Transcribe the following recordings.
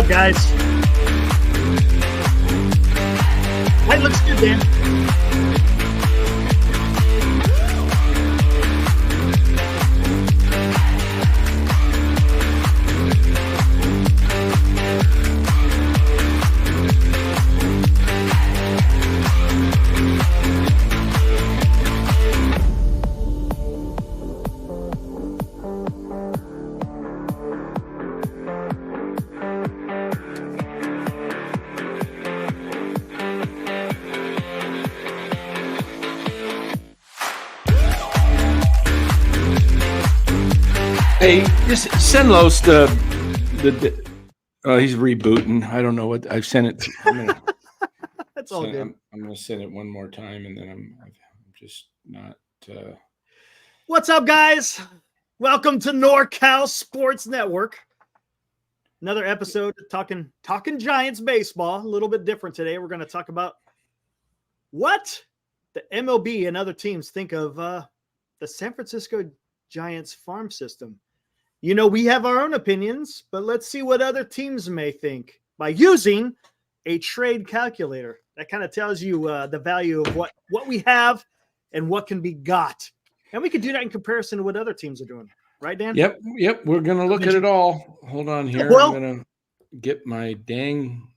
up, guys? That looks good, Dan. Hey, just send Los he's rebooting. I don't know what I've sent it. That's all good. I'm going to send it one more time, and then I'm just not. What's up, guys? Welcome to NorCal Sports Network. Another episode of talking Giants baseball. A little bit different today. We're going to talk about what the MLB and other teams think of the San Francisco Giants farm system. You know, we have our own opinions, but let's see what other teams may think by using a trade calculator. That kind of tells you the value of what we have and what can be got. And we could do that in comparison to what other teams are doing. Right, Dan? Yep. We're going to look at it all. Hold on here. Well, I'm going to get my dang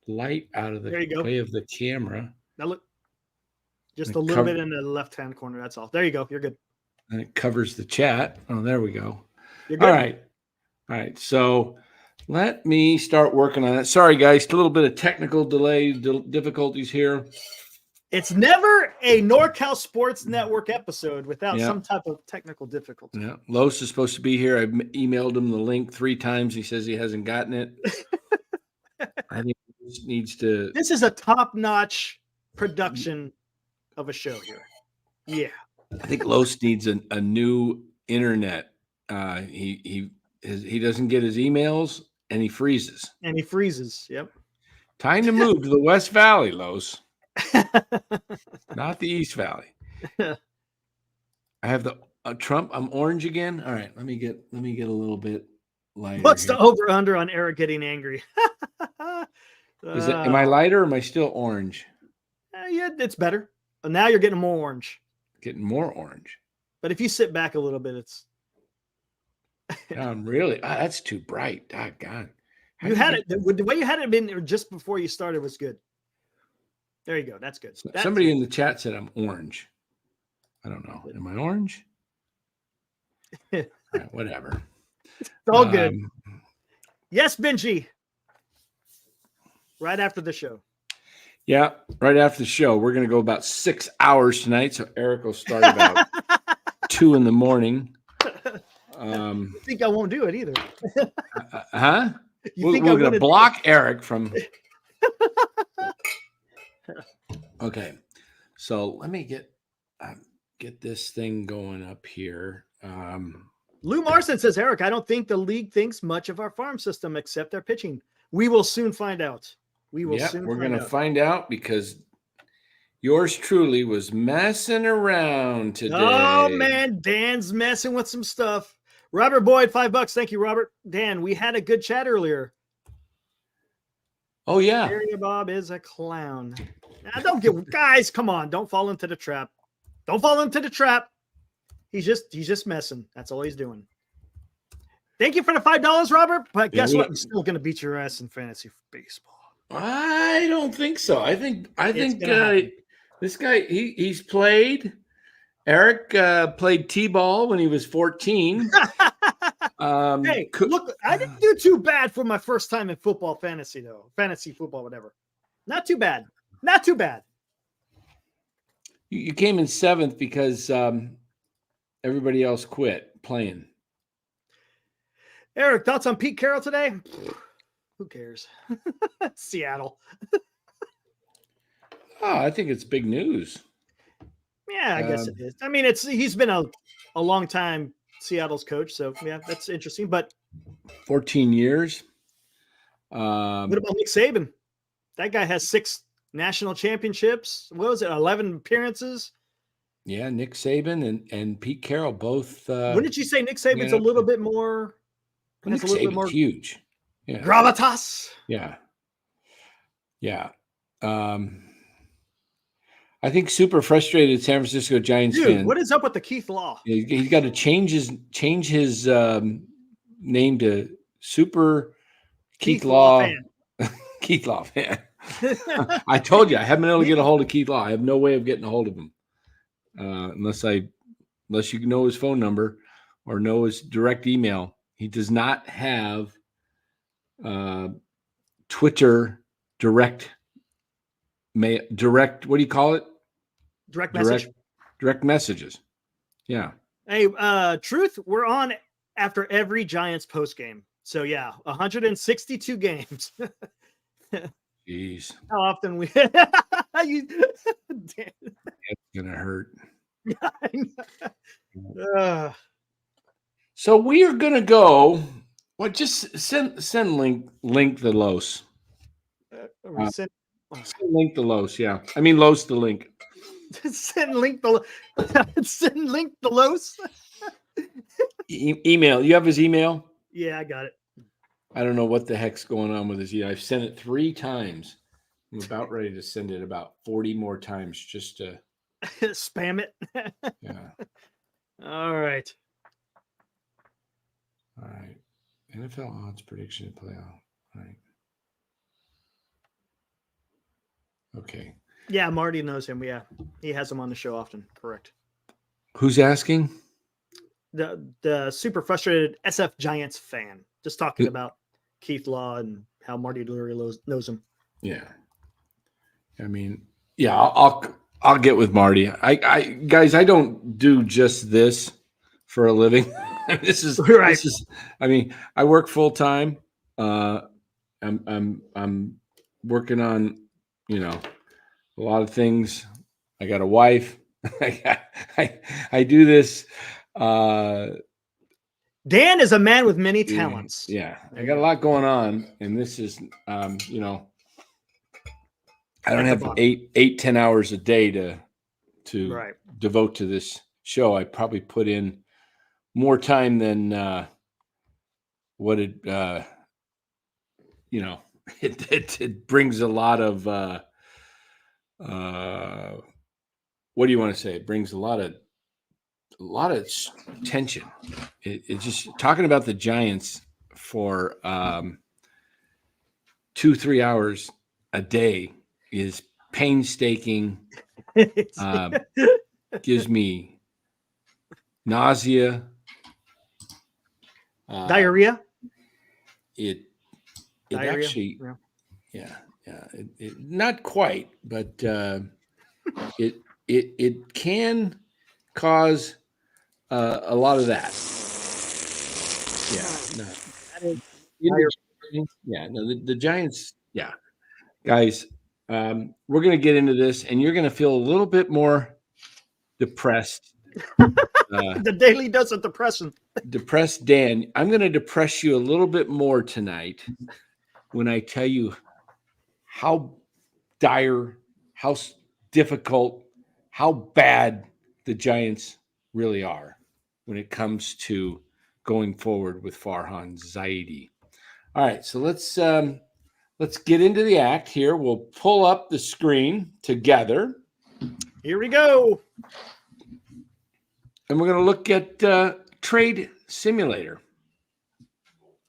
light out of the way of the camera. Now look, just a little bit in the left-hand corner. That's all. There you go. You're good. And it covers the chat. Oh, there we go. You're good. All right. So let me start working on it. Sorry, guys. A little bit of technical delay, difficulties here. It's never a NorCal Sports Network episode without some type of technical difficulty. Yeah. Los is supposed to be here. I emailed him the link 3 times. He says he hasn't gotten it. I think he just needs to. This is a top-notch production of a show here. Yeah. I think Los needs a new internet. He doesn't get his emails and he freezes. Yep. Time to move to the West Valley, Los. Not the East Valley. I have the Trump. I'm orange again. All right, let me get a little bit lighter. What's the over under on Eric getting angry? Am I lighter or am I still orange? Yeah, it's better. Now you're getting more orange. Getting more orange. But if you sit back a little bit, it's really that's too bright. God. You had it the way you had it been just before you started was good. There you go. That's good. Somebody in the chat said I'm orange. I don't know. Am I orange? All right, whatever. It's all good. Yes, Benji. Right after the show. Yeah, right after the show. We're going to go about 6 hours tonight. So Eric will start about 2 in the morning. I think I won't do it either. Huh? We're going to block Eric from. Okay, so let me get this thing going up here. Lou Marson says, Eric, I don't think the league thinks much of our farm system except their pitching. We will soon find out. We're going to find out because yours truly was messing around today. Oh, man, Dan's messing with some stuff. Robert Boyd, $5. Thank you, Robert. Dan, we had a good chat earlier. Oh, yeah. Area Bob is a clown. Now, guys, come on. Don't fall into the trap. Don't fall into the trap. He's just messing. That's all he's doing. Thank you for the $5, Robert. But guess what? I'm still going to beat your ass in fantasy baseball. I don't think so. I think this guy, he's played. Eric played T-ball when he was 14. Hey, look, I didn't do too bad for my first time in football fantasy, though. Fantasy football, whatever. Not too bad. Not too bad. You came in 7th because everybody else quit playing. Eric, thoughts on Pete Carroll today? Who cares? Seattle. Oh, I think it's big news. Yeah, I guess it is. I mean, he's been a long time Seattle's coach, so yeah, that's interesting. But 14 years. What about Nick Saban? That guy has 6 national championships. What was it? 11 appearances. Yeah, Nick Saban and Pete Carroll both. Wouldn't you say Nick Saban's a little bit more? Nick Saban's huge. Yeah. Gravitas. Yeah. Yeah. I think super frustrated San Francisco Giants Dude, fan. what is up with the Keith Law? He's got to change his name to Super Keith Law. fan. Keith Law fan. I told you I haven't been able to get a hold of Keith Law. I have no way of getting a hold of him unless you know his phone number or know his direct email. He does not have Twitter direct. What do you call it? Direct message. Direct messages. Yeah. Hey, Truth, we're on after every Giants post game. So yeah, 162 games. Jeez. How often we It's gonna hurt. So we are gonna go. Well, just send link the Los. Send link the Los. Yeah, I mean Los the link. Send link the Los. Email. You have his email? Yeah, I got it. I don't know what the heck's going on with his email. I've sent it 3 times. I'm about ready to send it about 40 more times just to spam it. Yeah. All right. NFL odds prediction playoff. All right. Okay. Yeah, Marty knows him. Yeah, he has him on the show often. Correct. Who's asking? The super frustrated SF Giants fan. Just talking about Keith Law and how Marty Lurie knows him. Yeah. I mean, yeah, I'll get with Marty. Guys, I don't do just this for a living. This is right. I mean, I work full time. I'm working on, a lot of things. I got a wife. I do this. Dan is a man with many talents. Yeah, I got a lot going on, and this is, I don't have 10 hours a day to devote to this show. I probably put in more time than what it, it brings a lot of, what do you want to say? It brings a lot of tension. It's just talking about the Giants for 2-3 hours a day is painstaking. Gives me nausea, diarrhea. It actually, yeah. It not quite, but it can cause a lot of that. The Giants. Yeah, guys, we're gonna get into this, and you're gonna feel a little bit more depressed. The daily dose of depression. Depressed Dan. I'm gonna depress you a little bit more tonight when I tell you how dire, how difficult, how bad the Giants really are when it comes to going forward with Farhan Zaidi. All right, so let's get into the act here. We'll pull up the screen together. Here we go. And we're going to look at Trade Simulator.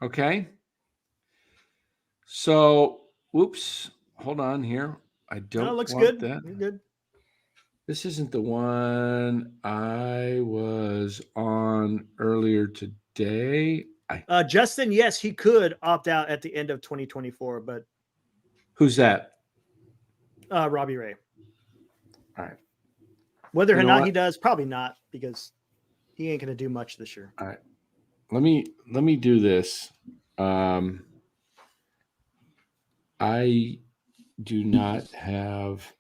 Okay. So, whoops, hold on here. I don't. No, looks want good. That. You're good. This isn't the one I was on earlier today. Justin, yes, he could opt out at the end of 2024, but who's that? Robbie Ray. All right. Whether or not he does, probably not, because he ain't going to do much this year. All right. Let me do this. I do not have.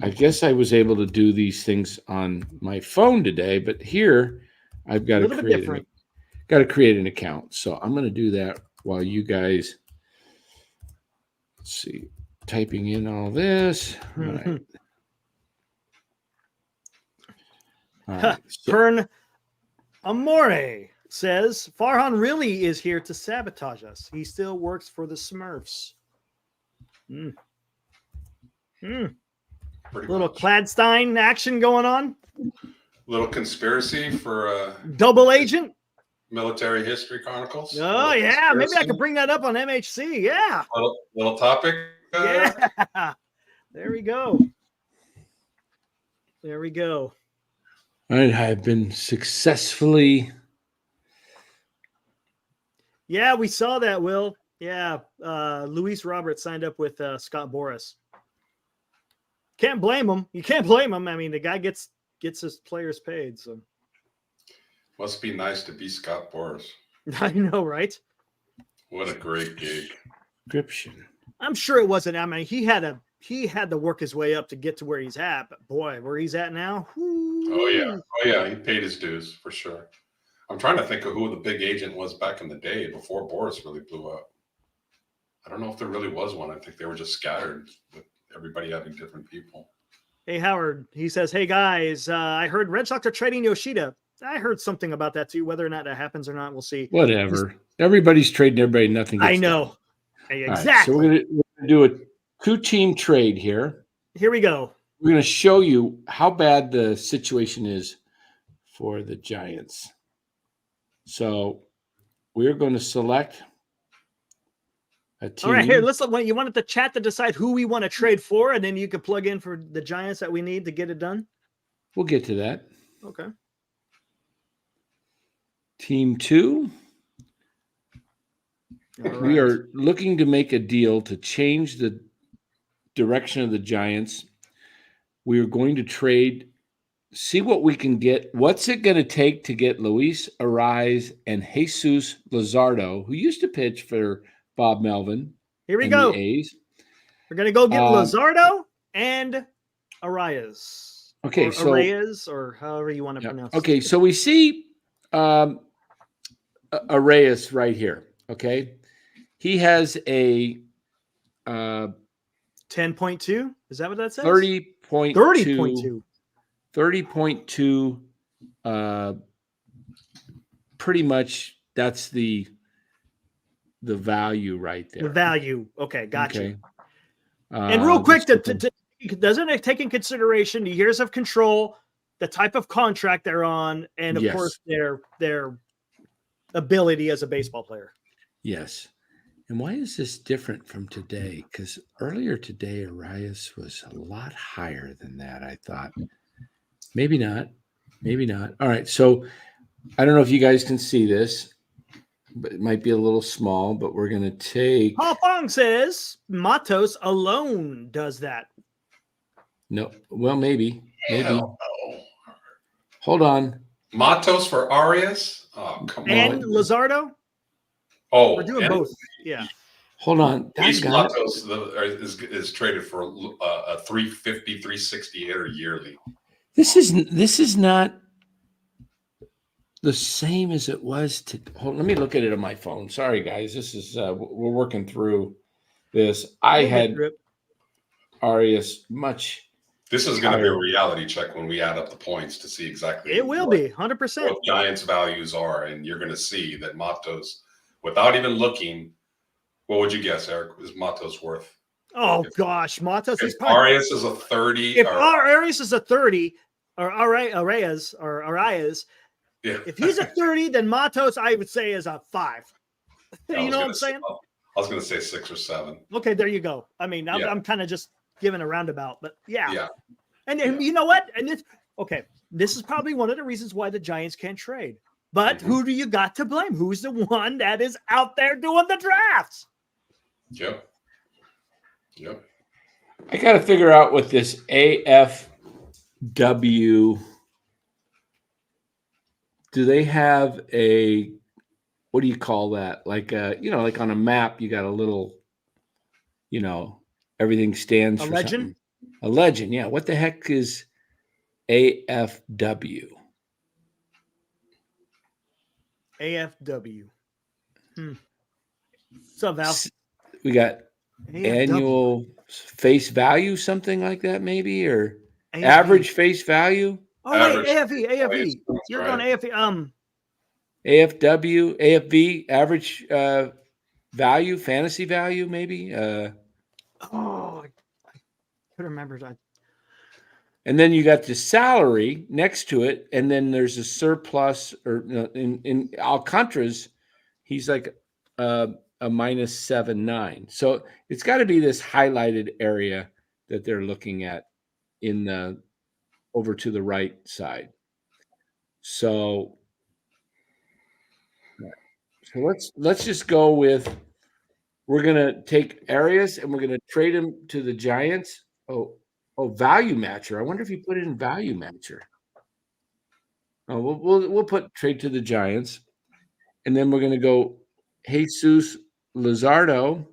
I guess I was able to do these things on my phone today, but here I've got to create an account. So I'm going to do that while you guys, let's see, typing in all this. All right. Pern Amore says Farhan really is here to sabotage us. He still works for the Smurfs. Little much. Cladstein action going on. Little conspiracy for Double agent. Military History Chronicles. Oh yeah, maybe I could bring that up on MHC. Yeah, little topic. Yeah, there we go. There we go. All right, I've been successfully. Yeah, we saw that, Will. Yeah, Luis Roberts signed up with Scott Boras. Can't blame him. You can't blame him. I mean, the guy gets his players paid. So Must be nice to be Scott Boras. I know, right? What a great gig. Description. I'm sure it wasn't. I mean, he had to work his way up to get to where he's at. But boy, where he's at now. Oh yeah, he paid his dues for sure. I'm trying to think of who the big agent was back in the day before Boras really blew up. I don't know if there really was one. I think they were just scattered with everybody having different people. Hey, Howard, he says, hey, guys, I heard Red Sox are trading Yoshida. I heard something about that, too. Whether or not that happens or not, we'll see. Whatever. Everybody's trading everybody. Nothing gets I know. done. Hey, Right, exactly. so we're gonna do a two-team trade here. Here we go. We're going to show you how bad the situation is for the Giants. So we're going to select a team. All right, here, listen. You wanted the chat to decide who we want to trade for, and then you could plug in for the Giants that we need to get it done? We'll get to that. Okay. Team 2. All We right. are looking to make a deal to change the direction of the Giants. We are going to trade, see what we can get. What's it going to take to get Luis Ariz and Jesus Luzardo, who used to pitch for Bob Melvin? Here we and go. the A's. We're going to go get Luzardo and Arias. Okay, or so Arias, or however you want to pronounce it. Okay, so we see Arias right here. Okay, he has a 10.2. Is that what that says? 30.2. 30.2. 30.2. Pretty much that's the value right there. The value. Okay, gotcha. Okay. And real quick, doesn't it take in consideration the years of control, the type of contract they're on, and of course their ability as a baseball player? Yes. And why is this different from today? Because earlier today, Arias was a lot higher than that, I thought. Maybe not. Maybe not. All right. So I don't know if you guys can see this, but it might be a little small, but we're going to take. Paul Fong says Matos alone does that. No. Well, maybe. Hell no. Hold on. Matos for Arias? Oh, come And on. Luzardo? Oh, We're doing both. Yeah. Hold on. Matos is traded for a 350, 360 hitter yearly. This is not the same as it was let me look at it on my phone. Sorry, guys. This is we're working through this. I had Arias much. This is going to be a reality check when we add up the points to see exactly. It will be 100%. What Giants' values are, and you're going to see that Matos, without even looking, what would you guess, Eric? Is Matos worth? Oh gosh, Matos. If Arias is a 30. If Arias is a 30, or Arias, yeah. If he's a 30, then Matos, I would say, is a 5. You know what I'm saying? I was going to say 6 or 7. Okay, there you go. I mean, I'm kind of just giving a roundabout, but yeah. Yeah. And you know what? And this is probably one of the reasons why the Giants can't trade. But who do you got to blame? Who's the one that is out there doing the drafts? Yep. I got to figure out what this AFW. Do they have a, what do you call that? Like like on a map, you got a little, everything stands for legend? something. A legend, yeah. What the heck is AFW? AFW. What's up, Val? We got AFW. annual face value, something like that, maybe, or average face value. Oh, wait, AFE. You're right. going AFE. AFV, average value, fantasy value, maybe. I could remember that. And then you got the salary next to it, and then there's a surplus, or in Alcantara's, he's like a -7.9. So it's got to be this highlighted area that they're looking at in the over to the right side. So let's just go with, we're gonna take Arias and we're gonna trade him to the Giants. Oh, value matcher. I wonder if you put it in value matcher. Oh, we'll put trade to the Giants, and then we're gonna go Jesus Luzardo.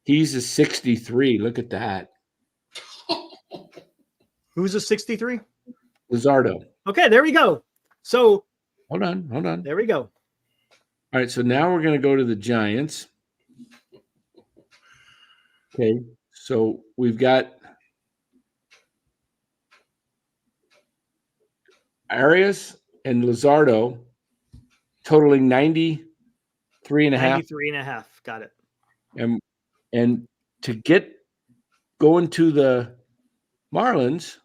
He's a 63. Look at that. Who's a 63? Luzardo. Okay, there we go. So hold on. There we go. All right, so now we're going to go to the Giants. Okay, so we've got Arias and Luzardo totaling 93 and a half. 93 and a half. Got it. And to get going to the Marlins,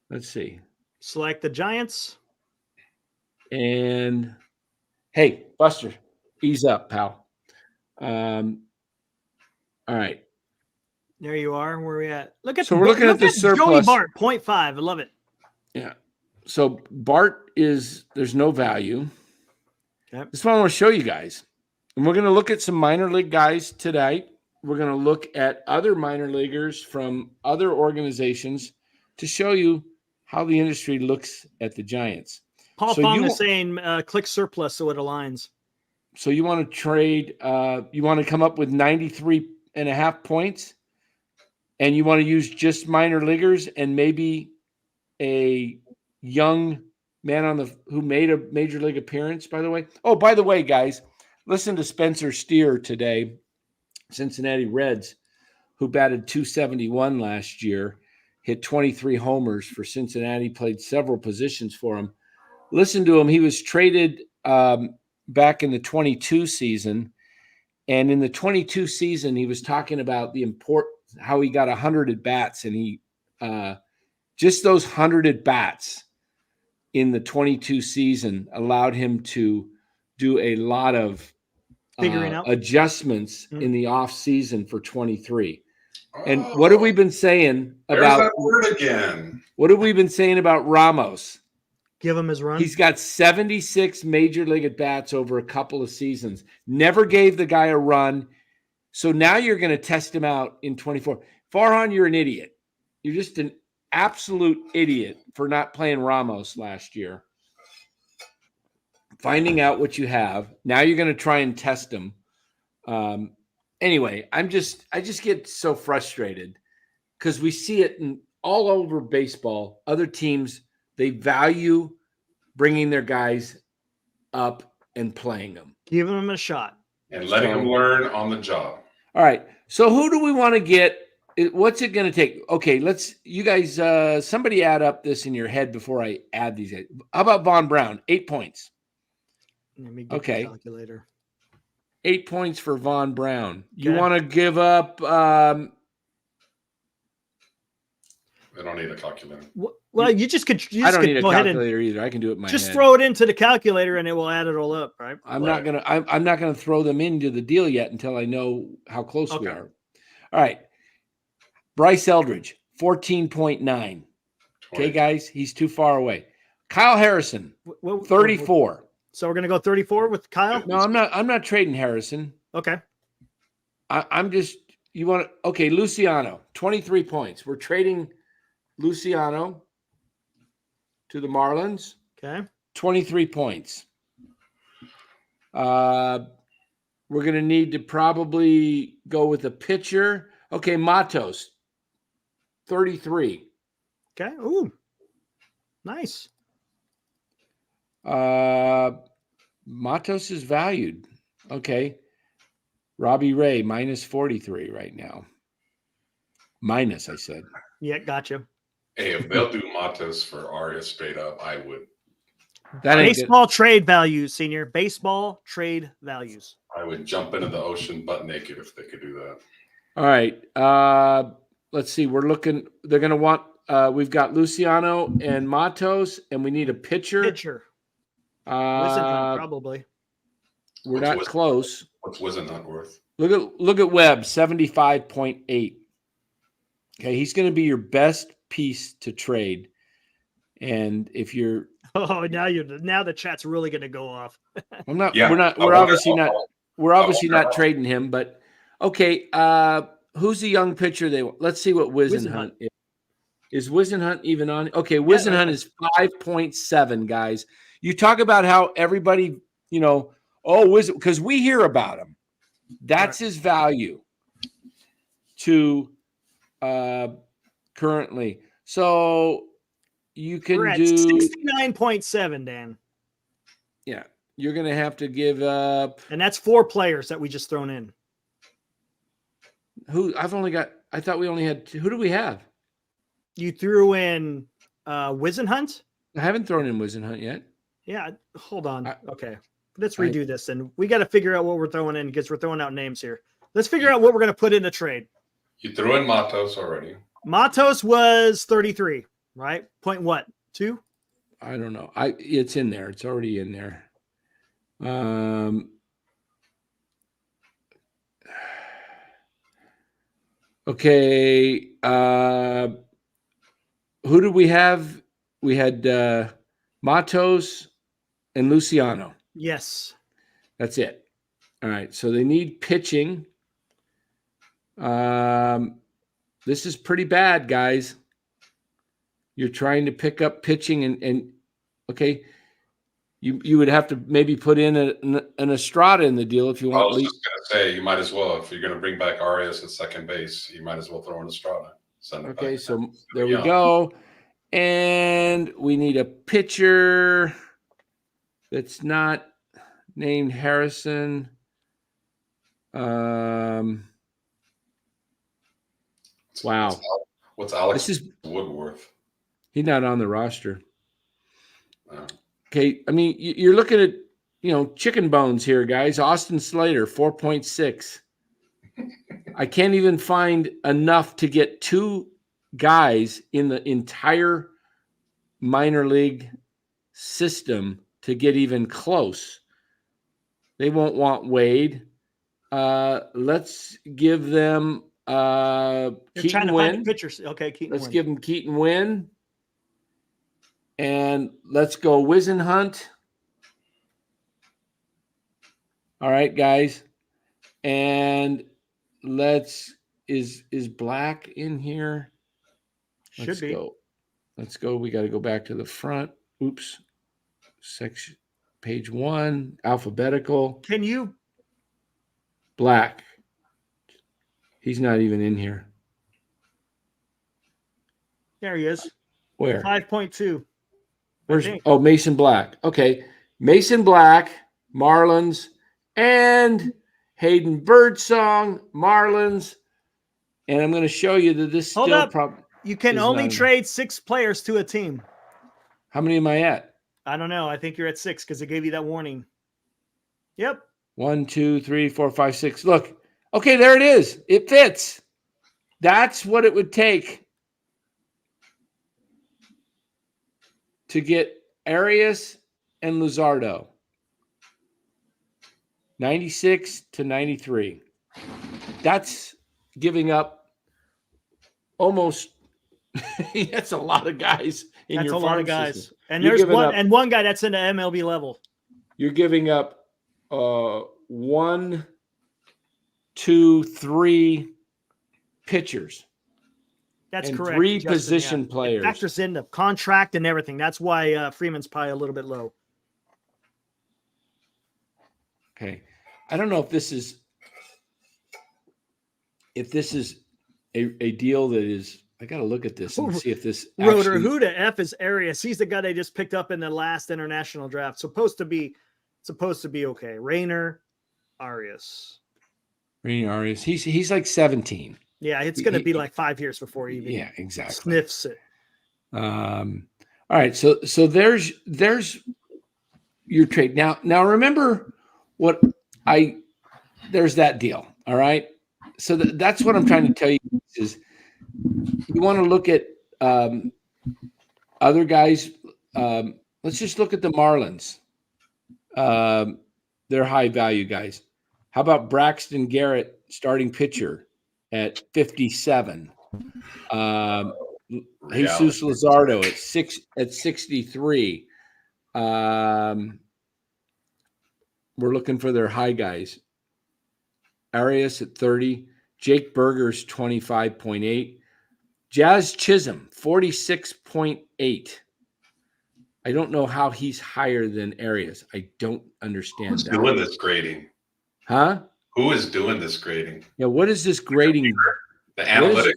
let's see. Select the Giants. And hey, Buster, ease up, pal. All right. There you are. Where are we at? Look at we're looking at the surplus. Joey Bart, 0.5. I love it. Yeah. So Bart there's no value. Okay. This is what I want to show you guys. And we're going to look at some minor league guys today. We're going to look at other minor leaguers from other organizations to show you how the industry looks at the Giants. Paul Fong is saying click surplus so it aligns. So you want to trade, you want to come up with 93 and a half points, and you want to use just minor leaguers and maybe a young man who made a major league appearance, by the way. Oh, by the way, guys, listen to Spencer Steer today, Cincinnati Reds, who batted .271 last year, hit 23 homers for Cincinnati, played several positions for him. Listen to him. He was traded back in the 22 season. And in the 22 season, he was talking about how he got 100 at bats, and he just those 100 at bats in the 22 season allowed him to do a lot of figuring out adjustments in the off season for 23. And what have we been saying about that word again? What have we been saying about Ramos? Give him his run. He's got 76 major league at bats over a couple of seasons. Never gave the guy a run. So now you're going to test him out in 24. Farhan, you're an idiot. You're just an absolute idiot for not playing Ramos last year. Finding out what you have. Now you're going to try and test him. Anyway, I just get so frustrated because we see it all over baseball. Other teams, they value bringing their guys up and playing them. Giving them a shot. And letting them learn on the job. All right. So who do we want to get? What's it going to take? Okay, you guys, somebody add up this in your head before I add these. How about Von Brown? 8 points. Let me get the calculator. 8 points for Von Brown. Okay. You want to give up? I don't need a calculator. Well, you just could. I don't need a calculator either. I can do it in my just head. throw it into the calculator and it will add it all up, right? I'm not gonna throw them into the deal yet until I know how close we are. All right. Bryce Eldridge, 14.9. Okay, guys, he's too far away. Kyle Harrison, 34. So we're gonna go 34 with Kyle? No, I'm not trading Harrison. Okay. I'm just okay, Luciano, 23 points. We're trading Luciano to the Marlins. Okay. 23 points. We're going to need to probably go with a pitcher. Okay, Matos, 33. Okay. Ooh, nice. Matos is valued. Okay. Robbie Ray, -43 right now. Minus, I said. Yeah, gotcha. Hey, if they'll do Matos for Arias straight up, I would. That ain't good. Baseball trade values, senior. Baseball trade values. I would jump into the ocean butt naked if they could do that. All right. Let's see. We're looking. They're going to want. We've got Luciano and Matos, and we need a pitcher. Wisenhunt, probably. We're not close. What's Wisenhunt worth? Look at Webb, 75.8. Okay, he's going to be your best piece to trade. And if you're now the chat's really going to go off. I'm not. Yeah, we're obviously not. We're obviously not trading him. But okay, who's the young pitcher they want? Let's see what Wisenhunt is. Is Wisenhunt even on? Okay, Wisenhunt is 5.7, guys. You talk about how everybody, because we hear about him. That's his value to currently. So you can do 69.7, Dan. Yeah, you're going to have to give up. And that's 4 players that we just thrown in. I thought we only had 2. Who do we have? You threw in Wisenhunt? I haven't thrown in Wisenhunt yet. Yeah, hold on. Okay. Let's redo this. And we got to figure out what we're throwing in because we're throwing out names here. Let's figure out what we're going to put in a trade. You threw in Matos already. Matos was 33, right? Point what? 2? I don't know. It's in there. It's already in there. Okay. Who did we have? We had Matos and Luciano. Yes. That's it. All right. So they need pitching. This is pretty bad, guys. You're trying to pick up pitching and okay. You would have to maybe put in an Estrada in the deal if you want. I was just going to say, you might as well, if you're going to bring back Arias at second base, you might as well throw in Estrada. Okay, so there we go. And we need a pitcher that's not named Harrison. Wow. What's Alex Woodworth? He's not on the roster. Okay, I mean, you're looking at, chicken bones here, guys. Austin Slater, 4.6. I can't even find enough to get 2 guys in the entire minor league system to get even close. They won't want Wade. Let's give them Keaton Wynn. Okay, Keaton Let's give them Keaton Wynn. And let's go Wisenhunt. All right, guys. And is Black in here? Should be. Let's go. We got to go back to the front. Oops. Section page 1, alphabetical. Can you? Black. He's not even in here. There he is. Where? 5.2. Mason Black. Okay. Mason Black, Marlins, and Hayden Birdsong, Marlins. And I'm going to show you that this Hold still up. You can only trade 6 players to a team. How many am I at? I don't know. I think you're at 6 because it gave you that warning. Yep. 1, 2, 3, 4, 5, 6. Look. Okay, there it is. It fits. That's what it would take to get Arias and Luzardo. 96 to 93. That's giving up almost that's a lot of guys in that's your farm system. That's a lot of guys. System. And there's one guy that's in the MLB level. You're giving up 1, 2, 3 pitchers. That's and correct. 3 position players. It factors in the contract and everything. That's why Freeman's probably a little bit low. Okay. I don't know if this is a deal that is. I got to look at this and see if this. Rotor, who to F is Arias? He's the guy they just picked up in the last international draft. Supposed to be okay. Rainer Arias. He's like 17. Yeah, it's going to be like 5 years before he even exactly sniffs it. All right, so there's your trade. Now remember what there's that deal. All right, so that's what I'm trying to tell you is you want to look at other guys. Let's just look at the Marlins. They're high value guys. How about Braxton Garrett, starting pitcher at 57? Jesus Luzardo at 63. We're looking for their high guys. Arias at 30. Jake Berger's 25.8. Jazz Chisholm, 46.8. I don't know how he's higher than Arias. I don't understand Who's that. doing this grading? Huh? Who is doing this grading? Yeah, what is this grading? The analytics.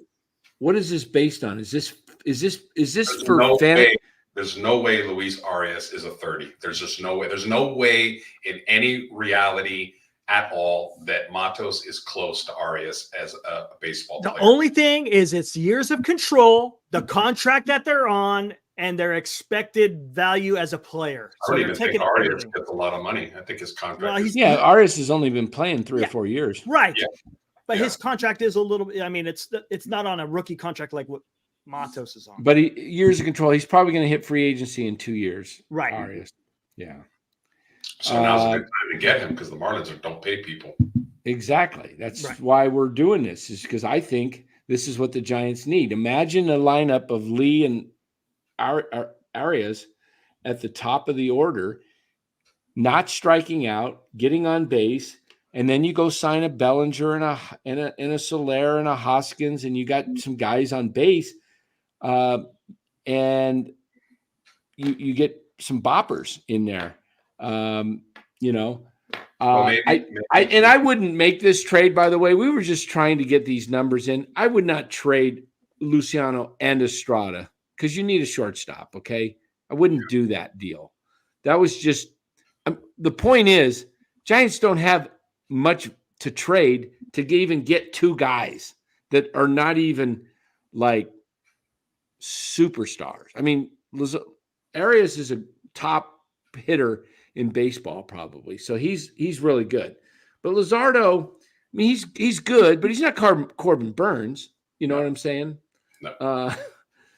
What is this based on? Is this There's for no fan? way, there's no way Luis Arias is a 30. There's just no way. There's no way in any reality at all that Matos is close to Arias as a baseball player. The only thing is it's years of control, the contract that they're on, and their expected value as a player. I don't even think Arias gets a lot of money. I think his contract Arias has only been playing 3 or 4 years. Right. Yeah. But his contract is a little, I mean, it's not on a rookie contract like what Matos is on. But years of control. He's probably going to hit free agency in 2 years. Right. Arias. Yeah. So now's a good time to get him because the Marlins don't pay people. Exactly. That's why we're doing this, is because I think this is what the Giants need. Imagine a lineup of Lee and Arias at the top of the order, not striking out, getting on base, and then you go sign a Bellinger and a Soler and a Hoskins, and you got some guys on base, and you get some boppers in there. I wouldn't make this trade, by the way. We were just trying to get these numbers in. I would not trade Luciano and Estrada because you need a shortstop. Okay. I wouldn't do that deal. That was just, the point is Giants don't have much to trade to even get 2 guys that are not even like superstars. I mean, Arias is a top hitter in baseball, probably. So he's really good. But Luzardo, I mean, he's good, but he's not Corbin Burns. You know what I'm saying? No.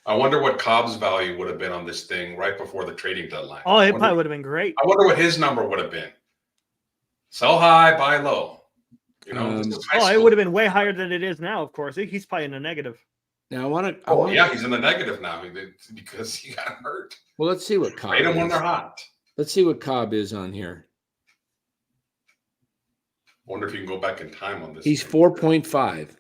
I wonder what Cobb's value would have been on this thing right before the trading deadline. Oh, it probably would have been great. I wonder what his number would have been. Sell high, buy low. You know, it would have been way higher than it is now, of course. He's probably in the negative. Now I want to. He's in the negative now because he got hurt. Well, let's see what Cobb Trade him when they're hot. Let's see what Cobb is on here. I wonder if you can go back in time on this. He's 4.5.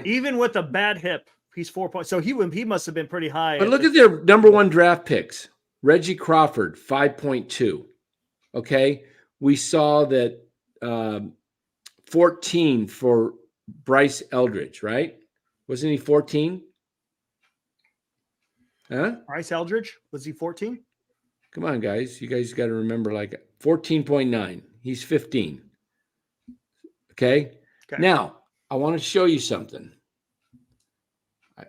Even with a bad hip, he's 4 points. So he must have been pretty high. But look at their number 1 draft picks. Reggie Crawford, 5.2. Okay. We saw that 14 for Bryce Eldridge, right? Wasn't he 14? Huh? Bryce Eldridge, was he 14? Come on, guys. You guys got to remember, like 14.9. He's 15. Okay? Now, I want to show you something.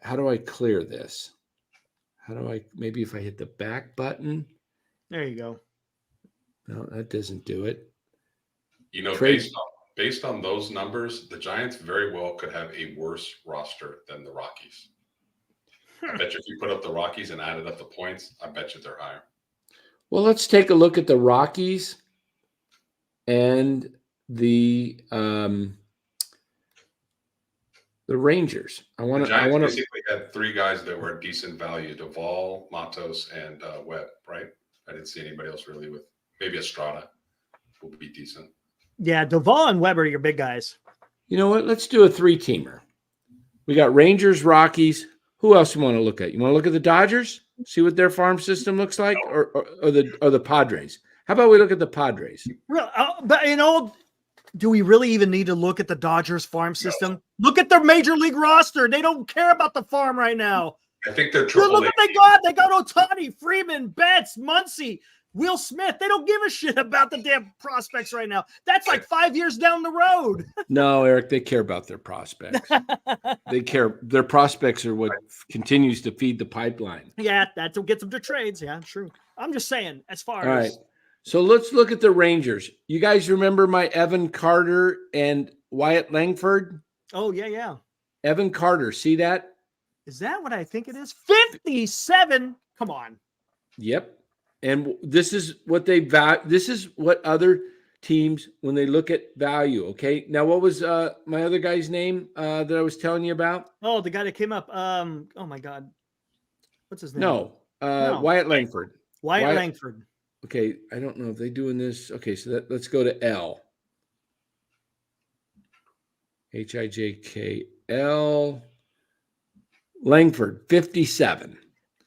How do I clear this? Maybe if I hit the back button. There you go. No, that doesn't do it. You know, based on those numbers, the Giants very well could have a worse roster than the Rockies. I bet you if you put up the Rockies and added up the points, I bet you they're higher. Well, let's take a look at the Rockies and the Rangers. The Giants basically had 3 guys that were decent value: Duvall, Matos, and Webb. Right? I didn't see anybody else really with maybe Estrada will be decent. Yeah, Duvall and Webb are your big guys. You know what? Let's do a 3-teamer. We got Rangers, Rockies. Who else you want to look at? You want to look at the Dodgers? See what their farm system looks like, or the Padres? How about we look at the Padres? But do we really even need to look at the Dodgers farm system? No. Look at their major league roster. They don't care about the farm right now. I think they're triple. Look what they got. They got Ohtani, Freeman, Betts, Muncy. Will Smith. They don't give a shit about the damn prospects right now. That's like 5 years down the road. No, Eric, they care about their prospects. They care. Their prospects are what continues to feed the pipeline. Yeah, that's what gets them to trades. Yeah, true. I'm just saying, as far All as right. So let's look at the Rangers. You guys remember my Evan Carter and Wyatt Langford? Oh, yeah. Evan Carter, see that? Is that what I think it is? 57. Come on. Yep. And this is what they value. This is what other teams, when they look at value. Okay. Now, what was my other guy's name that I was telling you about? Oh, the guy that came up. Oh my God. What's his name? No. No. Wyatt Langford. Wyatt Langford. Okay. I don't know if they're doing this. Okay. So let's go to L. HIJKL. Langford, 57.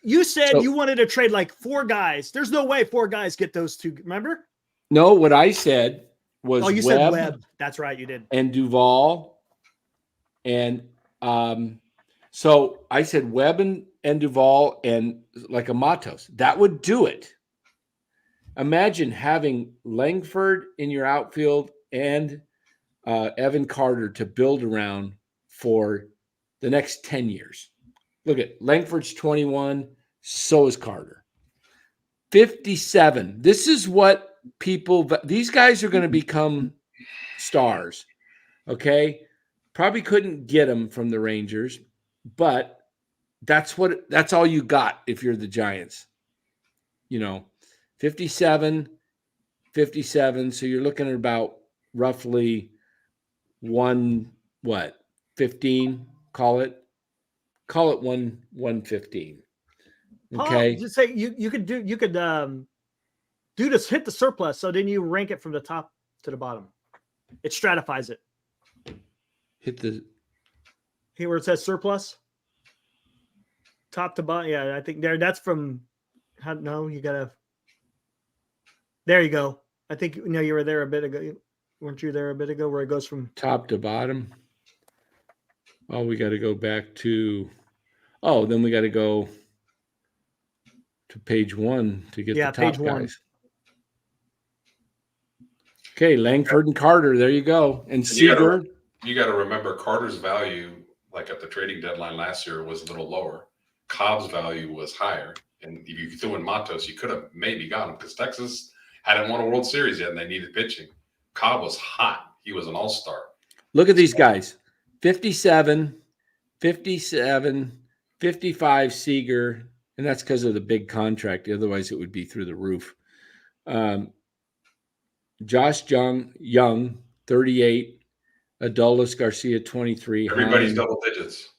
You said you wanted to trade like 4 guys. There's no way 4 guys get those 2. Remember? No, what I said was you said Webb. That's right. You did. And Duvall. And so I said Webb and Duvall and like a Matos. That would do it. Imagine having Langford in your outfield and Evan Carter to build around for the next 10 years. Look at Langford's 21, so is Carter. 57. This is what these guys are going to become stars. Okay. Probably couldn't get them from the Rangers, but that's all you got if you're the Giants. 57. So you're looking at about roughly 15, call it 115. Okay. Just say you could do this, hit the surplus. So then you rank it from the top to the bottom. It stratifies it. Hit the here where it says surplus. Top to bottom. Yeah, I think that's from you gotta. There you go. I think you were there a bit ago. Weren't you there a bit ago where it goes from top to bottom? Oh, we got to go back to. Oh, then we got to go to page 1 to get the top page 1. guys. Okay, Langford and Carter. There you go. And Seager. You got to remember Carter's value, like at the trading deadline last year, was a little lower. Cobb's value was higher. And if you threw in Matos, you could have maybe got him because Texas hadn't won a World Series yet and they needed pitching. Cobb was hot. He was an all-star. Look at these guys. 57, 55 Seager, and that's because of the big contract. Otherwise, it would be through the roof. Josh Young, 38. Adolis Garcia, 23. Everybody's double digits.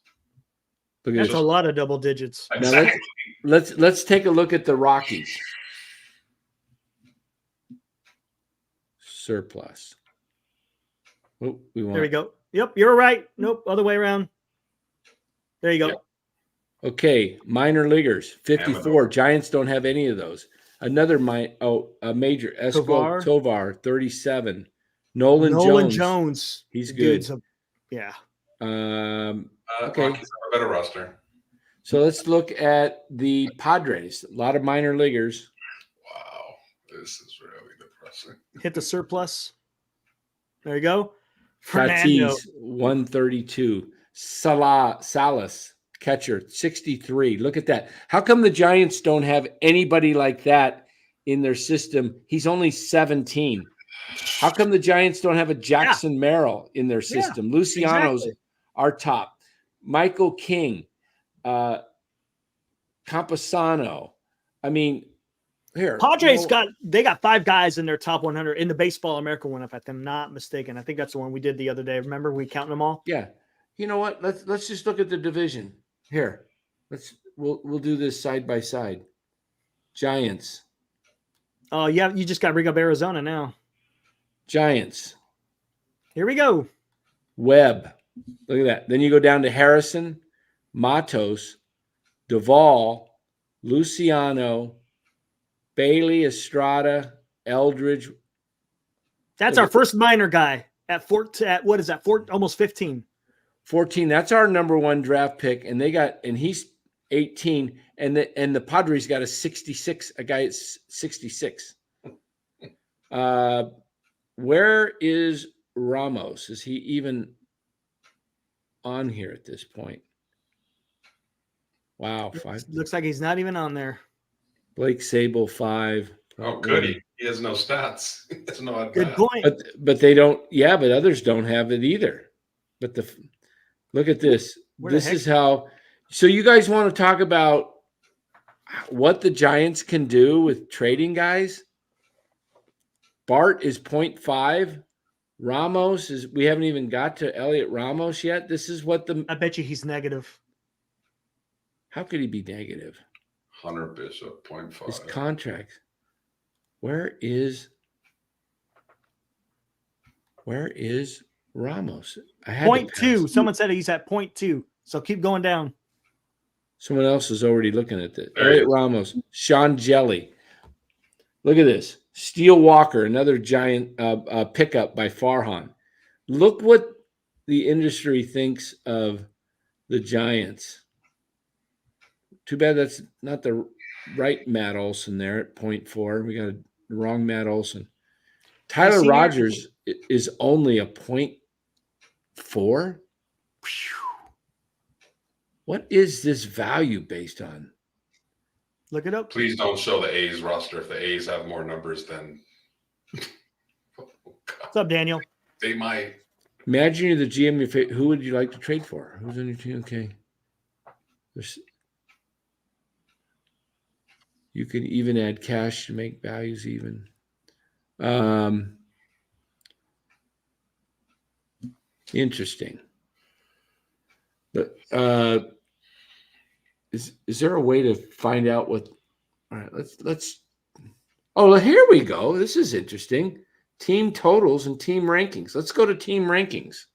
That's a lot of double digits. Exactly. Now let's take a look at the Rockies. Surplus. There we go. Yep, you're right. Nope, other way around. There you go. Yep. Okay, minor leaguers, 54. Giants don't have any of those. Another a major Esco Tovar, 37. Nolan Jones. He's good. Yeah. Okay. Rockies have a better roster. So let's look at the Padres. A lot of minor leaguers. Wow, this is really depressing. Hit the surplus. There you go. Fernando. Tatis, 132. Salas, catcher, 63. Look at that. How come the Giants don't have anybody like that in their system? He's only 17. How come the Giants don't have a Jackson Merrill in their system? Luciano's our top. Michael King, Camposano. I mean, here. Padres got 5 guys in their top 100 in the Baseball America one, if I'm not mistaken. I think that's the one we did the other day. Remember, we counting them all? Yeah. You know what? Let's just look at the division. Here. We'll do this side by side. Giants. Oh, yeah, you just got to bring up Arizona now. Giants. Here we go. Webb. Look at that. Then you go down to Harrison, Matos, Duvall, Luciano, Bailey, Estrada, Eldridge. That's our first minor guy at what is that? Almost 15. 14. That's our number 1 draft pick. And he's 18, and the Padres got a 66. A guy at 66. Where is Ramos? Is he even on here at this point? Wow, 5. Looks like he's not even on there. Blake Sable 5. Oh, goody. He has no stats. He has no at Good bat. point. But they don't. Yeah, but others don't have it either. But look at this. Where the This heck- is how. So you guys want to talk about what the Giants can do with trading guys? Bart is 0.5. Ramos is. We haven't even got to Elliot Ramos yet. This is what I bet you he's negative. How could he be negative? Hunter Bishop, 0.5. His contract. Where is Ramos? I had to 0.2. pass. Someone said he's at 0.2. So keep going down. Someone else is already looking at this. There he Elliot is. Ramos, Sean Jelly. Look at this. Steele Walker, another giant pickup by Farhan. Look what the industry thinks of the Giants. Too bad that's not the right Matt Olson there at 0.4. We got the wrong Matt Olson. Tyler see here- Rogers is only a 0.4. What is this value based on? Look it up. Please don't show the A's roster if the A's have more numbers than What's up, Daniel? they might. Imagine you're the GM. Who would you like to trade for? Who's on your team? Okay. You could even add cash to make values even. Interesting. But is there a way to find out what? All right, let's. Oh, here we go. This is interesting. Team totals and team rankings. Let's go to team rankings.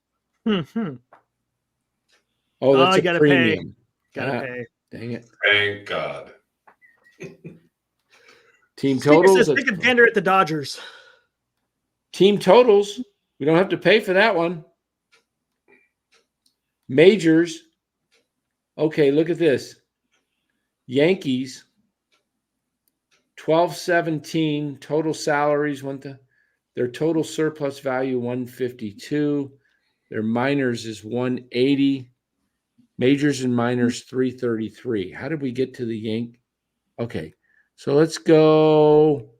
Mm-hmm. Oh, that's you a gotta premium. Gotta Ah, pay. Dang it. Thank God. Team Stick totals. a gander at the Dodgers. Team totals. We don't have to pay for that one. Majors. Okay, look at this. Yankees. 12-17 total salaries. Their total surplus value 152. Their minors is 180. Majors and minors 333. How did we get to the Yank? Okay, so let's go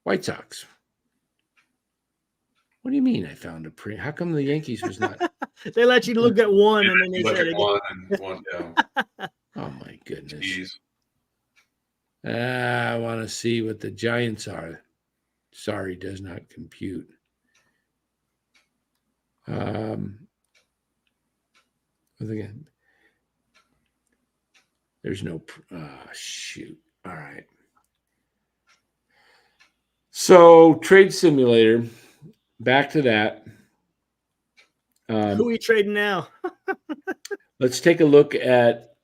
White Sox. What do you mean I found a pre? How come the Yankees was not? They let you look at one and then they Look said at it. one and one down. Oh my goodness. Jeez. I want to see what the Giants are. Sorry, does not compute. Again, there's no. Shoot. All right. So trade simulator. Back to that. Who are we trading now? Let's take a look at.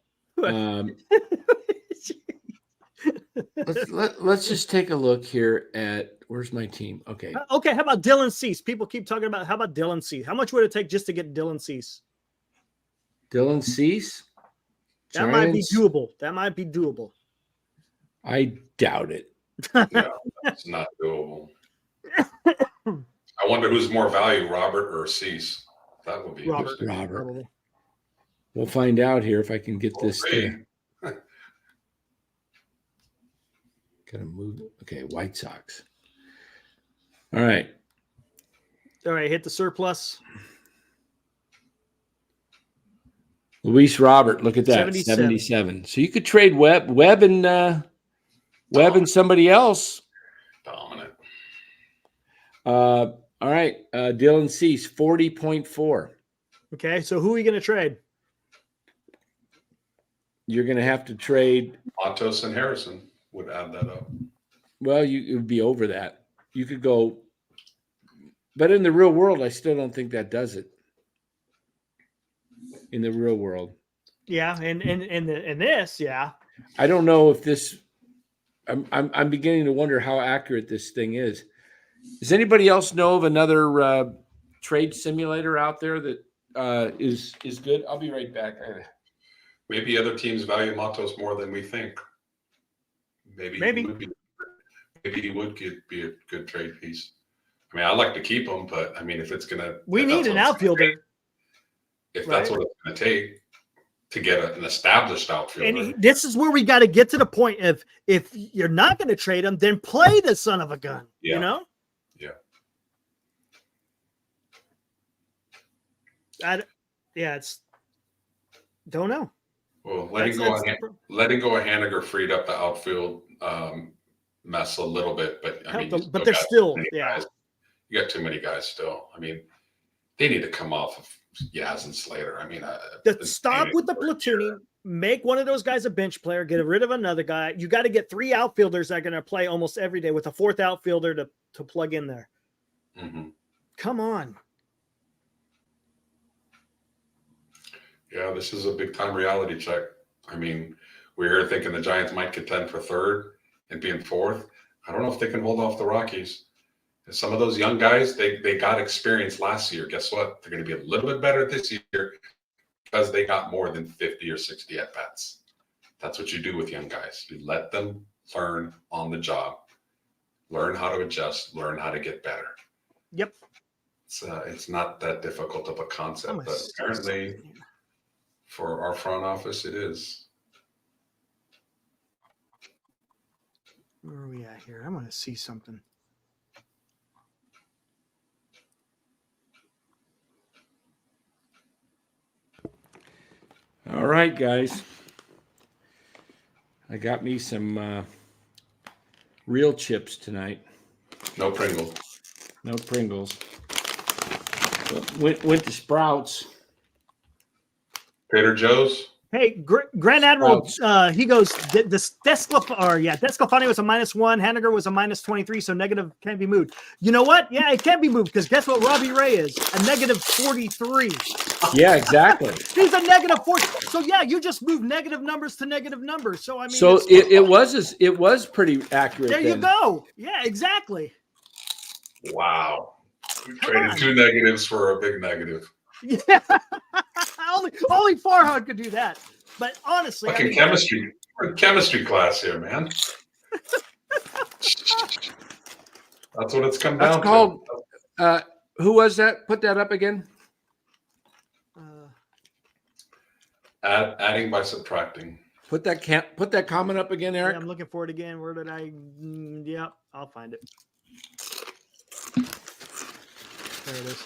Let's just take a look here at where's my team. Okay. Okay, how about Dylan Cease? People keep talking about how about Dylan Cease? How much would it take just to get Dylan Cease? Dylan Cease. That might be Giants? doable. That might be doable. I doubt it. No, that's not doable. I wonder who's more value, Robert or Cease. That would be Robert. interesting. Robert. Probably. We'll find out here if I can get this Okay. thing. Gotta move. Okay, White Sox. All right. All right, hit the surplus. Luis Robert, look at that. 77. So you could trade Webb and somebody else. Dominant. All right. Dylan Cease, 40.4. Okay, so who are you going to trade? You're gonna have to trade. Matos and Harrison would add that up. Well, it would be over that. You could go, but in the real world, I still don't think that does it. In the real world, Yeah, and this, yeah. I don't know if this. I'm beginning to wonder how accurate this thing is. Does anybody else know of another trade simulator out there that is good? I'll be right back. maybe other teams value Matos more than we think. Maybe. He would be a good trade piece. I mean, I'd like to keep him, but I mean, if it's gonna, we need an outfielder. If that's what it's gonna take to get an established outfielder, and this is where we got to get to the point of if you're not going to trade him, then play the son of a gun. Yeah. You know? Yeah. It's don't know. Well, letting go of Haniger freed up the outfield mess a little bit, but I mean, but they're still guys. You got too many guys still. I mean, they need to come off of Yaz and Slater. I mean, stop with the platooning. Make one of those guys a bench player. Get rid of another guy. You got to get 3 outfielders that are going to play almost every day with a 4th outfielder to plug in there. Mm-hmm. Come on. Yeah, this is a big time reality check. I mean, we're here thinking the Giants might contend for 3rd and be in 4th. I don't know if they can hold off the Rockies. And some of those young guys, they got experience last year. Guess what? They're going to be a little bit better this year because they got more than 50 or 60 at-bats. That's what you do with young guys. You let them learn on the job, learn how to adjust, learn how to get better. Yep. It's not that difficult of a concept, but apparently for our front office, it is. Where are we at here? I'm going to see something. All right, guys. I got me some real chips tonight. No Pringles. No Pringles. Went to Sprouts. Trader Joe's. Hey, Grand Admiral, he goes, Desclafani was a -1. Haniger was a -23, so negative can't be moved. You know what? Yeah, it can be moved because guess what Robbie Ray is? A -43. Yeah, exactly. He's a -40. So, yeah, you just move negative numbers to negative numbers. So, I mean. So it was pretty accurate. There you go. Yeah, exactly. Wow. We traded 2 negatives for a big negative. Yeah. only Farhad could do that. But honestly, fucking chemistry. We're in chemistry class here, man. That's what it's come down to. Who was that? Put that up again. Adding by subtracting. Put that comment up again, Eric. Yeah, I'm looking for it again. Where did I? Yeah, I'll find it. There it is.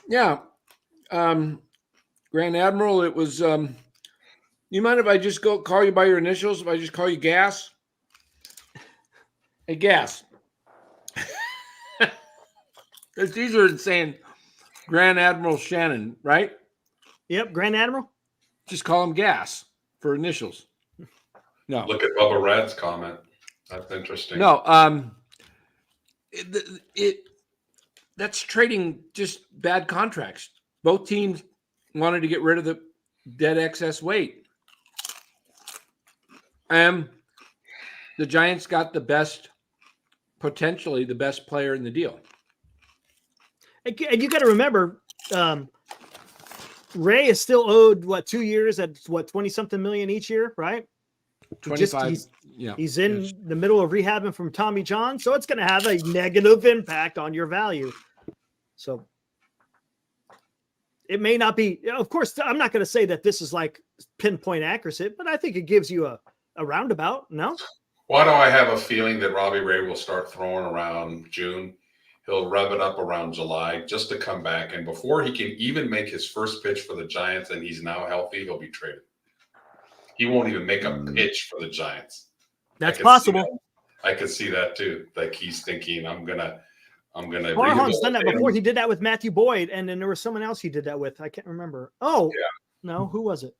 Yeah. Grand Admiral, it was you mind if I just call you by your initials? If I just call you Gas? Hey, Gas. It's easier than saying Grand Admiral Shannon, right? Yep, Grand Admiral. Just call him Gas for initials. No. Look at Bubba Rad's comment. That's interesting. No, that's trading just bad contracts. Both teams wanted to get rid of the dead excess weight. The Giants got potentially the best player in the deal. And you got to remember, Ray is still owed 2 years at 20-something million each year, right? 25. He's in the middle of rehabbing from Tommy John, so it's going to have a negative impact on your value. So it may not be, of course, I'm not going to say that this is like pinpoint accuracy, but I think it gives you a roundabout. No? Why do I have a feeling that Robbie Ray will start throwing around June? He'll rev it up around July just to come back. And before he can even make his first pitch for the Giants and he's now healthy, he'll be traded. He won't even make a pitch for the Giants. That's possible. I could see that too. Like he's thinking, I'm gonna. Farhan's done that before. He did that with Matthew Boyd, and then there was someone else he did that with. I can't remember. Oh, yeah. No, who was it?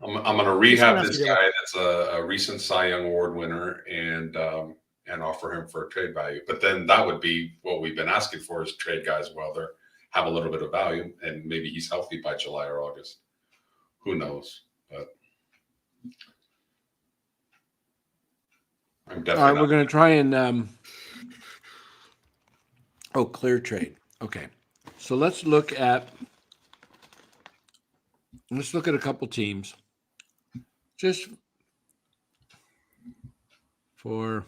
I'm gonna rehab this guy that's a recent Cy Young Award winner and offer him for a trade value. But then that would be what we've been asking for is trade guys while they have a little bit of value, and maybe he's healthy by July or August. Who knows? But I'm definitely. All right, we're going to try and clear trade. Okay, so let's look at let's look at a couple teams. Just for,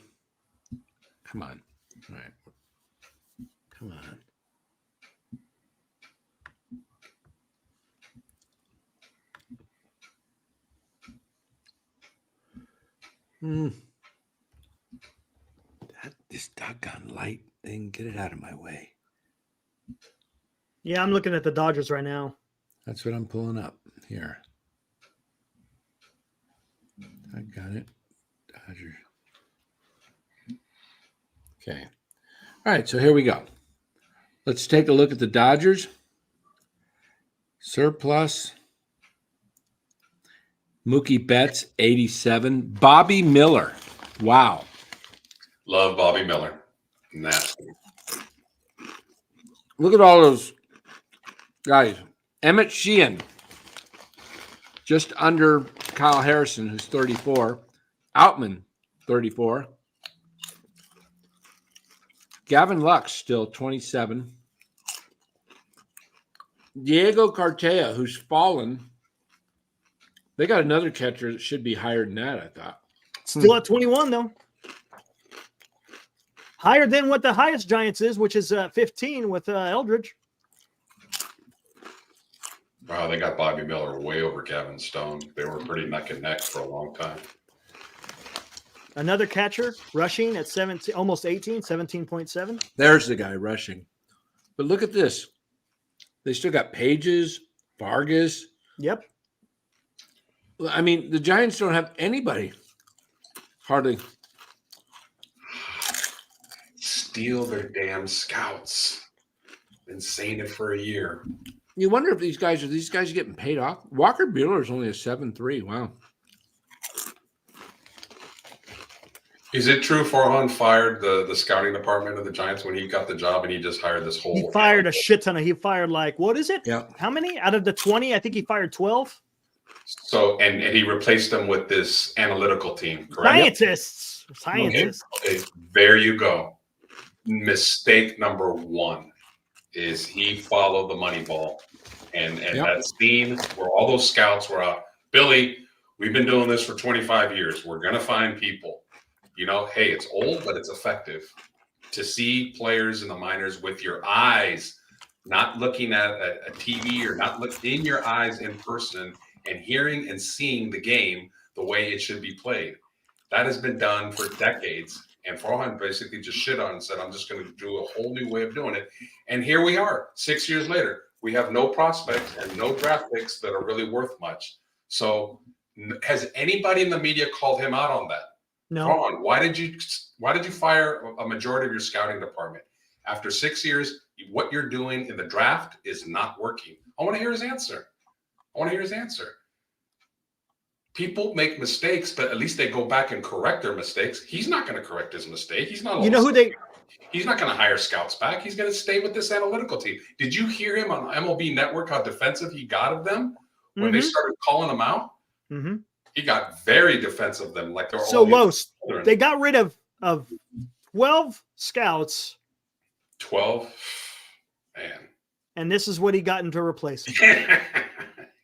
come on. All right. Come on. This doggone light thing, get it out of my way. Yeah, I'm looking at the Dodgers right now. That's what I'm pulling up here. I got it. Dodgers. Okay. All right, so here we go. Let's take a look at the Dodgers. Surplus. Mookie Betts, 87. Bobby Miller. Wow. Love Bobby Miller. Nasty. Look at all those guys. Emmett Sheehan, just under Kyle Harrison, who's 34. Outman, 34. Gavin Lux, still 27. Diego Cartaya, who's fallen. They got another catcher that should be higher than that, I thought. Still at 21, though. Higher than what the highest Giants is, which is 15 with Eldridge. Wow, they got Bobby Miller way over Gavin Stone. They were pretty neck and neck for a long time. Another catcher rushing at 17, almost 18, 17.7. There's the guy rushing. But look at this. They still got Pages, Vargas. Yep. I mean, the Giants don't have anybody. Hardly. Steal their damn scouts. Been saying it for a year. You wonder if these guys getting paid off. Walker Buehler is only a 7.3. Wow. Is it true Farhan fired the scouting department of the Giants when he got the job and he just hired this whole? He fired a shit ton of. He fired like, what is it? Yeah. How many out of the 20? I think he fired 12. So and he replaced them with this analytical team, correct? Scientists. Okay, there you go. Mistake number one is he followed the money ball. And that scene where all those scouts were out. Billy, we've been doing this for 25 years. We're going to find people. You know, hey, it's old, but it's effective. To see players in the minors with your eyes, not looking at a TV or not looking in your eyes in person and hearing and seeing the game the way it should be played. That has been done for decades. And Farhan basically just shit on and said, I'm just going to do a whole new way of doing it. And here we are, 6 years later. We have no prospects and no draft picks that are really worth much. So has anybody in the media called him out on that? No. Farhan, why did you fire a majority of your scouting department? After 6 years, what you're doing in the draft is not working. I want to hear his answer. People make mistakes, but at least they go back and correct their mistakes. He's not going to correct his mistake. He's not. You know who they? He's not going to hire scouts back. He's going to stay with this analytical team. Did you hear him on MLB Network how defensive he got of them when they started calling him out? Mm-hmm. He got very defensive of them, like they're so all low. They got rid of 12 scouts. 12, man. And this is what he got to replace him.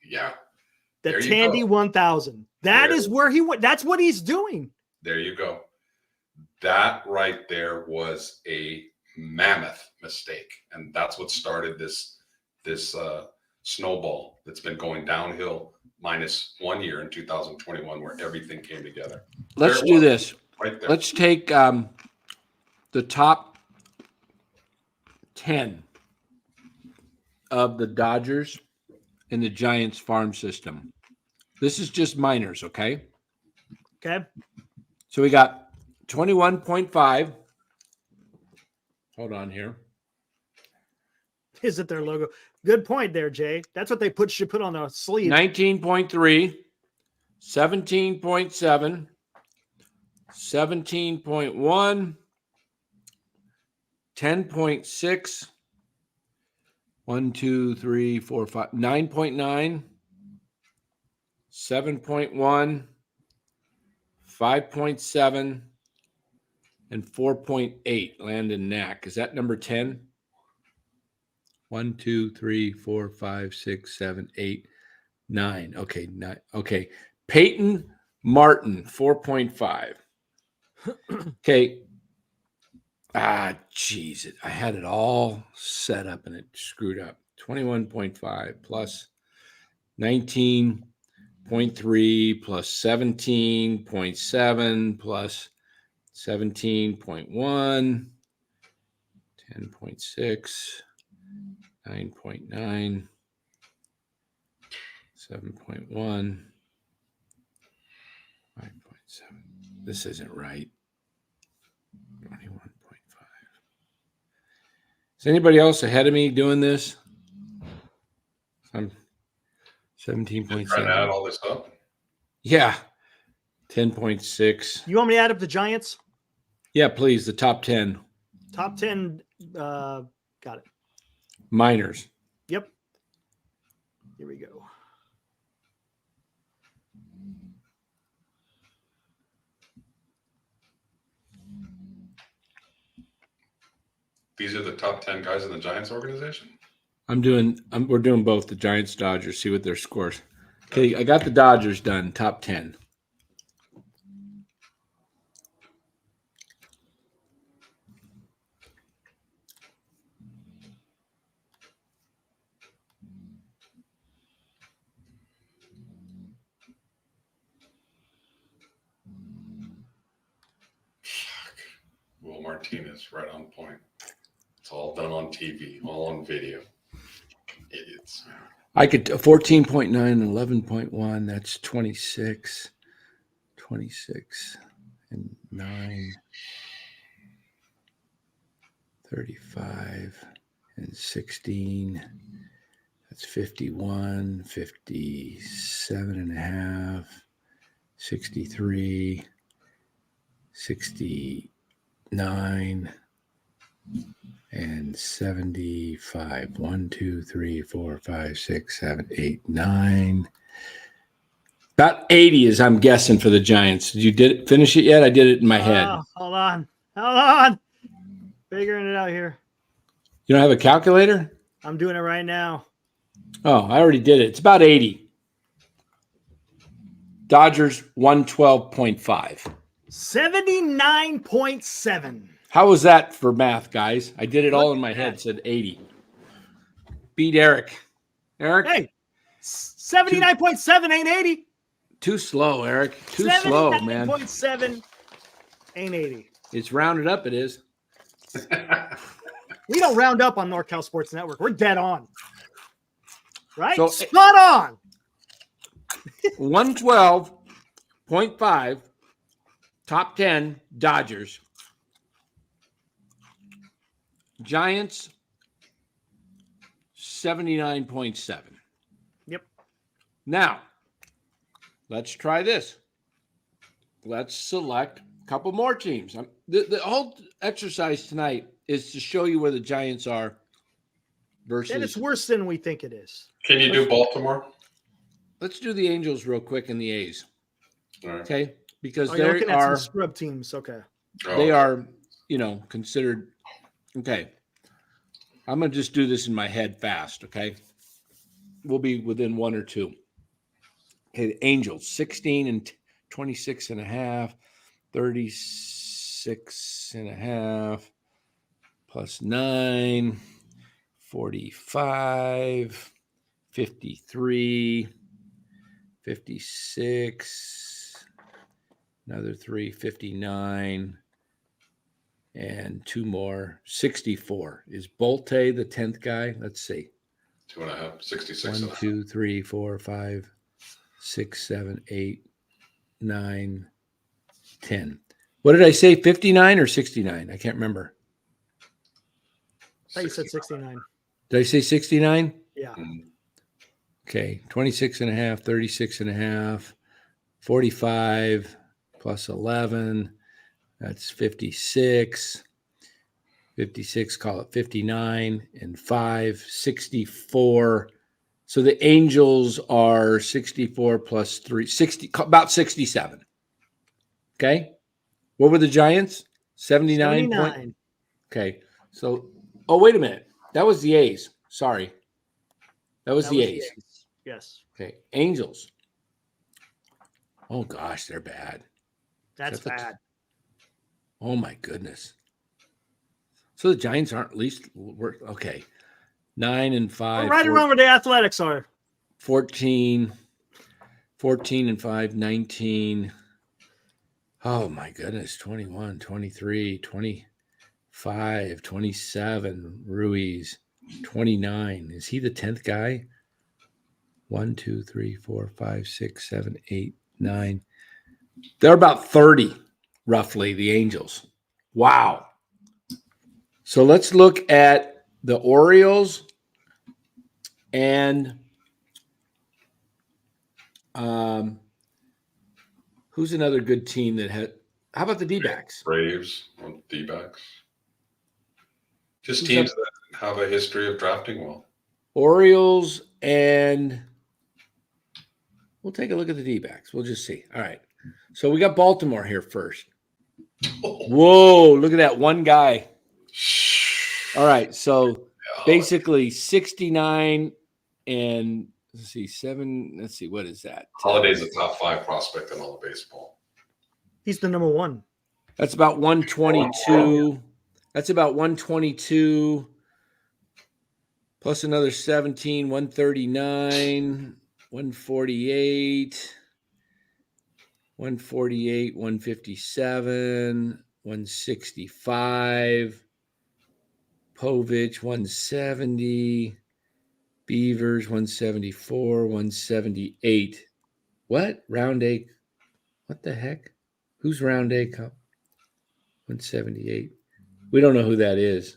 Yeah. The Tandy 1000. That is where he went. That's what he's doing. There you go. That right there was a mammoth mistake. And that's what started this snowball that's been going downhill minus 1 year in 2021 where everything came together. Let's do this. Right there. Let's take the top 10 of the Dodgers in the Giants farm system. This is just minors, okay? Okay. So we got 21.5. Hold on here. Is it their logo? Good point there, Jay. That's what they should put on the sleeve. 19.3, 17.7, 17.1, 10.6, 1, 2, 3, 4, 5, 9.9, 7.1, 5.7, and 4.8. Landon Knack. Is that number 10? 1, 2, 3, 4, 5, 6, 7, 8, 9. Okay, 9. Okay. Peyton Martin, 4.5. Okay. Geez. I had it all set up and it screwed up. 21.5 plus 19.3 plus 17.7 plus 17.1, 10.6, 9.9, 7.1, 5.7. This isn't right. 21.5. Is anybody else ahead of me doing this? I'm Trying to add 17.7. all this up. Yeah. 10.6. You want me to add up the Giants? Yeah, please. The top 10. Top 10. Got it. Minors. Yep. Here we go. These are the top 10 guys in the Giants organization. We're doing both the Giants, Dodgers, see what their scores. Okay, I got the Dodgers done, top 10. Will Martinez, right on point. It's all done on TV, all on video. Idiots. I could 14.9 and 11.1, that's 26. 26 and 9. 35 and 16. That's 51, 57 and a half, 63, 69, and 75. 1, 2, 3, 4, 5, 6, 7, 8, 9. About 80 is I'm guessing for the Giants. Did you finish it yet? I did it in my head. Hold on. Figuring it out here. You don't have a calculator? I'm doing it right now. Oh, I already did it. It's about 80. Dodgers 112.5. 79.7. How was that for math, guys? I did it all in my head. Said 80. Beat Eric. Eric? Hey, 79.7 ain't 80. Too slow, Eric. Too slow, man. 79.7 ain't 80. It's rounded up, it is. We don't round up on NorCal Sports Network. We're dead on. Right? So, spot on. 112.5. Top 10 Dodgers. Giants 79.7. Yep. Now, let's try this. Let's select a couple more teams. The whole exercise tonight is to show you where the Giants are versus. And it's worse than we think it is. Can you do Baltimore? Let's do the Angels real quick and the A's. All right. Okay? Because you're they looking at are some scrub teams. Okay. they are, considered. Okay. I'm going to just do this in my head fast, okay? We'll be within one or two. Okay, the Angels, 16 and 26 and a half, 36 and a half, plus 9, 45, 53, 56, another 3, 59, and 2 more, 64. Is Bolte the 10th guy? Let's see. 2.5, 66. 1, 2, 3, 4, 5, 6, 7, 8, 9, 10. What did I say? 59 or 69? I can't remember. I thought you said 69. Did I say 69? Yeah. Okay. 26 and a half, 36 and a half, 45 plus 11. That's 56. 56, call it 59, and 5, 64. So the Angels are 64 plus 3, 60, about 67. Okay. What were the Giants? 79. 79. Okay. So, wait a minute. That was the A's. Sorry. That was the A's. Yes. Okay. Angels. Oh, gosh, they're bad. That's bad. Oh, my goodness. So the Giants aren't least worth. Okay. 9-5. We're right around where the Athletics are. 14 and 5, 19. Oh, my goodness. 21, 23, 25, 27. Ruiz. 29. Is he the 10th guy? 1, 2, 3, 4, 5, 6, 7, 8, 9. They're about 30, roughly, the Angels. Wow. So let's look at the Orioles and who's another good team that had – how about the D-backs? Braves, D-backs. Just teams that have a history of drafting well. Orioles and we'll take a look at the D-backs. We'll just see. All right. So we got Baltimore here first. Whoa, look at that one guy. All right. So basically 69 and let's see, 7. Let's see, what is that? Holiday's a top 5 prospect in all of baseball. He's the number 1. That's about 122. That's about 122 plus another 17, 139, 148, 148, 157, 165, Povich, 170, Beavers, 174, 178. What? Round A? What the heck? Who's Round A Cup? 178. We don't know who that is.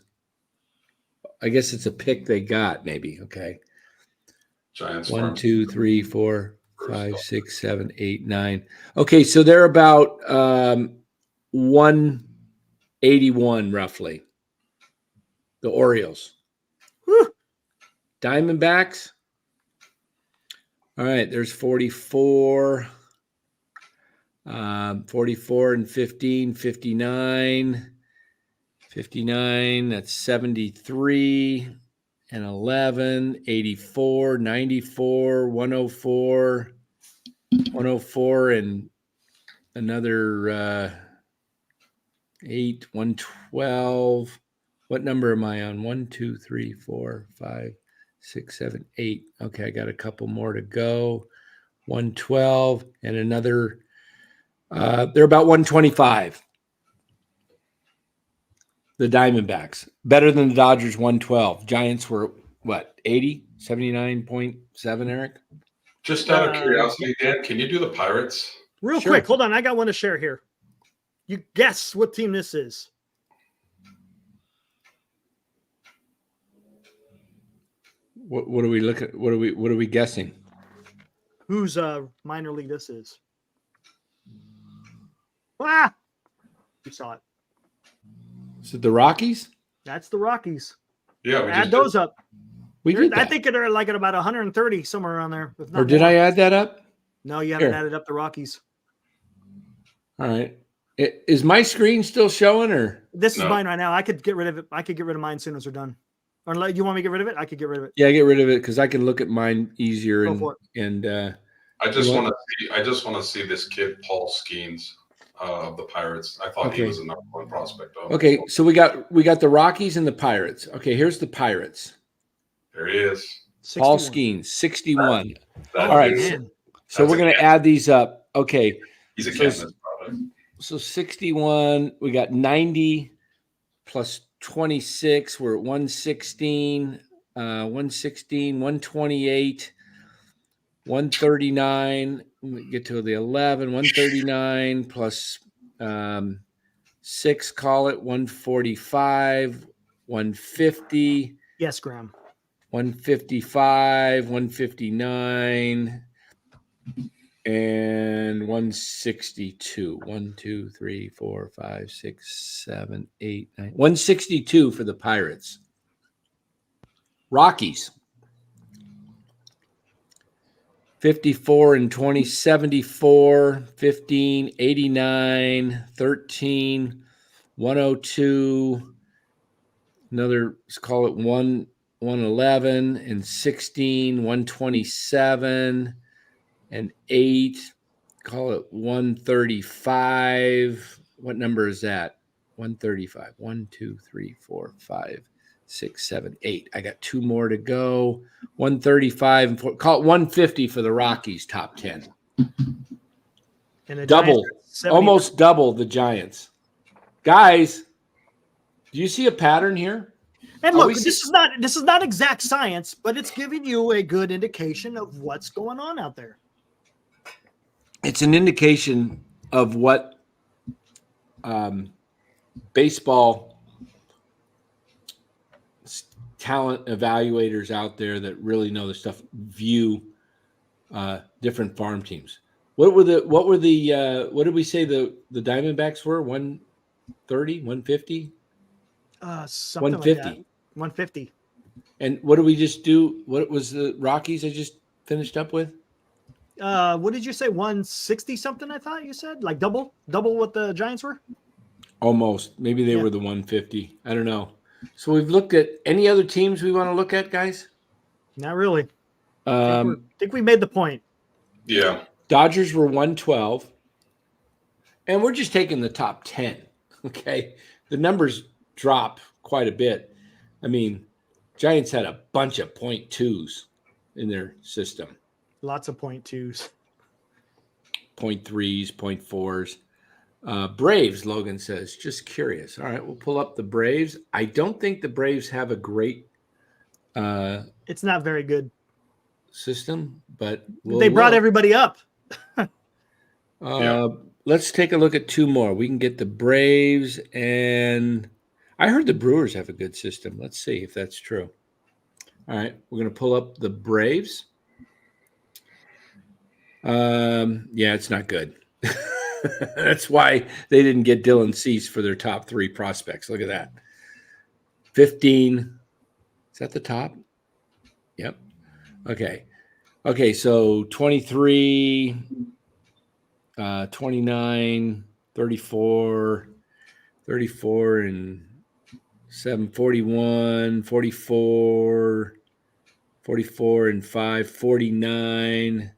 I guess it's a pick they got, maybe. Okay. Giants. 1, 2, 3, 4, 5, 6, 7, 8, 9. Okay, so they're about 181 roughly. The Orioles. Whew. Diamondbacks. All right, there's 44. 44 and 15, 59. 59, that's 73 and 11, 84, 94, 104, 104 and another 8, 112. What number am I on? 1, 2, 3, 4, 5, 6, 7, 8. Okay, I got a couple more to go. 112 and another, they're about 125. The Diamondbacks. Better than the Dodgers, 112. Giants were, what, 80? 79.7, Eric? Just out of curiosity, Dan, can you do the Pirates? Real quick. Hold on. I got one to share here. You guess what team this is. What are we looking? What are we guessing? Whose minor league this is? Ah! You saw it. Is it the Rockies? That's the Rockies. Yeah, we add those up. We did. I think they're like at about 130 somewhere around there. Or did I add that up? No, you haven't added up the Rockies. All right. Is my screen still showing, or this is mine right now? I could get rid of it. I could get rid of mine as soon as we're done. Or you want me to get rid of it? I could get rid of it. Yeah, get rid of it because I can look at mine easier. Go for it. I just want to see this kid Paul Skeens of the Pirates. I thought he was a number 1 prospect. Okay, so we got the Rockies and the Pirates. Okay, here's the Pirates. There he is. 61. Paul Skeens, 61. All right. So we're going to add these up. Okay. He's a Kansas product. So 61, we got 90 plus 26. We're at 116, 128, 139. Let me get to the 11, 139 plus 6, call it 145, 150. Yes, Graham. 155, 159, and 162. 1, 2, 3, 4, 5, 6, 7, 8, 9. 162 for the Pirates. Rockies. 54 and 20, 74, 15, 89, 13, 102. Another, let's call it 111 and 16, 127 and 8. Call it 135. What number is that? 135. 1, 2, 3, 4, 5, 6, 7, 8. I got 2 more to go. 135 and 4. Call it 150 for the Rockies top 10. And the Double, Giants are 70. almost double the Giants. Guys, do you see a pattern here? And look, this is not exact science, but it's giving you a good indication of what's going on out there. It's an indication of what baseball talent evaluators out there that really know the stuff view different farm teams. What did we say the Diamondbacks were? 130, 150? Something 150. like that. 150. And what did we just do? What was the Rockies I just finished up with? What did you say? 160 something, I thought you said? Like double what the Giants were? Almost. Maybe they were the 150. I don't know. So we've looked at any other teams we want to look at, guys? Not really. I think we made the point. Yeah. Dodgers were 112. And we're just taking the top 10. Okay. The numbers drop quite a bit. I mean, Giants had a bunch of .2s in their system. Lots of .2s. .3s, .4s. Braves, Logan says, just curious. All right, we'll pull up the Braves. I don't think the Braves have a great it's not very good system, but they brought everybody up. Let's take a look at 2 more. We can get the Braves, and I heard the Brewers have a good system. Let's see if that's true. All right, we're going to pull up the Braves. Yeah, it's not good. That's why they didn't get Dylan Cease for their top 3 prospects. Look at that. 15. Is that the top? Yep. Okay, so 23, 29, 34, 34 and 7, 41, 44, 44 and 5, 49,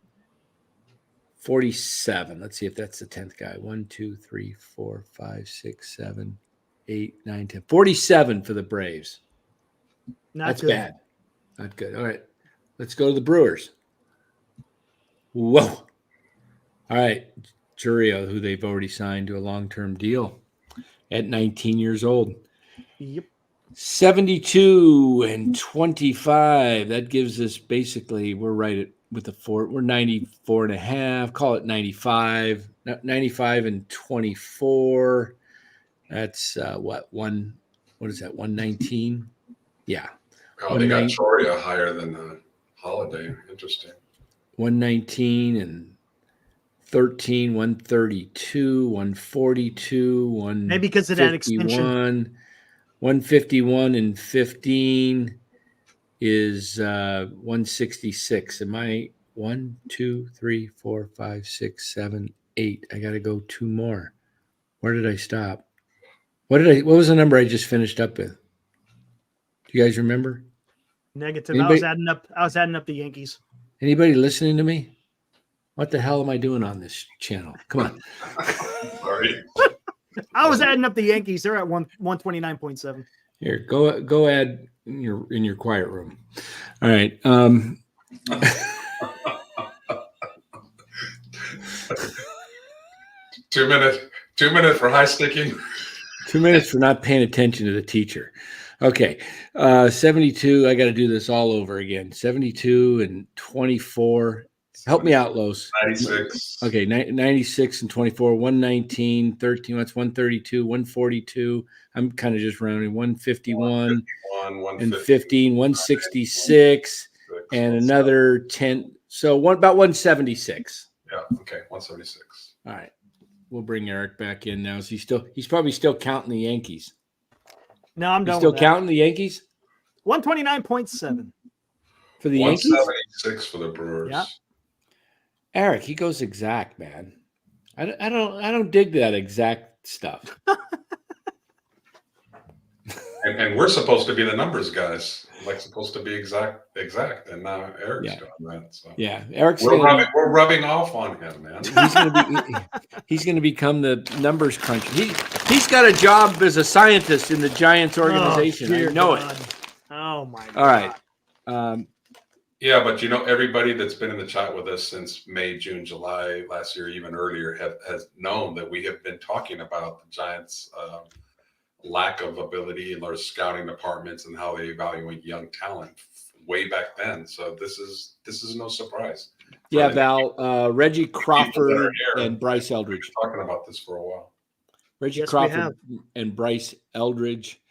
47. Let's see if that's the 10th guy. 1, 2, 3, 4, 5, 6, 7, 8, 9, 10. 47 for the Braves. That's good. Bad. Not good. All right. Let's go to the Brewers. Whoa. All right. Churio, who they've already signed to a long-term deal at 19 years old. Yep. 72 and 25. That gives us basically, we're right at with the 4. We're 94 and a half. Call it 95. 95 and 24. That's what is that? 119? Yeah. Oh, they got Choria higher than Holiday. Interesting. 119 and 13, 132, 142, 151. Maybe because of that extension. 151 and 15 is 166. Am I 1, 2, 3, 4, 5, 6, 7, 8? I got to go 2 more. Where did I stop? What was the number I just finished up with? Do you guys remember? Negative. Anybody? I was adding up the Yankees. Anybody listening to me? What the hell am I doing on this channel? Come on. Sorry. I was adding up the Yankees. They're at 129.7. Here, go add in your quiet room. All right. 2 minutes. 2 minutes for high sticking. 2 minutes for not paying attention to the teacher. Okay. 72. I got to do this all over again. 72 and 24. Help me out, Los. 96. Okay. 96 and 24. 119, 13. That's 132, 142. I'm kind of just rounding. 151 and 15, 166, and another 10. So about 176. Yeah. Okay. 176. All right. We'll bring Eric back in now. He's probably still counting the Yankees. No, I'm done. Still counting the Yankees? 129.7 for the Yankees. 176 for the Brewers. Yeah. Eric, he goes exact, man. I don't dig that exact stuff. And we're supposed to be the numbers guys. like supposed to be exact, and now Eric's Yeah. doing that. So Yeah, Eric's we're rubbing off on him, man. He's gonna become the numbers cruncher. He's got a job as a scientist in the Giants organization. I know it. Oh my God. All right. Yeah, but everybody that's been in the chat with us since May, June, July last year, even earlier, has known that we have been talking about the Giants' lack of ability in their scouting departments and how they evaluate young talent way back then. So this is no surprise. Yeah, Val, Reggie Crawford and Bryce Eldridge. We've been talking about this for a while. Reggie Crawford and Bryce Eldridge.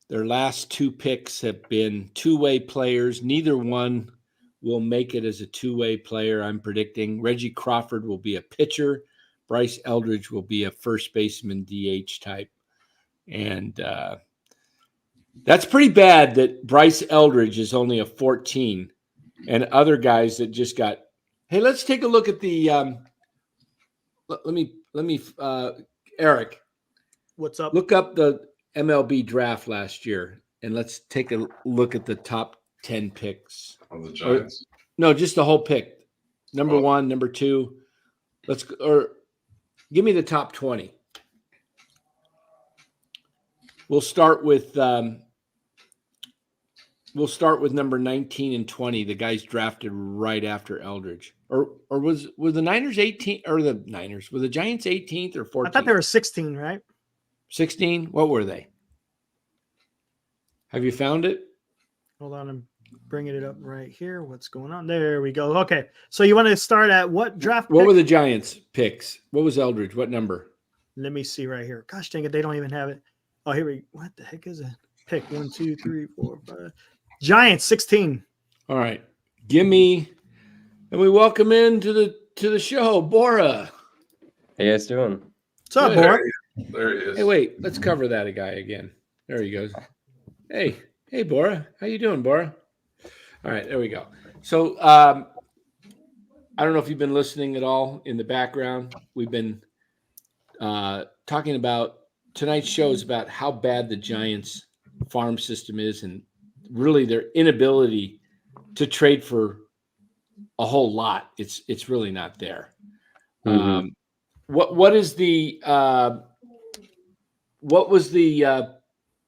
Their last 2 picks have been two-way players. Neither one will make it as a two-way player, I'm predicting. Reggie Crawford will be a pitcher. Bryce Eldridge will be a first baseman DH type. And that's pretty bad that Bryce Eldridge is only a 14 and other guys that just got – hey, let's take a look at the let me Eric. What's up? Look up the MLB draft last year, and let's take a look at the top 10 picks. Of the Giants? No, just the whole pick. Number 1, number 2. Give me the top 20. We'll start with number 19 and 20. The guys drafted right after Eldridge. Or were the Niners 18 or the Niners? Were the Giants 18th or 14th? I thought they were 16, right? 16? What were they? Have you found it? Hold on, I'm bringing it up right here. What's going on? There we go. Okay, so you want to start at what draft? What were the Giants picks? What was Eldridge? What number? Let me see right here. Gosh dang it, they don't even have it. Oh, here we go. What the heck is it? Pick 1, 2, 3, 4, 5. Giants 16. All right, give me, and we welcome into the show, Bora. How you guys doing? What's up, Bora? There he is. Hey, wait, let's cover that guy again. There he goes. Hey, Bora. How you doing, Bora? All right, there we go. So I don't know if you've been listening at all in the background. We've been talking about tonight's show is about how bad the Giants farm system is and really their inability to trade for a whole lot. It's really not there. Mm-hmm. What was the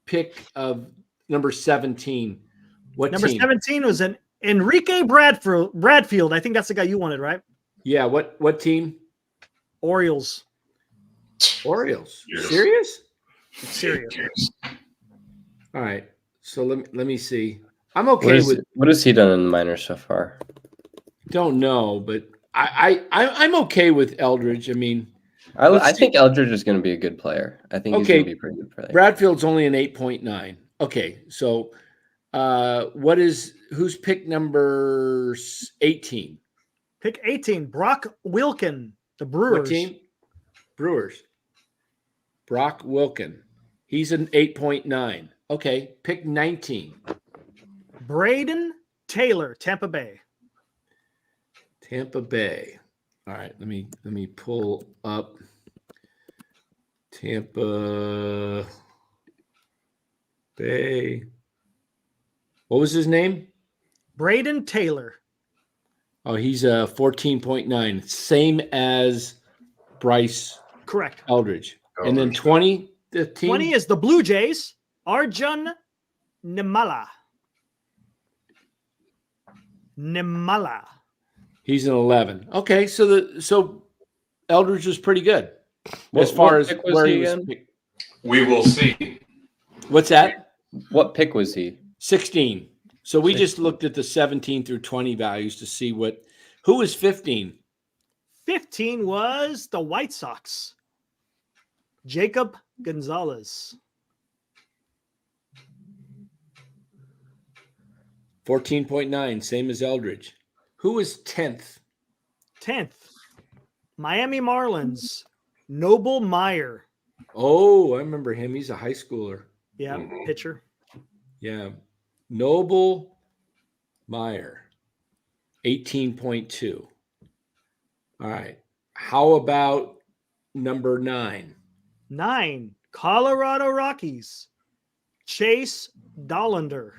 pick of number 17? What number team? 17 was an Enrique Bradfield. I think that's the guy you wanted, right? Yeah. What team? Orioles. Orioles. Yes. Serious? Serious. All right. So let me see. I'm okay What has he done in the minors so far? Don't know, but I'm okay with Eldridge. I mean, I think Eldridge is going to be a good player. I think he's going to be pretty good player. Bradfield's only an 8.9. Okay, so who's pick number 18? Pick 18, Brock Wilken, the Brewers. What team? Brewers. Brock Wilken. He's an 8.9. Okay, pick 19. Braden Taylor, Tampa Bay. Tampa Bay. All right, let me pull up Tampa Bay. What was his name? Braden Taylor. Oh, he's a 14.9, same as Bryce. Correct. Eldridge. And then 20, the team? 20 is the Blue Jays, Arjun Nimala. He's an 11. Okay, so Eldridge was pretty good as far as where he was picked. We will see. What's that? What pick was he? 16. So we just looked at the 17 through 20 values to see who was 15. 15 was the White Sox. Jacob Gonzalez. 14.9, same as Eldridge. Who was 10th? 10th, Miami Marlins. Noble Meyer. Oh, I remember him. He's a high schooler. Yeah, pitcher. Yeah. Noble Meyer, 18.2. All right. How about number 9? 9, Colorado Rockies. Chase Dollander.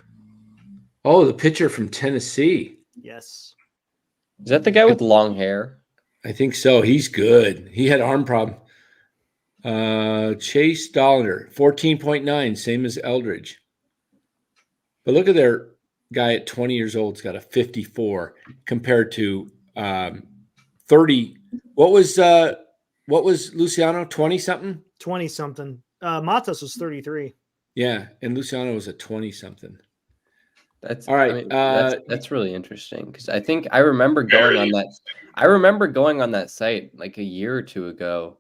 Oh, the pitcher from Tennessee. Yes. Is that the guy with long hair? I think so. He's good. He had arm problem. Chase Dollander, 14.9, same as Eldridge. But look at their guy at 20 years old. Has got a 54 compared to 30. What was Luciano? 20 something? 20 something. Matos was 33. Yeah, and Luciano was a 20 something. That's all right. I mean, that's really interesting because I think I remember going on that. I remember going on that site like a year or two ago.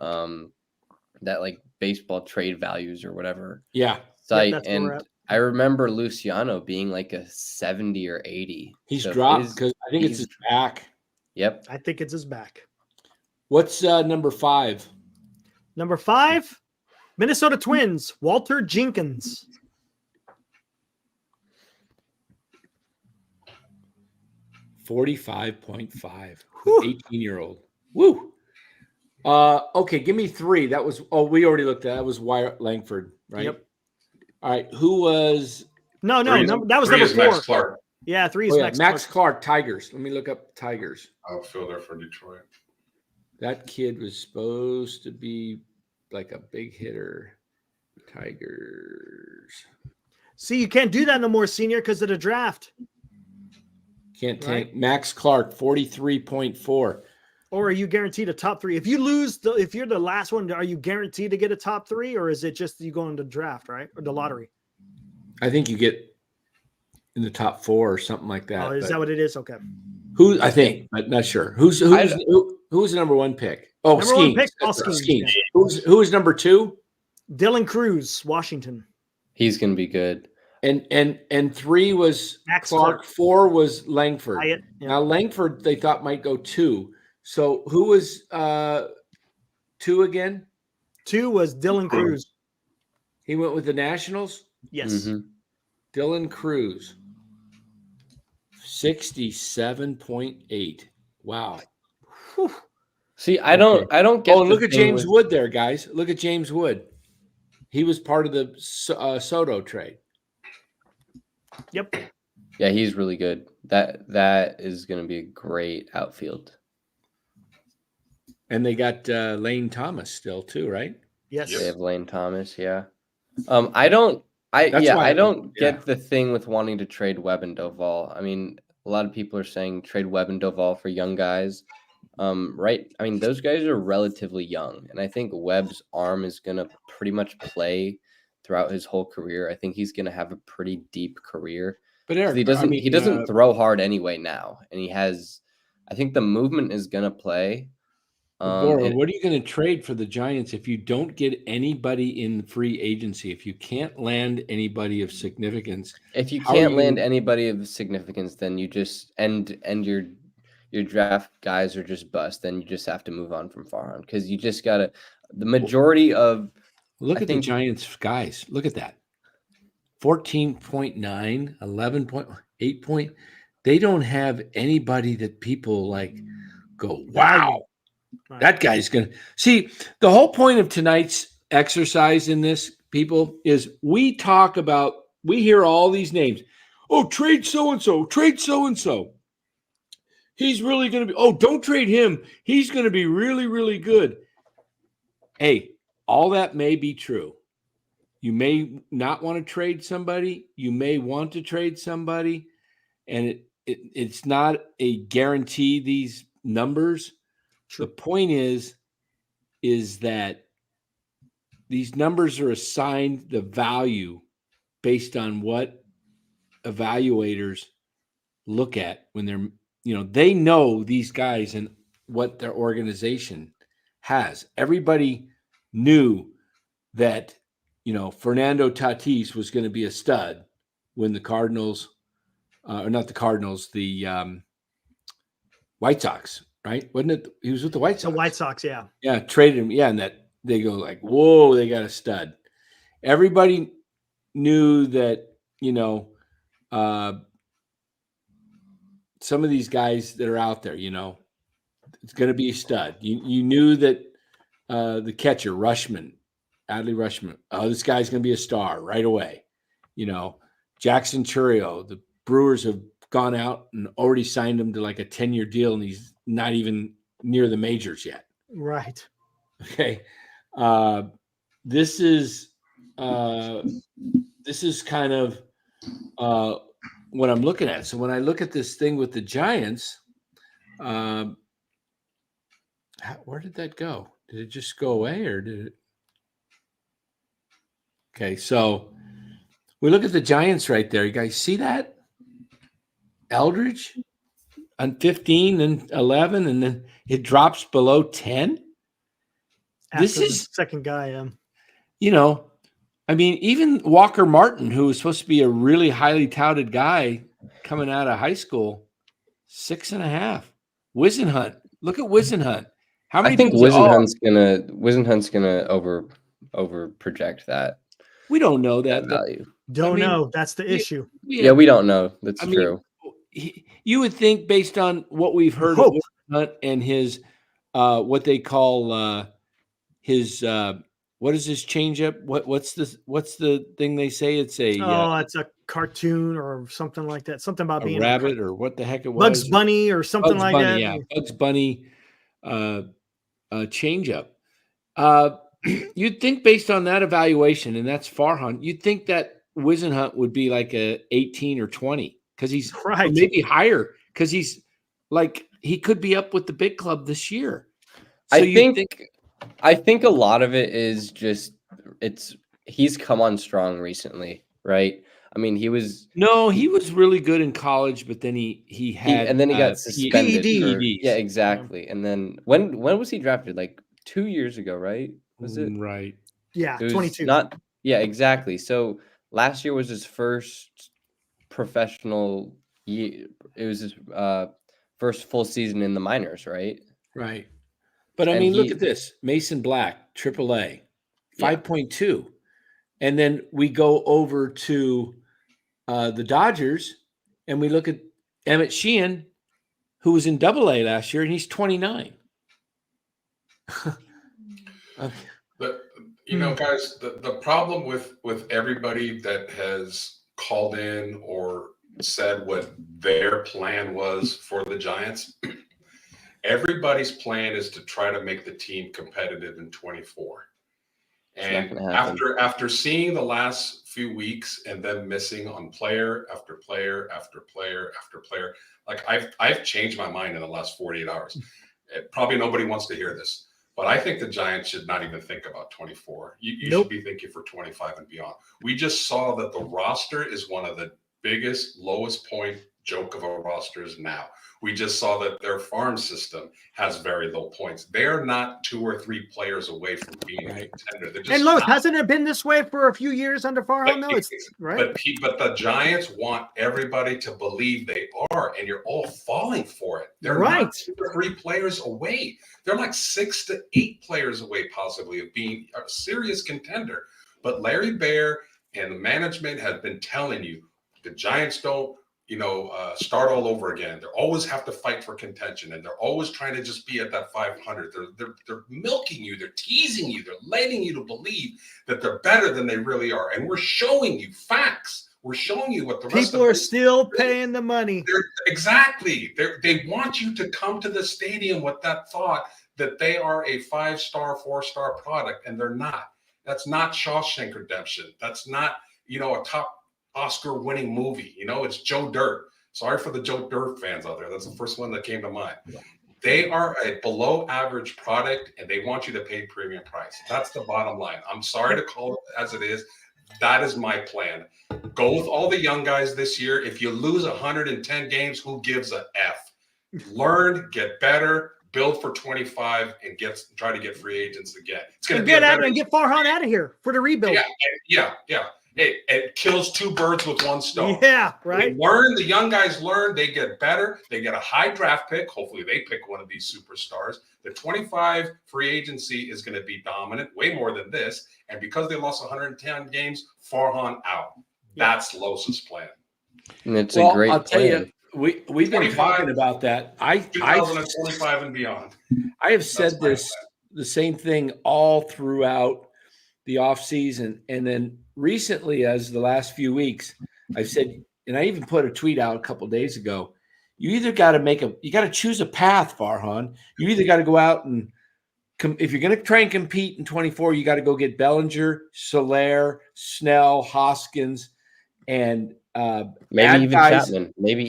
That like baseball trade values or whatever. Yeah. Site, that's where we're and at. I remember Luciano being like a 70 or 80. He's So dropped because I think it's his back. Yep. I think it's his back. What's number 5? Number 5, Minnesota Twins, Walter Jenkins. 45.5. 18-year-old. Woo. Okay, give me 3. That was we already looked at that. Was Wyatt Langford, right? Yep. All right. Who was No, that was three number is 4. Max Clark, Yeah, 3 is Max Clark, Tigers. Let me look up Tigers. outfielder for Detroit. That kid was supposed to be like a big hitter. Tigers. See, you can't do that no more, senior, because of the draft. Can't take Right. Max Clark, 43.4. Or are you guaranteed a top 3? If you lose, if you're the last one, are you guaranteed to get a top 3, or is it just you go into draft, right, or the lottery? I think you get in the top 4 or something like that. Oh, is that what it is? Okay. Who I think, but not sure. Who's the number 1 pick? Oh, Number 1 Skeens. pick, That's Paul right, Skeens, Skeens. Who is number 2? Dylan Cruz, Washington. He's gonna be good. And 3 was Max Clark. 4 was Langford. Hyatt, yeah. Now Langford they thought might go 2. So who was 2 again? 2 was Dylan Cruz. He went with the Nationals. Yes. Mhm. Dylan Cruz, 67.8. Wow. Whew. See, I don't get. Oh, and the look at thing James with- Wood there, guys. Look at James Wood. He was part of the Soto trade. Yep. Yeah, he's really good. That is gonna be a great outfield. And they got Lane Thomas still too, right? Yes. They have Lane Thomas. Yeah. I don't get the thing with wanting to trade Webb and Doval. I mean, a lot of people are saying trade Webb and Doval for young guys. Right. I mean, those guys are relatively young, and I think Webb's arm is gonna pretty much play throughout his whole career. I think he's gonna have a pretty deep career. But Eric, He doesn't throw hard anyway now, and he has. I think the movement is gonna play. Bora, what are you going to trade for the Giants if you don't get anybody in free agency? If you can't land anybody of significance, if you how can't are land you- anybody of significance, then you just and your draft guys are just bust. Then you just have to move on from far on because you just gotta. The majority of look I at the think- Giants guys. Look at that. 14.9, 11.8 point. They don't have anybody that people like go, wow. Right. That guy's going to see. The whole point of tonight's exercise in this, people, is we hear all these names. Oh, trade so-and-so, trade so-and-so. He's really going to be, don't trade him. He's going to be really, really good. Hey, all that may be true. You may not want to trade somebody. You may want to trade somebody. And it's not a guarantee, these numbers. The point is that these numbers are assigned the value based on what evaluators look at when they're, they know these guys and what their organization has. Everybody knew that, Fernando Tatis was going to be a stud when the Cardinals, or not the Cardinals, the White Sox. Right? Wasn't it? He was with the White Sox. The White Sox, yeah. Yeah, traded him. Yeah, and that they go like, whoa, they got a stud. Everybody knew that, some of these guys that are out there, it's going to be a stud. You knew that the catcher, Adley Rushman, this guy's going to be a star right away. Jackson Chourio. The Brewers have gone out and already signed him to like a 10-year deal, and he's not even near the majors yet. Right. Okay. This is kind of what I'm looking at. So when I look at this thing with the Giants, where did that go? Did it just go away, or did it? Okay, so we look at the Giants right there. You guys see that? Eldridge on 15 and 11, and then it drops below 10. This is the second guy. I mean, even Walker Martin, who was supposed to be a really highly touted guy coming out of high school, 6.5. Whisenhunt. Look at Whisenhunt. How many? I think Whisenhunt's gonna over project that. We don't know that value. Don't know. That's the issue. Yeah, we don't know. That's true. You would think, based on what we've heard of Whisenhunt and his what they call his what is his changeup? What's the thing they say? It's it's a cartoon or something like that. Something about being rabbit or what the heck it was. Bugs Bunny or something like that. Yeah, Bugs Bunny changeup. You'd think, based on that evaluation, and that's Farhan, you'd think that Whisenhunt would be like a 18 or 20 because he's right. Maybe higher because he's like he could be up with the big club this year. So I think a lot of it is just he's come on strong recently, right? I mean, he was really good in college, but then he got suspended. PEDs. Yeah, exactly. And then when was he drafted? Like 2 years ago, right? Was it right? Yeah, 22. Yeah, exactly. So last year was his first professional year. It was his first full season in the minors, right? Right. But I mean, look at this. Mason Black, AAA, 5.2. And then we go over to the Dodgers, and we look at Emmett Sheehan, who was in AA last year, and he's 29. But guys, the problem with everybody that has called in or said what their plan was for the Giants, everybody's plan is to try to make the team competitive in 24. And after seeing the last few weeks and them missing on player after player after player after player, like I've changed my mind in the last 48 hours. Probably nobody wants to hear this, but I think the Giants should not even think about 24. You should be thinking for 25 and beyond. We just saw that the roster is one of the biggest, lowest point joke of our rosters now. We just saw that their farm system has very low points. They're not 2 or 3 players away from being a contender. And look, hasn't it been this way for a few years under Farhan? No, it's right. But the Giants want everybody to believe they are, and you're all falling for it. They're not 2 or 3 players away. They're like 6 to 8 players away, possibly, of being a serious contender. But Larry Baer and the management have been telling you the Giants don't start all over again. They always have to fight for contention, and they're always trying to just be at that 500. They're milking you. They're teasing you. They're letting you to believe that they're better than they really are. And we're showing you facts. We're showing you what the rest people are still paying the money. Exactly. They want you to come to the stadium with that thought that they are a 5-star, 4-star product, and they're not. That's not Shawshank Redemption. That's not, a top Oscar-winning movie. It's Joe Dirt. Sorry for the Joe Dirt fans out there. That's the first one that came to mind. They are a below-average product, and they want you to pay premium price. That's the bottom line. I'm sorry to call it as it is. That is my plan. Go with all the young guys this year. If you lose 110 games, who gives a F? Learn, get better, build for 25, and try to get free agents again. It's going to get out and get Farhan out of here for the rebuild. Yeah. It kills 2 birds with 1 stone. Yeah, right. The young guys learn, they get better. They get a high draft pick. Hopefully they pick one of these superstars. The 25 free agency is going to be dominant, way more than this. And because they lost 110 games, Farhan out. That's Los's plan. And it's a great I'll plan. tell you, we've been talking about that. 2025 and beyond. I have said the same thing all throughout the offseason, and then recently, as the last few weeks, I've said, and I even put a tweet out a couple of days ago. You either got to choose a path, Farhan. You either got to go out and if you're going to try and compete in 24, you got to go get Bellinger, Soler, Snell, Hoskins, and maybe even Chapman. Maybe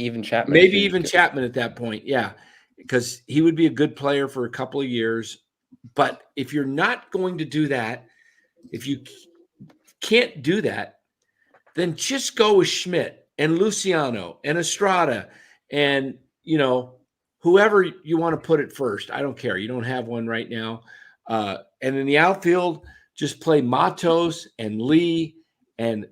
even Chapman at that point. Yeah, because he would be a good player for a couple of years. But if you're not going to do that, if you can't do that, then just go with Schmidt and Luciano and Estrada and, whoever you want to put it first. I don't care. You don't have one right now. And in the outfield, just play Matos and Lee and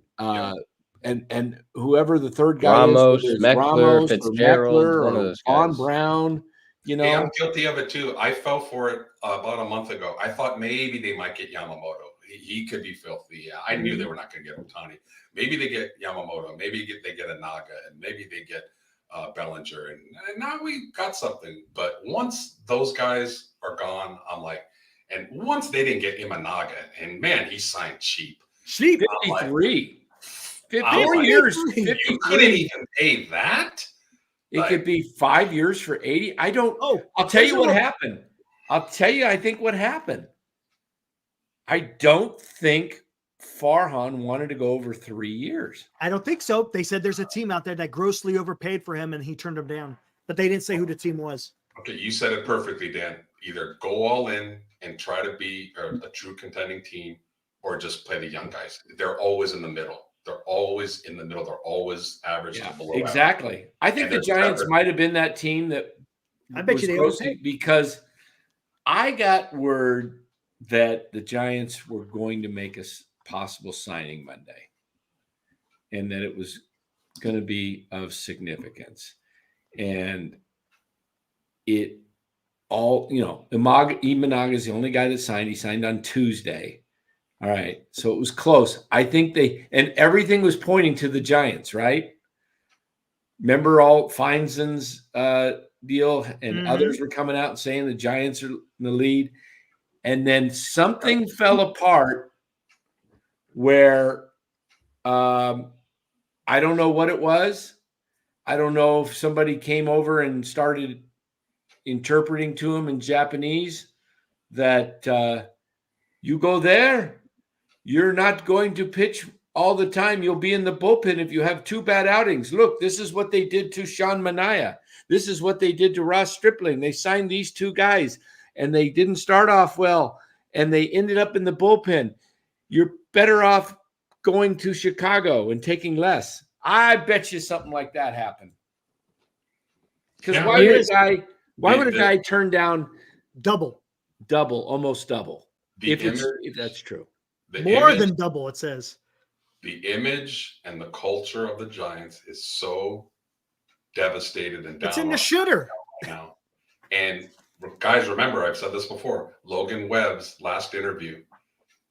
whoever the third guy Ramos, is, Meckler, Fitzgerald, one of those guys. Von Brown. Hey, I'm guilty of it too. I fell for it about a month ago. I thought maybe they might get Yamamoto. He could be filthy. Yeah, I knew they were not going to get Ohtani. Maybe they get Yamamoto. Maybe they get a Naga, and maybe they get Bellinger. And now we got something. But once those guys are gone, I'm like, and once they didn't get Imanaga, and man, he signed cheap. 53. 54 years. You couldn't even pay that? It could be 5 years for 80. I'll tell you what happened. I think what happened. I don't think Farhan wanted to go over 3 years. I don't think so. They said there's a team out there that grossly overpaid for him and he turned them down. But they didn't say who the team was. Okay, you said it perfectly, Dan. Either go all in and try to be a true contending team or just play the young guys. They're always in the middle. They're always in the middle. They're always average to below exactly. Average. I think the Giants might have been that team that I bet you they overpaid. Because I got word that the Giants were going to make a possible signing Monday and that it was going to be of significance. And it all, Imanaga is the only guy that signed. He signed on Tuesday. All right. So it was close. I think and everything was pointing to the Giants, right? Remember all Feinstein's deal and others were coming out and saying the Giants are in the lead. And then something fell apart where I don't know what it was. I don't know if somebody came over and started interpreting to him in Japanese that you go there, you're not going to pitch all the time. You'll be in the bullpen if you have 2 bad outings. Look, this is what they did to Sean Manaea. This is what they did to Ross Stripling. They signed these 2 guys. And they didn't start off well, and they ended up in the bullpen. You're better off going to Chicago and taking less. I bet you something like that happened. Because why would a guy turn down almost double, if that's true? More than double, it says. The image and the culture of the Giants is so devastated and down. It's in the shitter now. And guys, remember, I've said this before, Logan Webb's last interview.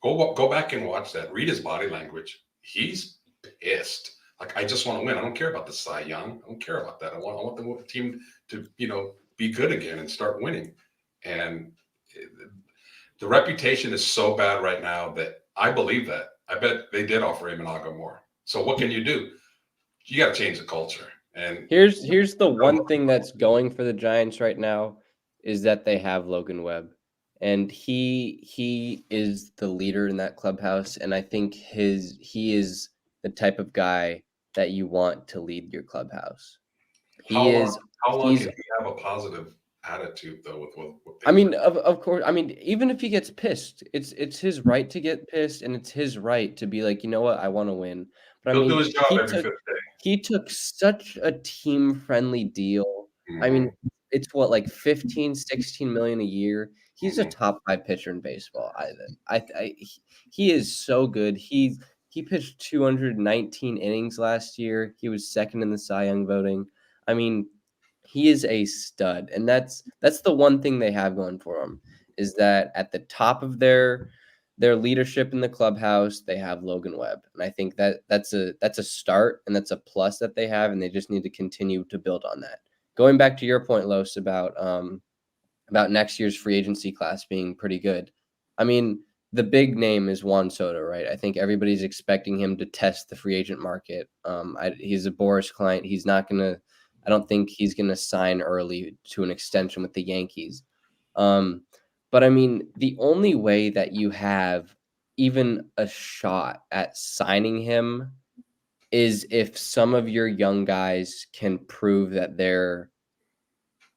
Go back and watch that. Read his body language. He's pissed. Like, I just want to win. I don't care about the Cy Young. I don't care about that. I want the team to, be good again and start winning. And the reputation is so bad right now that I believe that. I bet they did offer Imanaga more. So what can you do? You got to change the culture. And here's the one thing that's going for the Giants right now is that they have Logan Webb, and he is the leader in that clubhouse. And I think he is the type of guy that you want to lead your clubhouse. How long can he have a positive attitude though? Of course. I mean, even if he gets pissed, it's his right to get pissed, and it's his right to be like, you know what, I want to win. But he'll do his job every 5th day. He took such a team-friendly deal. I mean, it's what, like 15, 16 million a year. He's a top 5 pitcher in baseball. He is so good. He pitched 219 innings last year. He was second in the Cy Young voting. I mean, he is a stud, and that's the one thing they have going for him, is that at the top of their leadership in the clubhouse, they have Logan Webb. And I think that's a start, and that's a plus that they have, and they just need to continue to build on that. Going back to your point, Los, about next year's free agency class being pretty good. I mean, the big name is Juan Soto, right? I think everybody's expecting him to test the free agent market. He's a Boris client. He's not going to, I don't think he's going to sign early to an extension with the Yankees. But I mean, the only way that you have even a shot at signing him is if some of your young guys can prove that they're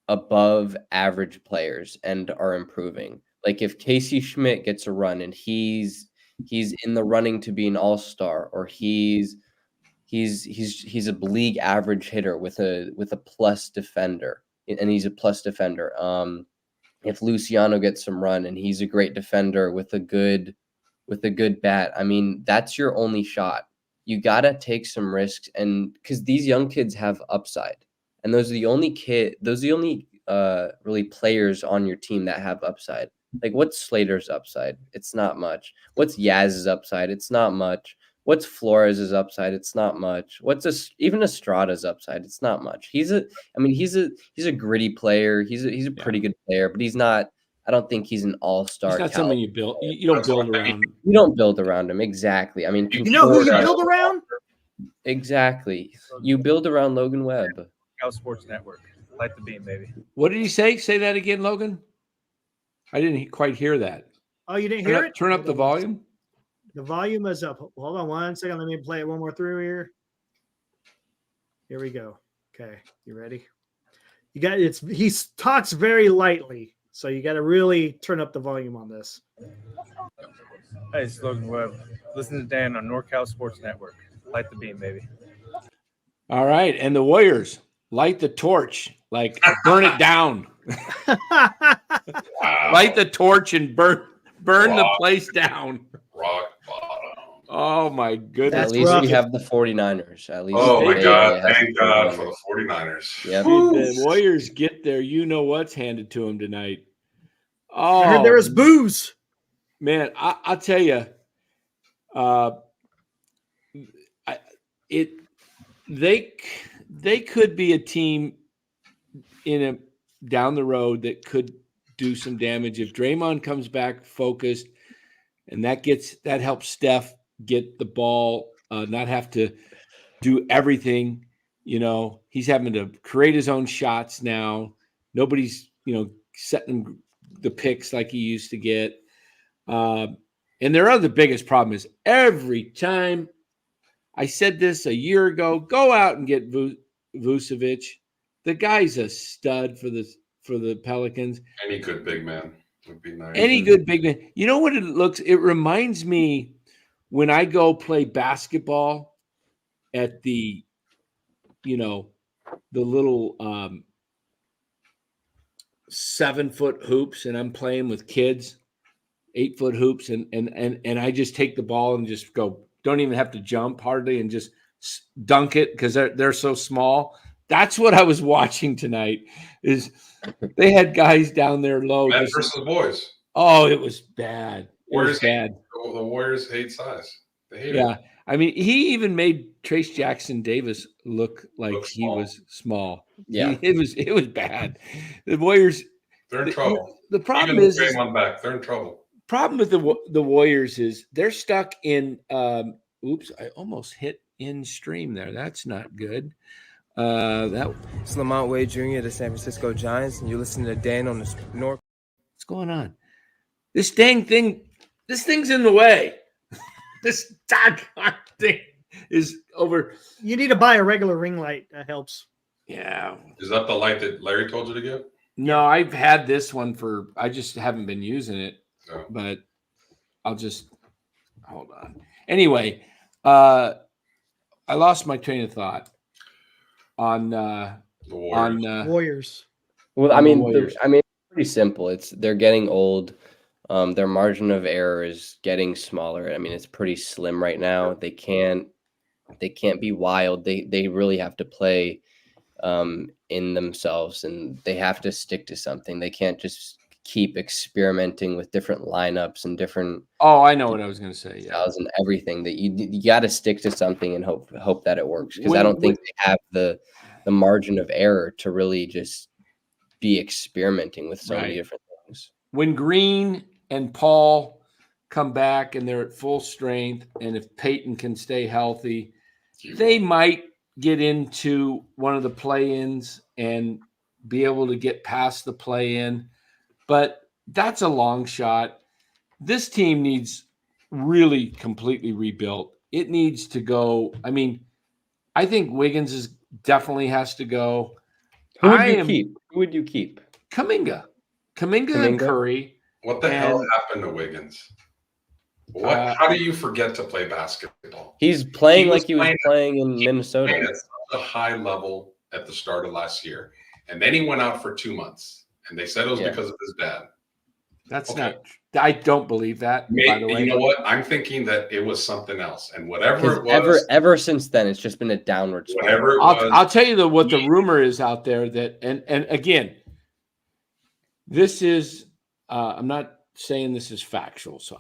above average players and are improving. Like if Casey Schmidt gets a run and he's in the running to be an all-star, or he's a league average hitter with a plus defender, and he's a plus defender. If Luciano gets some run and he's a great defender with a good bat, I mean, that's your only shot. You gotta take some risks, and because these young kids have upside, and those are the only really players on your team that have upside. Like, what's Slater's upside? It's not much. What's Yaz's upside? It's not much. What's Flores' upside? It's not much. Even Estrada's upside? It's not much. He's a gritty player. He's a pretty good player, but he's not. I don't think he's an all-star. He's not something you build. You don't build around. You don't build around him. Exactly. I mean, you know who you build around? Exactly. You build around Logan Webb. Sports Network. Light the beam, baby. What did he say? Say that again, Logan. I didn't quite hear that. Oh, you didn't hear it? Turn up the volume. The volume is up. Hold on 1 second. Let me play it one more through here. Here we go. Okay, you ready? You got it's. He talks very lightly, so you got to really turn up the volume on this. Hey, it's Logan Webb. Listen to Dan on NorCal Sports Network. Light the beam, baby. All right, and the Warriors light the torch, like burn it down. Light the torch and burn the place down. Rock bottom. Oh my goodness. At least we have the 49ers. At least. Oh my God. Thank God for the 49ers. Yep. The Warriors get there. You know what's handed to them tonight. Oh, I heard there was booze. Man, I'll tell you, they could be a team down the road that could do some damage if Draymond comes back focused, and that helps Steph get the ball, not have to do everything. You know, he's having to create his own shots now. Nobody's, setting the picks like he used to get. And their other biggest problem is every time, I said this a year ago, go out and get Vucevic. The guy's a stud for the Pelicans. Any good big man would be nice. Any good big man. You know what it reminds me when I go play basketball at the little 7-foot hoops, and I'm playing with kids, 8-foot hoops, and I just take the ball and just go, don't even have to jump hardly, and just dunk it because they're so small. That's what I was watching tonight. Is they had guys down there low. Men versus boys. Oh, it was bad. The Warriors hate size. They hate it. I mean, he even made Trace Jackson Davis look like he was small. Yeah, it was bad. The Warriors, they're in trouble. The problem even is back. They're in trouble. Problem with the Warriors is they're stuck in. Oops, I almost hit in stream there. That's not good. It's Lamont Wade Jr. of the San Francisco Giants, and you're listening to Dan on the North. What's going on? This dang thing. This thing's in the way. This doggone thing is over. You need to buy a regular ring light. That helps. Yeah. Is that the light that Larry told you to get? No, I've had this one I just haven't been using it. Oh. But I'll just hold on. Anyway, I lost my train of thought on the Warriors. Warriors. Well, I mean, it's pretty simple. They're getting old. Their margin of error is getting smaller. I mean, it's pretty slim right now. They can't be wild. They really have to play in themselves, and they have to stick to something. They can't just keep experimenting with different lineups and different. Oh, I know what I was going to say. Yeah, and everything that you got to stick to something and hope that it works, because I don't think they have the margin of error to really just be experimenting with so many different things. When Green and Paul come back and they're at full strength, and if Peyton can stay healthy, they might get into one of the play-ins and be able to get past the play-in. But that's a long shot. This team needs really completely rebuilt. It needs to go. I mean, I think Wiggins definitely has to go. Who would you keep? Kuminga and Curry. What the hell happened to Wiggins? How do you forget to play basketball? He's playing like he was playing in Minnesota. At such a high level at the start of last year. And then he went out for 2 months. And they said it was because of his dad. That's not – I don't believe that, by the way. You know what? I'm thinking that it was something else. And whatever it was – Ever since then, it's just been a downward spiral. Whatever it was. I'll tell you what the rumor is out there that – and again, this is I'm not saying this is factual. So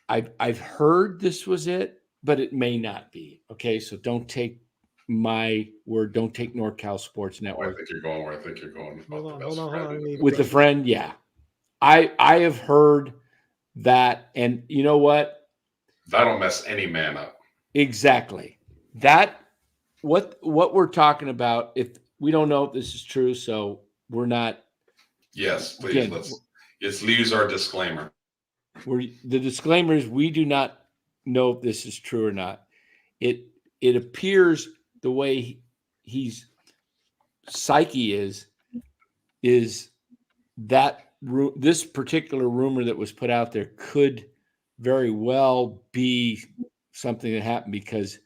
I've heard this was it, but it may not be. Okay, so don't take my word. Don't take NorCal Sports Network. I think you're going where I think you're going. Hold on. With the friend, yeah. I have heard that, and you know what? That'll mess any man up. Exactly. That what we're talking about. If we don't know if this is true, so we're not. Yes, please. Let's use our disclaimer. The disclaimer is we do not know if this is true or not. It appears the way he's psyche is that this particular rumor that was put out there could very well be something that happened, because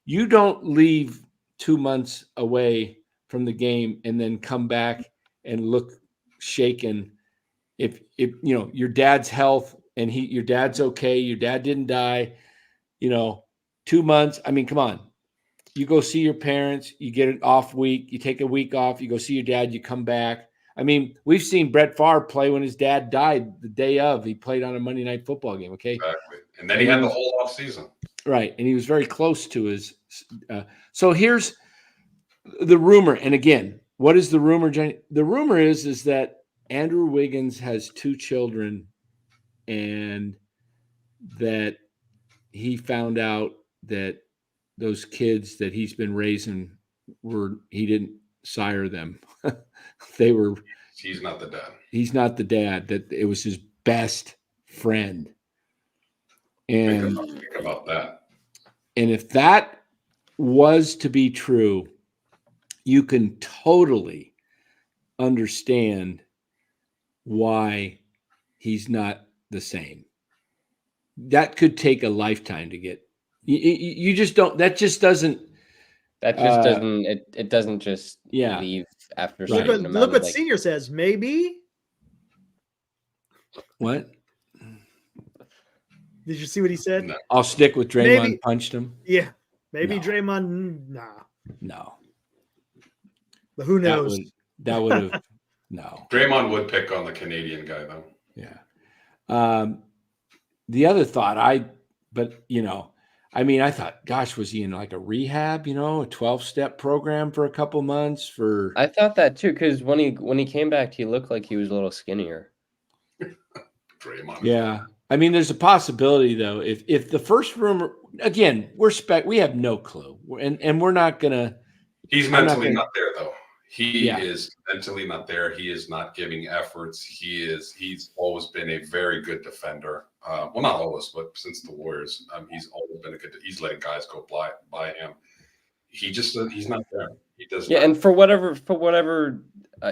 you don't leave 2 months away from the game and then come back and look shaken. If you know your dad's health and your dad's okay, your dad didn't die, 2 months. I mean, come on. You go see your parents, you get an off week, you take a week off, you go see your dad, you come back. I mean, we've seen Brett Favre play when his dad died the day of. He played on a Monday Night Football game, okay? Exactly. And then he had the whole off season. Right, and he was very close to his so here's the rumor. And again, what is the rumor, Jenny? The rumor is that Andrew Wiggins has 2 children, and that he found out that those kids that he's been raising he didn't sire them. He's not the dad. He's not the dad. That it was his best friend. And think about that. And if that was to be true, you can totally understand why he's not the same. That could take a lifetime to get. You just don't. That just doesn't. That just doesn't. It doesn't just leave after. Look what Senior says. Maybe. What? Did you see what he said? No. I'll stick with Draymond. Punched him. Yeah, maybe No. Draymond. Nah. No. But who knows? That would have. No. Draymond would pick on the Canadian guy, though. Yeah. The other thought, I thought, gosh, was he in like a rehab, a 12-step program for a couple months for. I thought that too, because when he came back, he looked like he was a little skinnier. Draymond. Yeah. I mean, there's a possibility though. If the first rumor, again, we have no clue, and we're not gonna. He's mentally not there though. He is mentally not there. He is not giving efforts. He's always been a very good defender. Well, not always, but since the Warriors, he's always been he's letting guys go by him. He's not there. He does. Yeah, and for whatever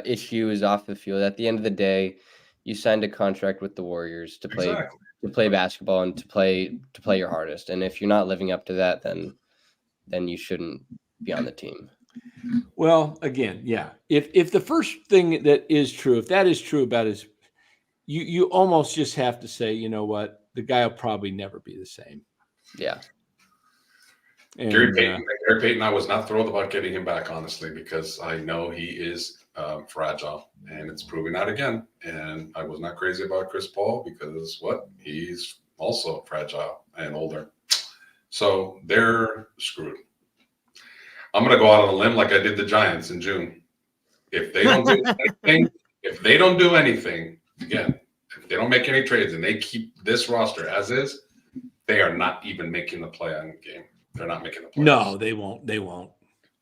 issue is off the field, at the end of the day, you signed a contract with the Warriors to play basketball and to play your hardest. And if you're not living up to that, then you shouldn't be on the team. Well, again, yeah. If the first thing that is true, if that is true about his, you almost just have to say, you know what, the guy will probably never be the same. Yeah. And, Gary Payton, I was not thrilled about getting him back, honestly, because I know he is fragile, and it's proving out again. And I was not crazy about Chris Paul because he's also fragile and older. So they're screwed. I'm going to go out on a limb like I did the Giants in June. If they don't do anything, again, if they don't make any trades and they keep this roster as is, they are not even making the play-in game. They're not making the playoffs. No, they won't. They won't.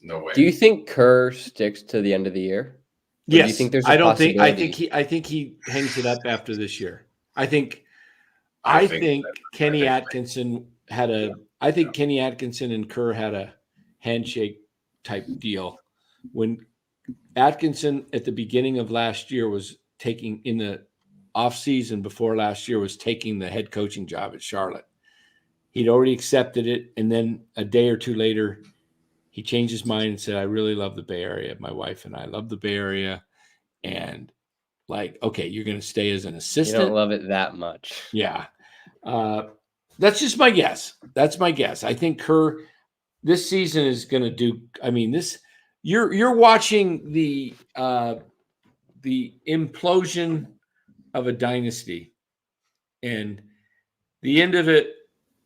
No way. Do you think Kerr sticks to the end of the year? Yes. Do you think there's a I don't think. I possibility? think he hangs it up after this year. I think Kenny Atkinson had a. I think Kenny Atkinson and Kerr had a handshake type deal when Atkinson at the beginning of last year was taking in the off season before last year was taking the head coaching job at Charlotte. He'd already accepted it, and then a day or two later, he changed his mind and said, "I really love the Bay Area. My wife and I love the Bay Area." And like, okay, you're going to stay as an assistant. You don't love it that much. Yeah. That's just my guess. That's my guess. I think Kerr this season is going to do. I mean, this you're watching the implosion of a dynasty, and the end of it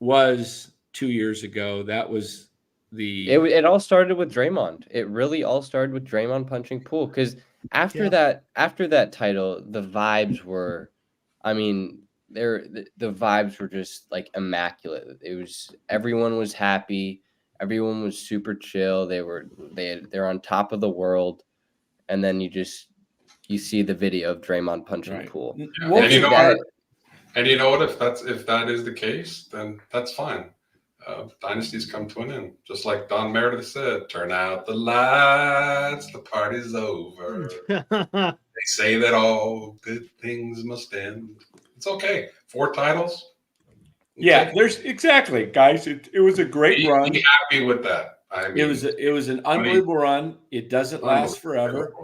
was 2 years ago. That was it all started with Draymond. It really all started with Draymond punching Poole, because after that title, the vibes were, I mean, the vibes were just like immaculate. It was, everyone was happy, everyone was super chill. They're on top of the world, and then you see the video of Draymond punching Poole. Yeah. And you know what? If that is the case, then that's fine. Dynasties come to an end. Just like Don Meredith said, turn out the lights, the party's over. They say that all good things must end. It's okay. 4 titles. Yeah, there's exactly, guys. It was a great run. Be happy with that. I mean, it was an unbelievable run. It doesn't last forever.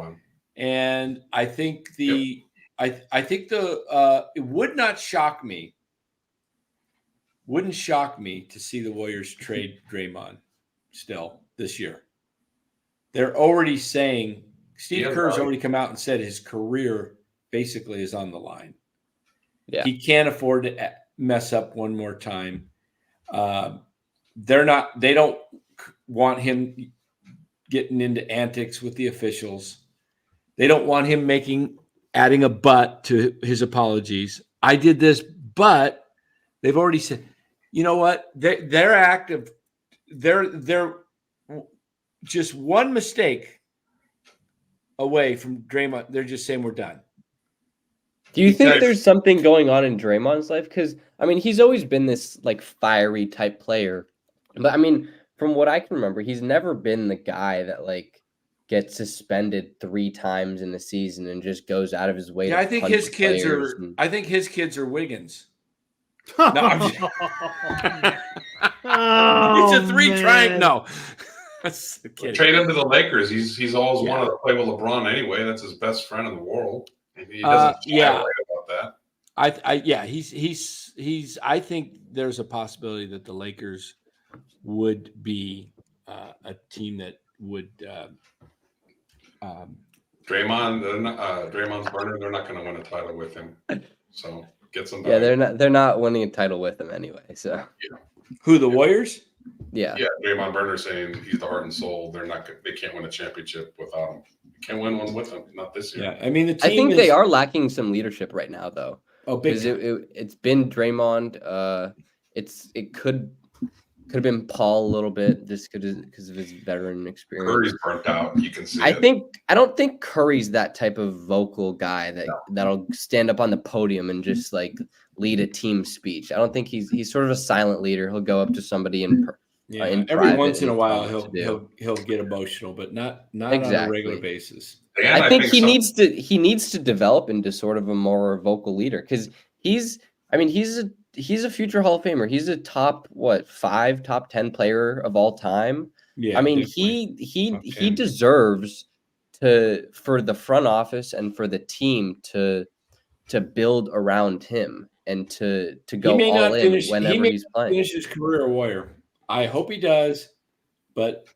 And I think it would not shock me. Wouldn't shock me to see the Warriors trade Draymond still this year. They're already saying Steve Kerr's already come out and said his career basically is on the line. Yeah. He can't afford to mess up one more time. They don't want him getting into antics with the officials. They don't want him adding a but to his apologies. I did this, but they've already said, you know what? They're active. They're just one mistake away from Draymond. They're just saying we're done. Do you think there's something going on in Draymond's life? Because, I mean, he's always been this like fiery type player. But I mean, from what I can remember, he's never been the guy that like gets suspended 3 times in the season and just goes out of his way. Yeah, to I think punch his kids players are. and... I think his kids are Wiggins. No, I'm just... it's a 3 triangle. No, that's the kid. Trade him to the Lakers. He's always wanted to play with LeBron anyway. That's his best friend in the world. He doesn't about that. He's. I think there's a possibility that the Lakers would be a team that would. Draymond's burner. They're not going to win a title with him. So get some. Yeah, they're not winning a title with him anyway. So who, the Warriors? Yeah. Draymond Burner saying he's the heart and soul. They can't win a championship without him. Can't win one with him. Not this year. Yeah, I mean I think they are lacking some leadership right now, though. Oh, big because it's been Draymond. It could have been Paul a little bit just because of his veteran experience. Curry's burnt out. You can see. I don't think Curry's that type of vocal guy that'll stand up on the podium and just like lead a team speech. I don't think he's sort of a silent leader. He'll go up to somebody in every once in a while he'll get emotional, but not exactly on a regular basis. And I think he needs to develop into sort of a more vocal leader, because he's a future Hall of Famer. He's a top 10 player of all time. Yeah, I mean, he deserves for the front office and for the team to build around him and to go all in whenever he's playing. Finish his career a Warrior. I hope he does, but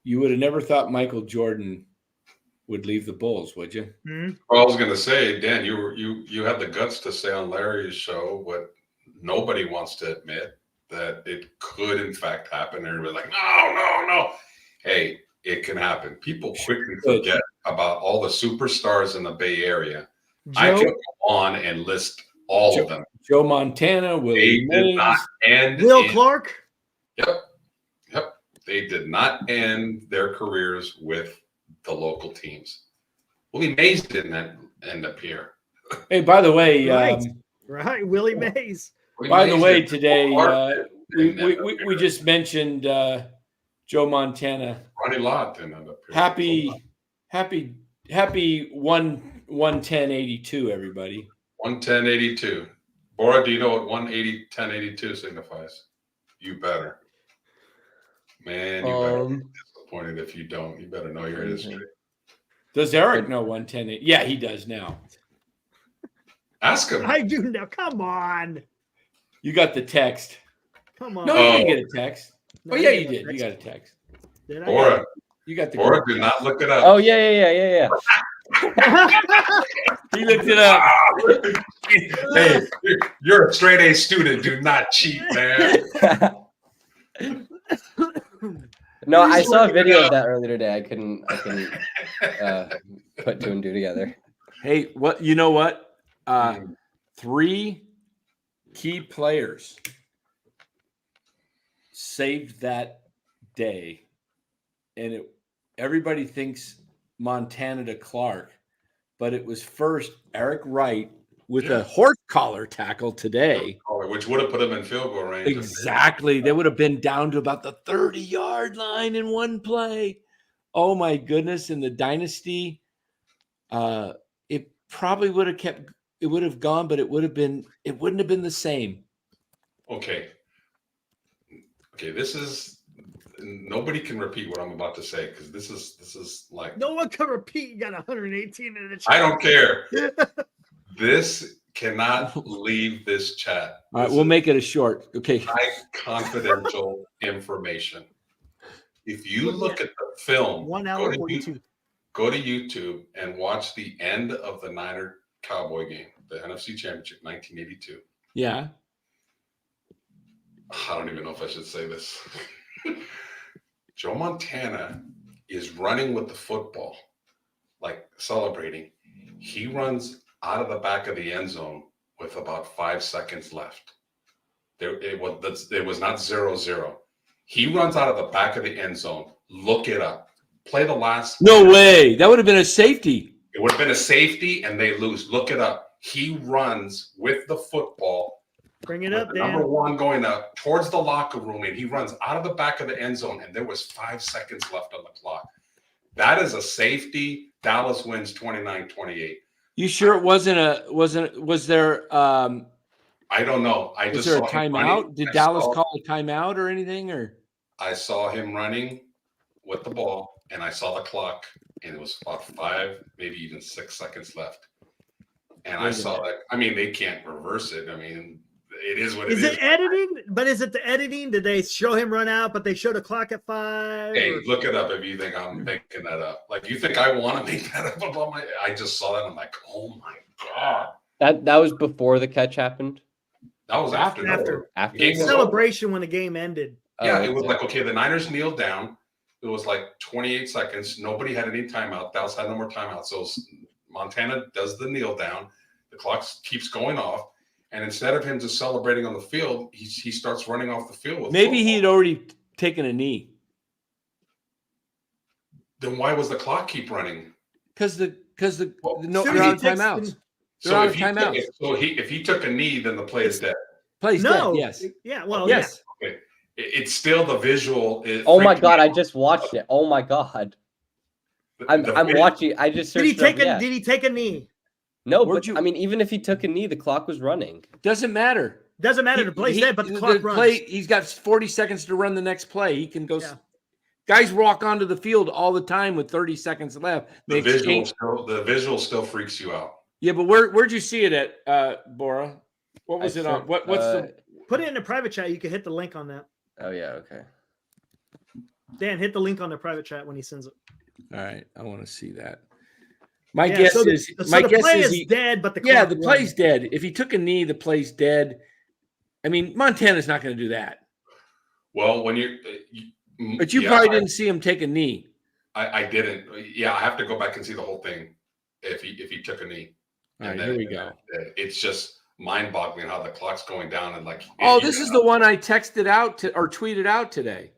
you would have never thought Michael Jordan would leave the Bulls, would you? Mm-hmm. Well, I was going to say, Dan, you had the guts to say on Larry's show what nobody wants to admit, that it could in fact happen. Everybody's like, no. Hey, it can happen. People quickly forget about all the superstars in the Bay Area I Joe, can go on and list all of them. Joe Montana, Willie They did not Mays. end. Will Clark. Yep. They did not end their careers with the local teams. Willie Mays didn't end up here. Hey, by the way, Right, Willie Mays. by the way, didn't. today we just mentioned Joe Montana. Ronnie Lott didn't end up here. Happy 11082, everybody. 11082. Bora, do you know what 1082 signifies? You better. Man, you better be disappointed if you don't. You better know your history. Does Eric know 110? Yeah, he does now. Ask him. I do now. Come on. You got the text. Come on. No, you didn't get a text. No, Oh, yeah, I you got did. a You text. got a text. Did I? Bora, You got the Bora, do not look it up. Oh yeah. He looked it up. Hey, you're a straight A student. Do not cheat, man. No, I saw a video of that earlier today. I couldn't put two and two together. Hey, what you know what? 3 key players saved that day, and everybody thinks Montana to Clark, but it was first Eric Wright with a horse collar tackle today. Which would have put him in field goal range. Exactly. They would have been down to about the 30-yard line in one play. Oh my goodness. In the dynasty, it probably would have gone, but it wouldn't have been the same. Okay, this is nobody can repeat what I'm about to say because this is like No one can repeat. You got 118 in the chat. I don't care. This cannot leave this chat. All right, we'll make it a short. Okay. High confidential information. If you look at the film, 1 hour 42. go to YouTube and watch the end of the Niner Cowboy game, the NFC Championship, 1982. Yeah. I don't even know if I should say this. Joe Montana is running with the football, like celebrating. He runs out of the back of the end zone with about 5 seconds left. It was not 0-0. He runs out of the back of the end zone. Look it up. Play the last. No way. That would have been a safety. It would have been a safety, and they lose. Look it up. He runs with the football. Bring it up, Dan. Number 1 going up towards the locker room, and he runs out of the back of the end zone, and there was 5 seconds left on the clock. That is a safety. Dallas wins 29-28. You sure it was there I don't know. was there a timeout? Did Dallas call a timeout or anything? Or I saw him running with the ball, and I saw the clock, and it was about 5, maybe even 6 seconds left. And I saw that. I mean, they can't reverse it. I mean, it is what it is. Is it editing? But is it the editing? Did they show him run out, but they showed a clock at 5? Hey, look it up if you think I'm making that up. Like, you think I want to make that up about I just saw that, and I'm like, oh my God. That was before the catch happened? That was after. After. Game was Celebration when the game ended. Yeah, it was like, okay, the Niners kneeled down. It was like 28 seconds. Nobody had any timeout. Dallas had no more timeout. So Montana does the kneel down. The clock keeps going off. And instead of him just celebrating on the field, he starts running off the field. Maybe he had already taken a knee. Then why was the clock keep running? Because they're out of timeouts. So if he took a knee, then the play is dead. Play's dead, yes. Yeah, well, yes. Yeah. Okay. It's still the visual. Oh my God, I just watched it. Oh my God. I'm watching. I just searched Did he take a knee? No, but I mean, even if he took a knee, the clock was running. Doesn't matter. Doesn't matter. The play's dead, but the clock runs. He's got 40 seconds to run the next play. He can go. Yeah. Guys walk onto the field all the time with 30 seconds left. The visual still freaks you out. Yeah, but where'd you see it at, Bora? What was it on? What's the? Put it in the private chat. You can hit the link on that. Oh yeah, okay. Dan, hit the link on the private chat when he sends it. All right, I want to see that. My guess is the play is dead, but the play's dead. If he took a knee, the play's dead. I mean, Montana's not going to do that. Well, when but you probably didn't see him take a knee. I didn't. Yeah, I have to go back and see the whole thing. If he took a knee. All right, here we go. It's just mind-boggling how the clock's going down and like. Oh, this is the one I texted out or tweeted out today.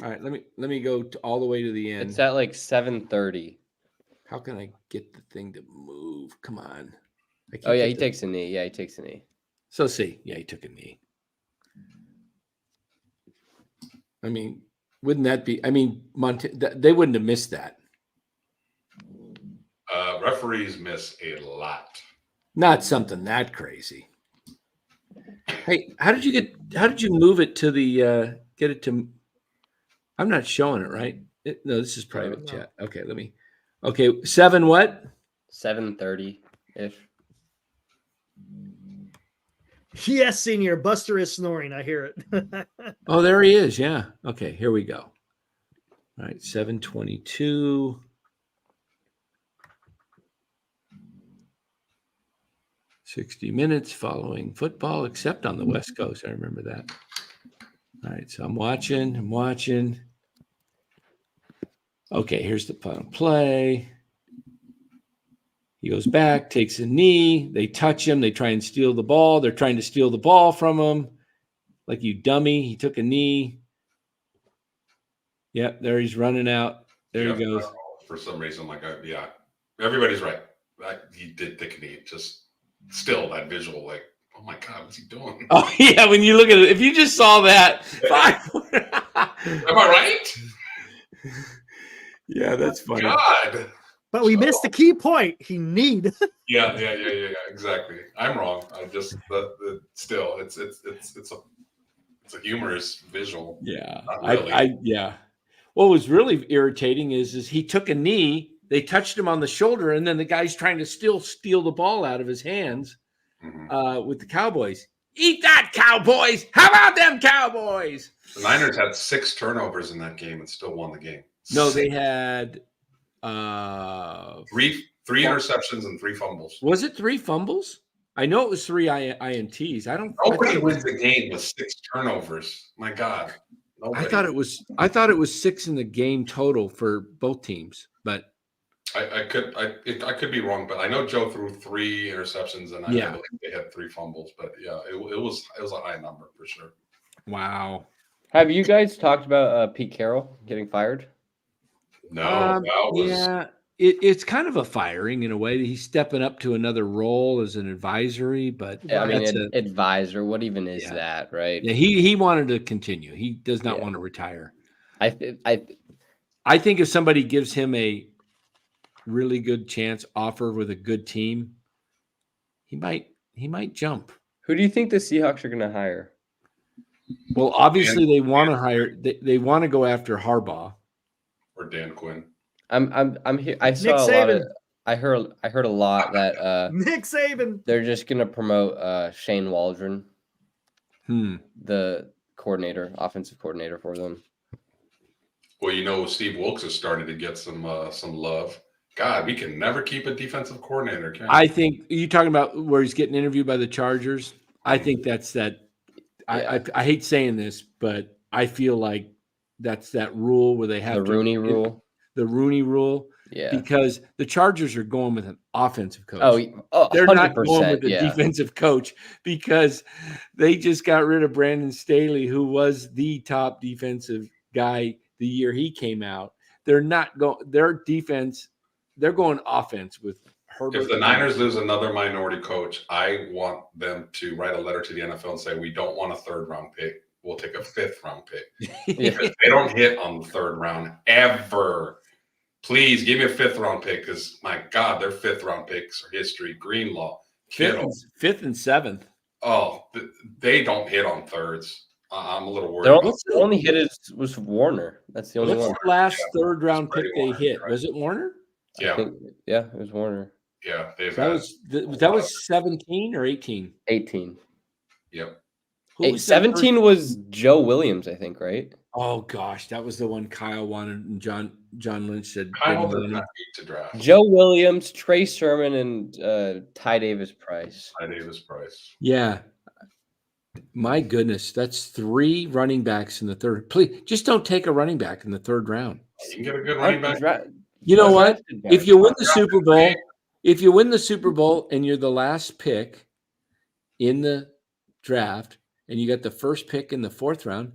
All right, let me go all the way to the end. It's at like 7:30. How can I get the thing to move? Come on. Oh yeah, he takes a knee. Yeah, he takes a knee. So see, yeah, he took a knee. I mean, wouldn't that be? I mean, they wouldn't have missed that. Referees miss a lot. Not something that crazy. Hey, how did you move it to the get it to? I'm not showing it right. No, this is private chat. Okay, Okay, 7 what? 7:30 ish. Yes, Senior. Buster is snoring. I hear it. Oh, there he is. Yeah. Okay, here we go. All right, 7:22. 60 minutes following football, except on the West Coast. I remember that. All right, so I'm watching. Okay, here's the final play. He goes back, takes a knee. They touch him. They try and steal the ball. They're trying to steal the ball from him. Like, you dummy. He took a knee. Yep, there he's running out. There he goes. For some reason, everybody's right. He did take a knee. Just still that visual, like, oh my God, what's he doing? Oh, yeah, when you look at it, if you just saw that. Am I right? Yeah, that's funny. God. But we missed the key point. He need. Yeah, exactly. I'm wrong. I just still it's a humorous visual. Yeah. Really. Yeah. What was really irritating is he took a knee, they touched him on the shoulder, and then the guy's trying to still steal the ball out of his hands with the Cowboys. Eat that, Cowboys! How about them Cowboys? The Niners had 6 turnovers in that game and still won the game. No, they had three interceptions and 3 fumbles. Was it 3 fumbles? I know it was 3 INTs. Nobody wins the game with 6 turnovers. My God. Nobody. I thought it was 6 in the game total for both teams, but I could be wrong, but I know Joe threw 3 interceptions and I believe they had 3 fumbles. But yeah, it was a high number for sure. Wow. Have you guys talked about Pete Carroll getting fired? No, it's kind of a firing in a way. He's stepping up to another role as an advisory, but I mean, advisor. What even is that, right? Yeah, he wanted to continue. He does not want to retire. I think if somebody gives him a really good chance offer with a good team, he might jump. Who do you think the Seahawks are going to hire? Well, obviously they want to hire. They want to go after Harbaugh or Dan Quinn. I'm here. I saw a lot of. I heard a lot that Nick Saban. They're just going to promote Shane Waldron, the offensive coordinator for them. Well, Steve Wilkes has started to get some love. God, we can never keep a defensive coordinator, can we? I think you're talking about where he's getting interviewed by the Chargers. I think that's that. I hate saying this, but I feel like that's that rule where they have the Rooney rule. The Rooney rule. Yeah. Because the Chargers are going with an offensive coach. Oh, they're not going with a defensive coach because they just got rid of Brandon Staley, who was the top defensive guy the year he came out. They're not going their defense. They're going offense with Herbert. If the Niners lose another minority coach, I want them to write a letter to the NFL and say, we don't want a 3rd round pick. We'll take a 5th round pick. Because they don't hit on the 3rd round ever. Please give me a 5th round pick because, my God, their 5th round picks are history. Greenlaw, Kittle. 5th and 7th. Oh, they don't hit on 3rds. I'm a little worried. The only hit was Warner. That's the only one. What's the last 3rd round pick they hit? Right? Was it Warner? Yeah. It was Warner. Yeah. That was 17 or 18? 18. Yep. 17 was Joe Williams, I think, right? Oh gosh, that was the one Kyle wanted, and John Lynch said. Kyle did not need to draft. Joe Williams, Trey Sermon, and Ty Davis Price. Yeah. My goodness, that's 3 running backs in the 3rd. Please, just don't take a running back in the 3rd round. You can get a good running back. You know what? If you win the Super Bowl, If you win the Super Bowl and you're the last pick in the draft and you got the first pick in the 4th round,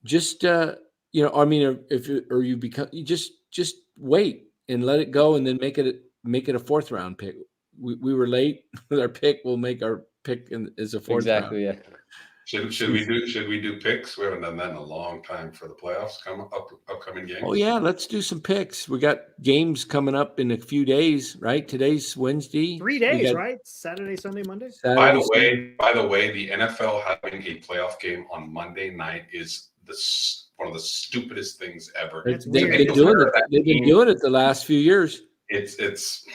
just if you become, you just wait and let it go and then make it a 4th round pick. We were late with our pick. We'll make our pick as a 4th round. Yeah. Should we do picks? We haven't done that in a long time for the playoffs upcoming games. Oh yeah, let's do some picks. We got games coming up in a few days, right? Today's Wednesday. 3 days, right? Saturday, Sunday, Monday. By the way, the NFL having a playoff game on Monday night is one of the stupidest things ever. They've been doing it the last few years. It's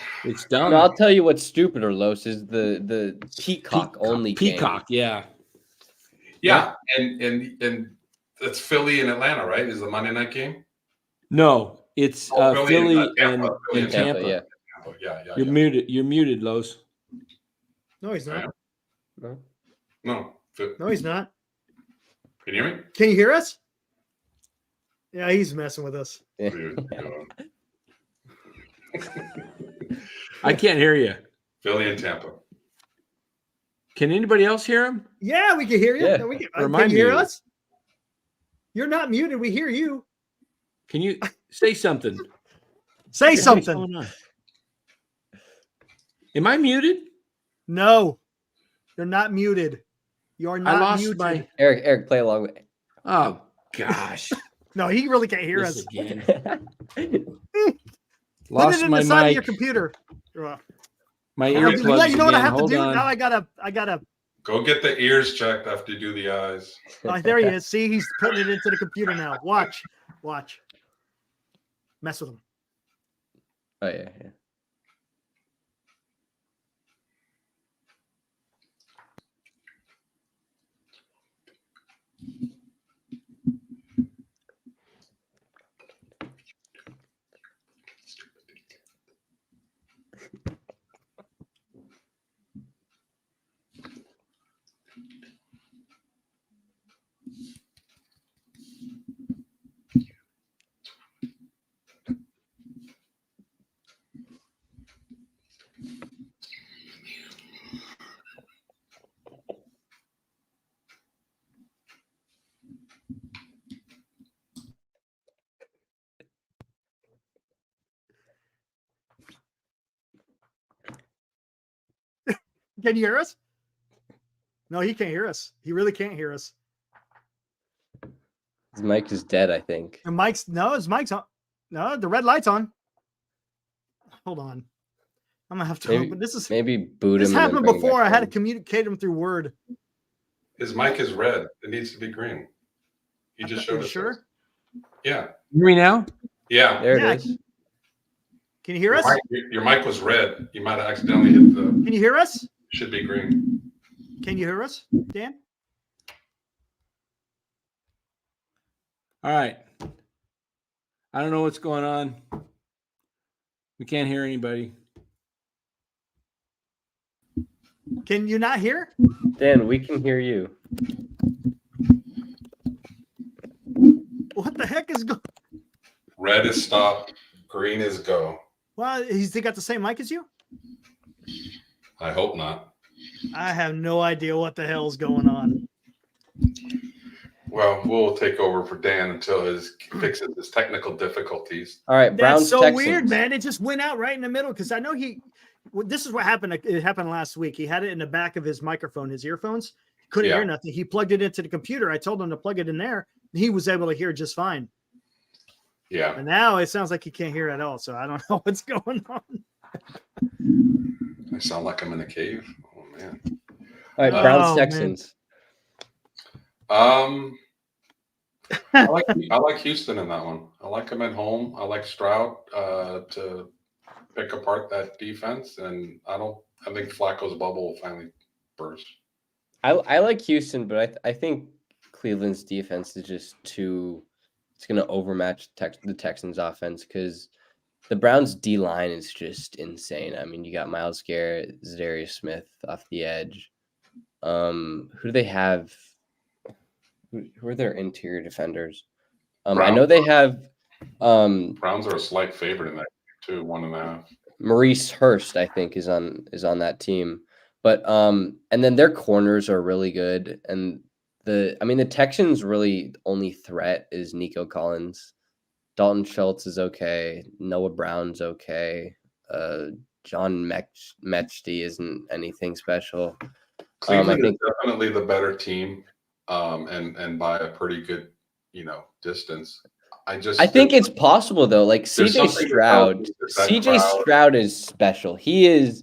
dumb. No, I'll tell you what's stupider, Los, is the Peacock only Peacock, game. Yeah, and it's Philly and Atlanta, right? Is the Monday night game? No, it's Philly and Tampa. Yeah. Yeah. You're muted. You're muted, Los. No, he's not. No, he's not. Can you hear me? Can you hear us? Yeah, he's messing with us. Yeah. I can't hear you. Philly and Tampa. Can anybody else hear him? Yeah, we can hear you. Yeah. No, can you hear us? You're not muted. We hear you. Can you say something? Say something. Am I muted? No, you're not muted. You're not muted. Eric, play along with me. Oh gosh. No, he really can't hear us. Again. Put it in the side of your computer. My earplugs. You know what I have Hold to do? on. Now I gotta go get the ears checked after you do the eyes. There he is. See, he's putting it into the computer now. Watch. Mess with him. Oh yeah. Can you hear us? No, he can't hear us. He really can't hear us. His mic is dead, I think. And his mic's on. No, the red light's on. Hold on. I'm gonna have to open this. Maybe boot him. This happened before. I had to communicate him through Word. His mic is red. It needs to be green. He just showed us. Sure. Yeah. Hear me now? Yeah. There it is. Can you hear us? Your mic was red. You might have accidentally hit the. Can you hear us? Should be green. Can you hear us, Dan? All right. I don't know what's going on. We can't hear anybody. Can you not hear? Dan, we can hear you. What the heck is going? Red is stop. Green is go. Well, he's got the same mic as you. I hope not. I have no idea what the hell's going on. Well, we'll take over for Dan until he fixes his technical difficulties. All right, Browns. That's so Texans. weird, man. It just went out right in the middle because I know this is what happened. It happened last week. He had it in the back of his microphone, his earphones. Couldn't hear nothing. He plugged it into the computer. I told him to plug it in there. He was able to hear just fine. Yeah. And now it sounds like he can't hear at all. So I don't know what's going on. I sound like I'm in a cave. Oh man. All right, Browns Texans. I like Houston in that one. I like him at home. I like Stroud to pick apart that defense, and I think Flacco's bubble will finally burst. I like Houston, but I think Cleveland's defense is just too. It's going to overmatch the Texans' offense because the Browns' D line is just insane. I mean, you got Myles Garrett, Zadarius Smith off the edge. Who do they have? Who are their interior defenders? I know they have. Browns are a slight favorite in that too, 1.5. Maurice Hurst, I think, is on that team. But and then their corners are really good. And the Texans' really only threat is Nico Collins. Dalton Schultz is okay. Noah Brown's okay. John Mechty isn't anything special. Cleveland is definitely the better team, and by a pretty good, distance. I think it's possible though. Like CJ Stroud is special. He's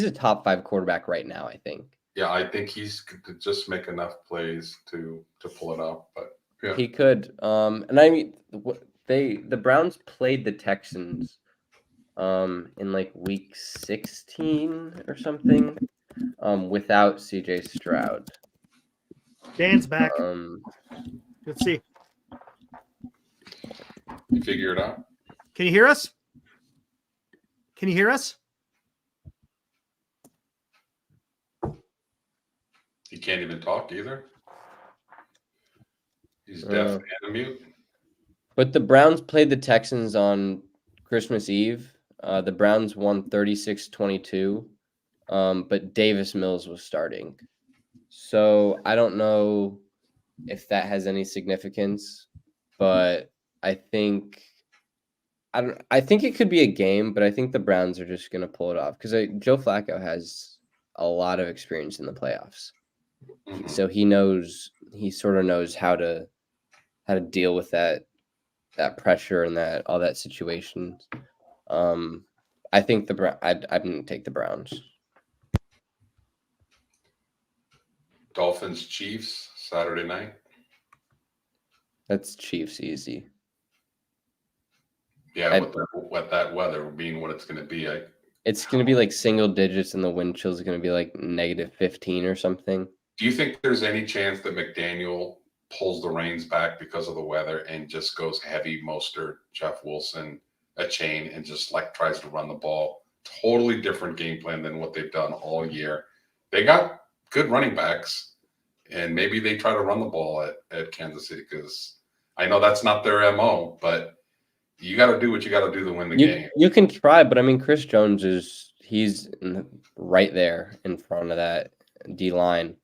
a top 5 quarterback right now, I think. Yeah, I think he's could just make enough plays to pull it off, but yeah. He could. And I mean, the Browns played the Texans in like week 16 or something without CJ Stroud. Dan's back. Let's see. You figure it out. Can you hear us? Can you hear us? He can't even talk either. He's deaf and mute. But the Browns played the Texans on Christmas Eve. The Browns won 36-22, but Davis Mills was starting. So I don't know if that has any significance, but I think it could be a game, but I think the Browns are just going to pull it off because Joe Flacco has a lot of experience in the playoffs. Mm-hmm. So he sort of knows how to deal with that pressure and all that situation. I think I'm going to take the Browns. Dolphins Chiefs Saturday night. That's Chiefs easy. Yeah, with that weather being what it's going to be, it's going to be like single digits, and the wind chill is going to be like -15 or something. Do you think there's any chance that McDaniel pulls the reins back because of the weather and just goes heavy Mostert, Jeff Wilson, a chain, and just like tries to run the ball? Totally different game plan than what they've done all year. They got good running backs, and maybe they try to run the ball at Kansas City because I know that's not their MO, but you got to do what you got to do to win the game. You can try, but I mean, Chris Jones he's right there in front of that D line.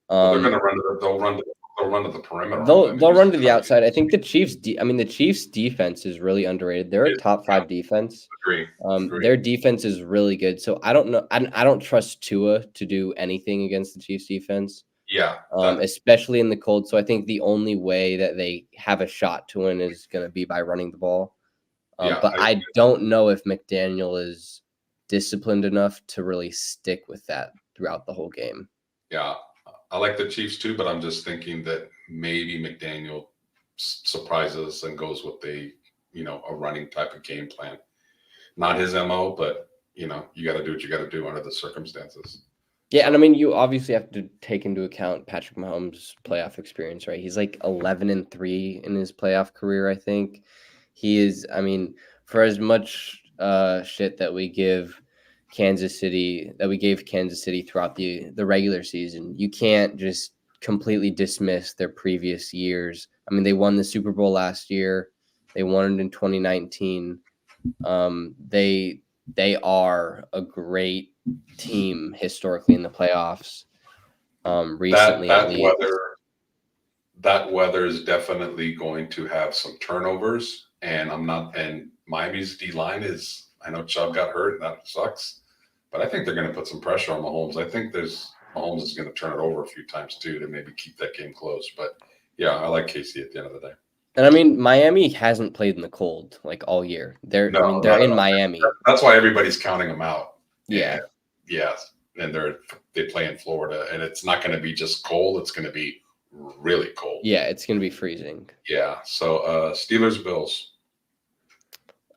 They're going to run to they'll run to the perimeter. They'll run to the outside. I think the Chiefs defense is really underrated. They're a top 5 defense. Agree. Their defense is really good. So I don't know. I don't trust Tua to do anything against the Chiefs defense. Yeah. Especially in the cold. So I think the only way that they have a shot to win is going to be by running the ball. But I don't know if McDaniel is disciplined enough to really stick with that throughout the whole game. Yeah. I like the Chiefs too, but I'm just thinking that maybe McDaniel surprises and goes with a running type of game plan. Not his MO, but you got to do what you got to do under the circumstances. Yeah, and I mean, you obviously have to take into account Patrick Mahomes' playoff experience, right? He's like 11-3 in his playoff career, I think. He is, I mean, for as much shit that we gave Kansas City throughout the regular season, you can't just completely dismiss their previous years. I mean, they won the Super Bowl last year. They won it in 2019. They are a great team historically in the playoffs. Recently, that weather is definitely going to have some turnovers, and Miami's D line is. I know Chubb got hurt, and that sucks, but I think they're going to put some pressure on Mahomes. I think Mahomes is going to turn it over a few times too to maybe keep that game close. But yeah, I like KC at the end of the day. And I mean, Miami hasn't played in the cold like all year. They're in Miami. That's why everybody's counting them out. Yeah. Yes. And they play in Florida, and it's not going to be just cold. It's going to be really cold. Yeah, it's going to be freezing. Yeah. So Steelers, Bills.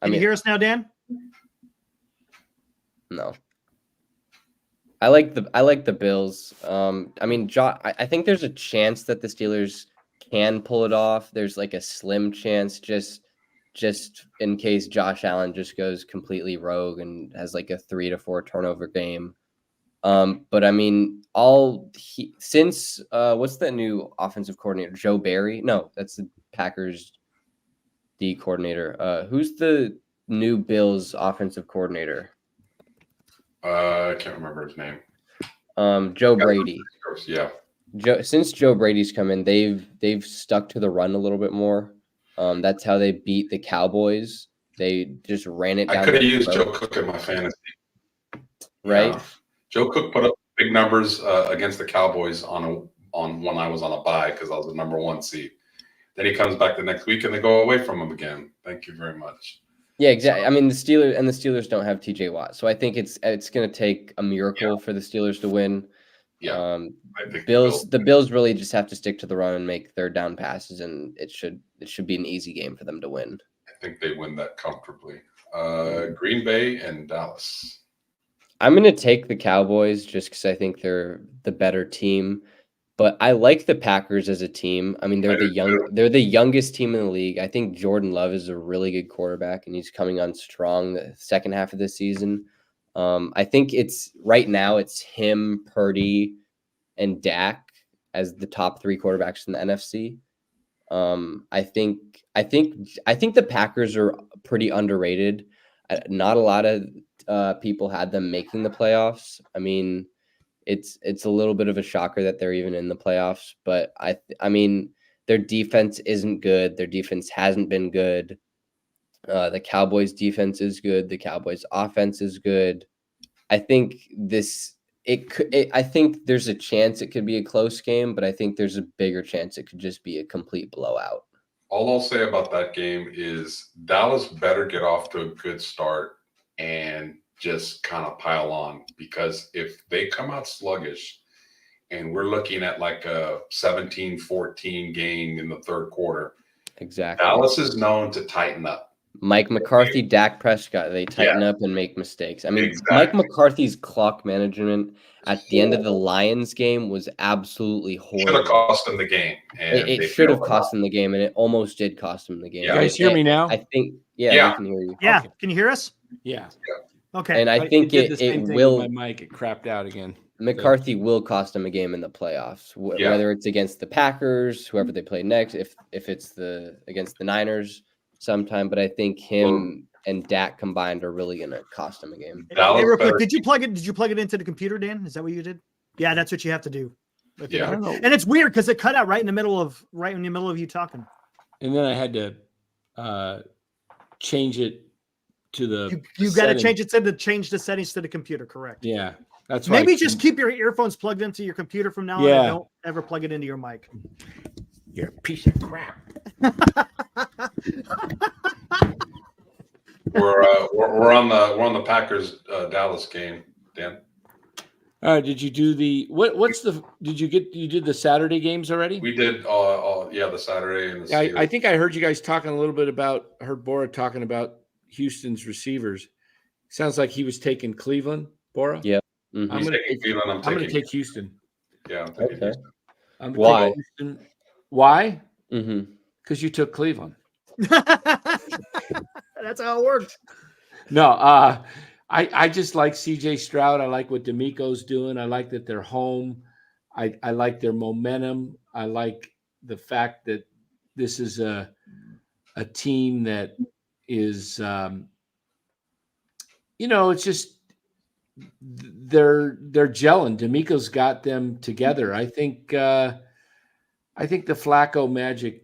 Can you hear us now, Dan? No. I like the Bills. I mean, I think there's a chance that the Steelers can pull it off. There's like a slim chance just in case Josh Allen just goes completely rogue and has like a 3 to 4 turnover game. But I mean, since what's that new offensive coordinator? Joe Barry? No, that's the Packers D coordinator. Who's the new Bills offensive coordinator? I can't remember his name. Joe Brady. Yeah. Since Joe Brady's come in, they've stuck to the run a little bit more. That's how they beat the Cowboys. They just ran it down. I could have used Joe Cook in my fantasy. Right. Yeah. Joe Cook put up big numbers against the Cowboys on when I was on a bye because I was the number 1 seed. Then he comes back the next week and they go away from him again. Thank you very much. Yeah, exactly. I mean, the Steelers don't have TJ Watt, so I think it's going to take a miracle for the Steelers to win. Yeah. I think the Bills really just have to stick to the run and make third down passes, and it should be an easy game for them to win. I think they win that comfortably. Green Bay and Dallas. I'm going to take the Cowboys just because I think they're the better team. But I like the Packers as a team. I mean, they're the youngest team in the league. I think Jordan Love is a really good quarterback, and he's coming on strong the second half of the season. I think right now it's him, Purdy, and Dak as the top 3 quarterbacks in the NFC. I think the Packers are pretty underrated. Not a lot of people had them making the playoffs. I mean, it's a little bit of a shocker that they're even in the playoffs, but I mean, their defense isn't good. Their defense hasn't been good. The Cowboys defense is good. The Cowboys offense is good. I think I think there's a chance it could be a close game, but I think there's a bigger chance it could just be a complete blowout. All I'll say about that game is Dallas better get off to a good start and just kind of pile on, because if they come out sluggish and we're looking at like a 17-14 game in the third quarter, exactly, Dallas is known to tighten up. Mike McCarthy, Dak Prescott, they tighten up and make mistakes. I mean, exactly. Mike McCarthy's clock management at the end of the Lions game was absolutely horrible. Should have cost them the game. It should have cost them the game, and it almost did cost them the game. You guys hear me now? I think, we can hear you. Yeah, okay. Can you hear us? Yeah. Okay. And I think it will. My mic, it crapped out again. McCarthy will cost them a game in the playoffs, whether it's against the Packers, whoever they play next, if it's against the Niners sometime. But I think him and Dak combined are really going to cost them a game. Hey, real quick, did you plug it into the computer, Dan? Is that what you did? Yeah, that's what you have to do. Yeah. And it's weird because it cut out right in the middle of you talking. And then I had to change it to the. You got to change it to change the settings to the computer. Correct. Yeah, that's why. Maybe just keep your earphones plugged into your computer from now on. And don't ever plug it into your mic. You're a piece of crap. We're on the Packers Dallas game, Dan. Did you do you did the Saturday games already? We did the Saturday and the I think I heard you guys talking a little bit heard Bora talking about Houston's receivers. Sounds like he was taking Cleveland, Bora. Yeah. Mm-hmm. I'm going to take Houston. Yeah, I'm taking Houston. Why? Houston. Why? Mm-hmm. Because you took Cleveland. That's how it works. No, I just like CJ Stroud. I like what D'Amico's doing. I like that they're home. I like their momentum. I like the fact that this is a team that is, it's just they're gelling. D'Amico's got them together. I think the Flacco magic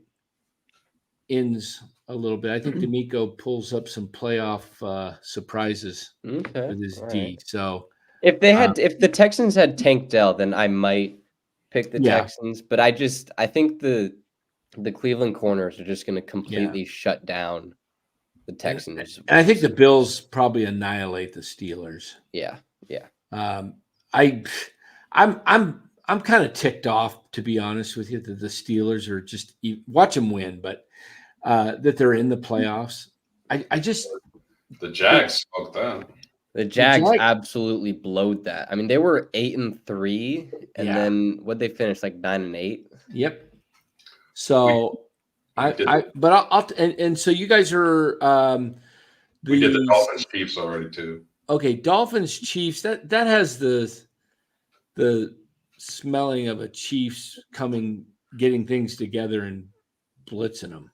ends a little bit. I think D'Amico pulls up some playoff surprises with his D. Right. So if the Texans had Tank Dell, then I might pick the Texans. But I think the Cleveland corners are just going to completely shut down the Texans. And I think the Bills probably annihilate the Steelers. Yeah. I'm kind of ticked off, to be honest with you, that the Steelers are just watch them win, but that they're in the playoffs. The Jags smoked them. The Jags absolutely blowed that. I mean, they were 8-3, and then what they finished like 9-8. Yep. So so you guys are we did the Dolphins Chiefs already too. Okay, Dolphins Chiefs. That has the smelling of a Chiefs getting things together and blitzing them.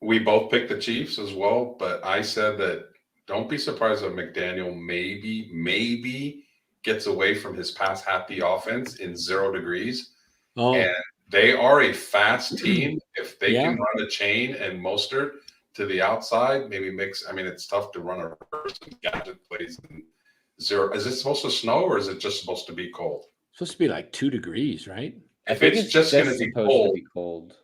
We both picked the Chiefs as well, but I said that don't be surprised if McDaniel maybe gets away from his pass happy offense in 0 degrees. Oh, And they are a fast team. If they Yeah. can run a chain and Mostert to the outside, maybe mix. I mean, it's tough to run a reverse and gadget plays in 0. Is it supposed to snow or is it just supposed to be cold? It's supposed to be like 2 degrees, right? If it's just going to be cold, cold.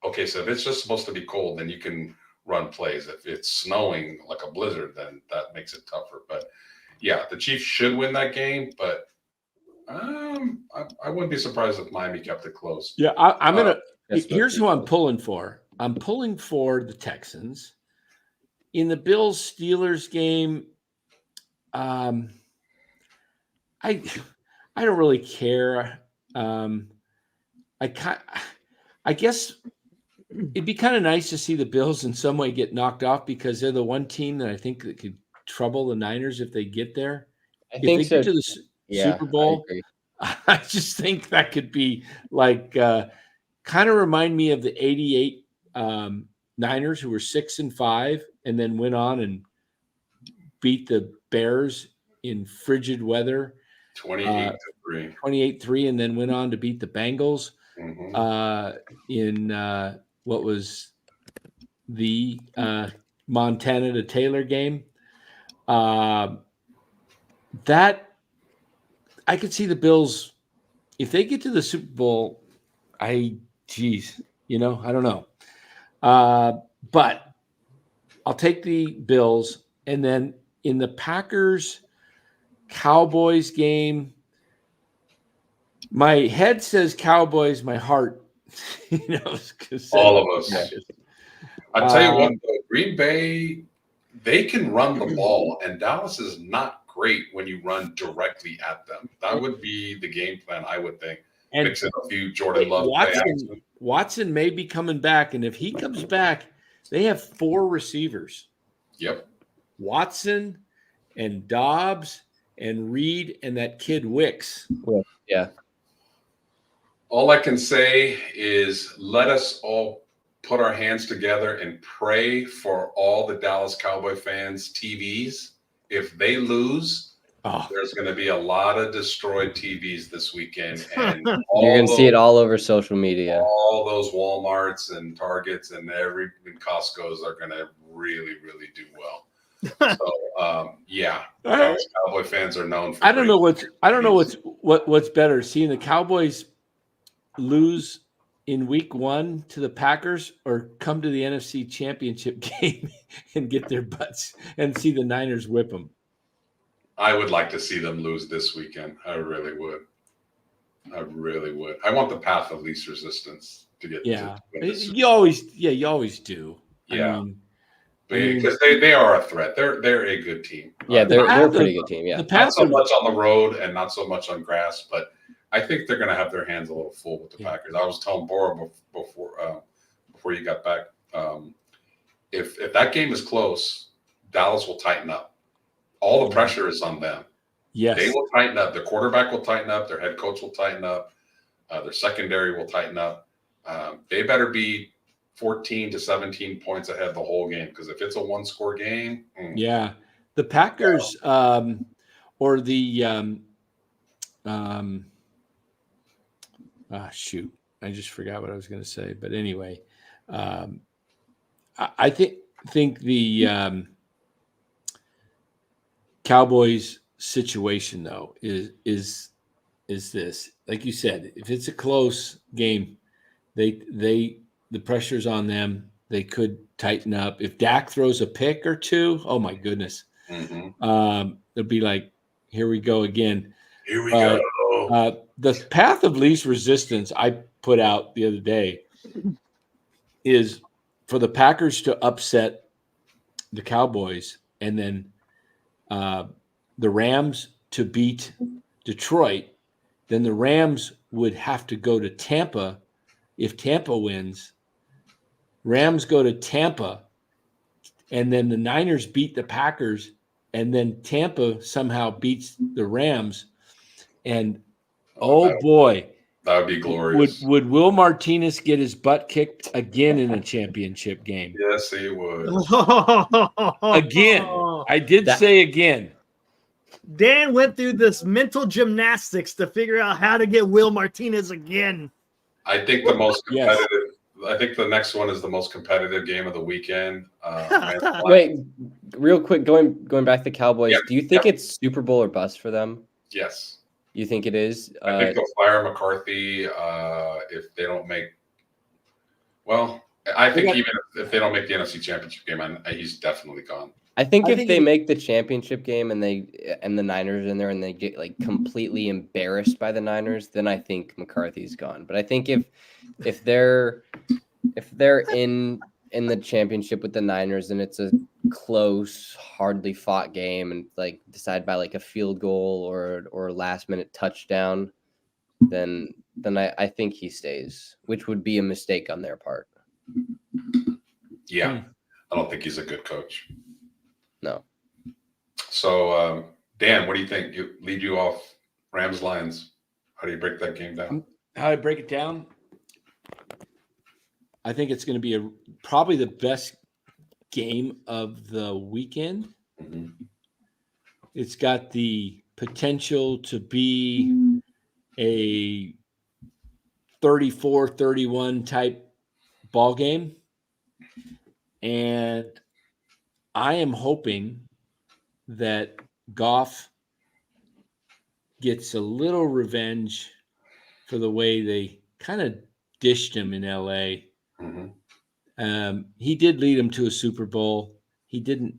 okay, so if it's just supposed to be cold, then you can run plays. If it's snowing like a blizzard, then that makes it tougher. But yeah, the Chiefs should win that game, but I wouldn't be surprised if Miami kept it close. Yeah, I'm gonna. That's Here's what who I'm pulling for. I'm pulling for the Texans in the Bills Steelers game. I don't really care. I guess it'd be kind of nice to see the Bills in some way get knocked off because they're the one team that I think that could trouble the Niners if they get there. I If think they so. get to the Super Bowl, I just think that could be like kind of remind me of the '88 Niners who were 6-5 and then went on and beat the Bears in frigid weather, 28-3, 28-3, and then went on to beat the Bengals Mhm. in what was the Montana to Taylor game. That I could see the Bills if they get to the Super Bowl. I don't know. But I'll take the Bills. And then in the Packers Cowboys game, my head says Cowboys, my heart, all of us. Yeah. I'll tell you what, though, Green Bay, they can run the ball, and Dallas is not great when you run directly at them. That would be the game plan, I would think. And mix in a few Jordan Love. Watson may be coming back, and if he comes back, they have 4 receivers. Yep. Watson and Dobbs and Reed and that kid Wicks. Yeah. All I can say is let us all put our hands together and pray for all the Dallas Cowboy fans' TVs. If they lose, there's going to be a lot of destroyed TVs this weekend. And you're going to see it all over social media. All those Walmarts and Targets and Costco's are going to really, really do well. So, yeah, Dallas Cowboy fans are known for I don't know what's better, seeing the Cowboys lose in week 1 to the Packers or come to the NFC Championship game and get their butts and see the Niners whip them. I would like to see them lose this weekend. I really would. I want the path of least resistance to get. Yeah, you always do. Yeah, because they are a threat. They're a good team. Yeah, they're a pretty good team. Yeah, not so much on the road and not so much on grass, but I think they're going to have their hands a little full with the Packers. I was telling Bora before you got back, if that game is close, Dallas will tighten up. All the pressure is on them. Yes, they will tighten up. Their quarterback will tighten up. Their head coach will tighten up. Their secondary will tighten up. They better be 14 to 17 points ahead the whole game, because if it's a 1-score game, yeah, the Packers or the shoot, I just forgot what I was going to say. But anyway, I think the Cowboys situation though is this, like you said, if it's a close game, the pressure's on them. They could tighten up. If Dak throws a pick or two, oh my goodness, it'll be like, here we go again. Here we go. The path of least resistance I put out the other day is for the Packers to upset the Cowboys and then the Rams to beat Detroit. Then the Rams would have to go to Tampa. If Tampa wins, Rams go to Tampa, and then the Niners beat the Packers, and then Tampa somehow beats the Rams. And oh boy, That would be glorious. Would Will Martinez get his butt kicked again in a championship game? Yes, he would. Again. I did say again. Dan went through this mental gymnastics to figure out how to get Will Martinez again. I think the most competitive. Yes. I think the next one is the most competitive game of the weekend. Wait, real quick, going back to Cowboys. Yep. Do you think it's Super Bowl or bust for them? Yes. You think it is? I think they'll fire McCarthy if they don't make. Well, I think even if they don't make the NFC Championship game, he's definitely gone. I think if they make the championship game and the Niners in there and they get like completely embarrassed by the Niners, then I think McCarthy's gone. But I think if they're in the championship with the Niners and it's a close, hardly fought game and like decided by like a field goal or last minute touchdown, then I think he stays, which would be a mistake on their part. Yeah, I don't think he's a good coach. No. So, Dan, what do you think? Lead you off Rams Lions. How do you break that game down? How I break it down? I think it's going to be probably the best game of the weekend. Mm-hmm. It's got the potential to be a 34-31 type ball game. And I am hoping that Goff gets a little revenge for the way they kind of dished him in LA. Mm-hmm. He did lead him to a Super Bowl. He didn't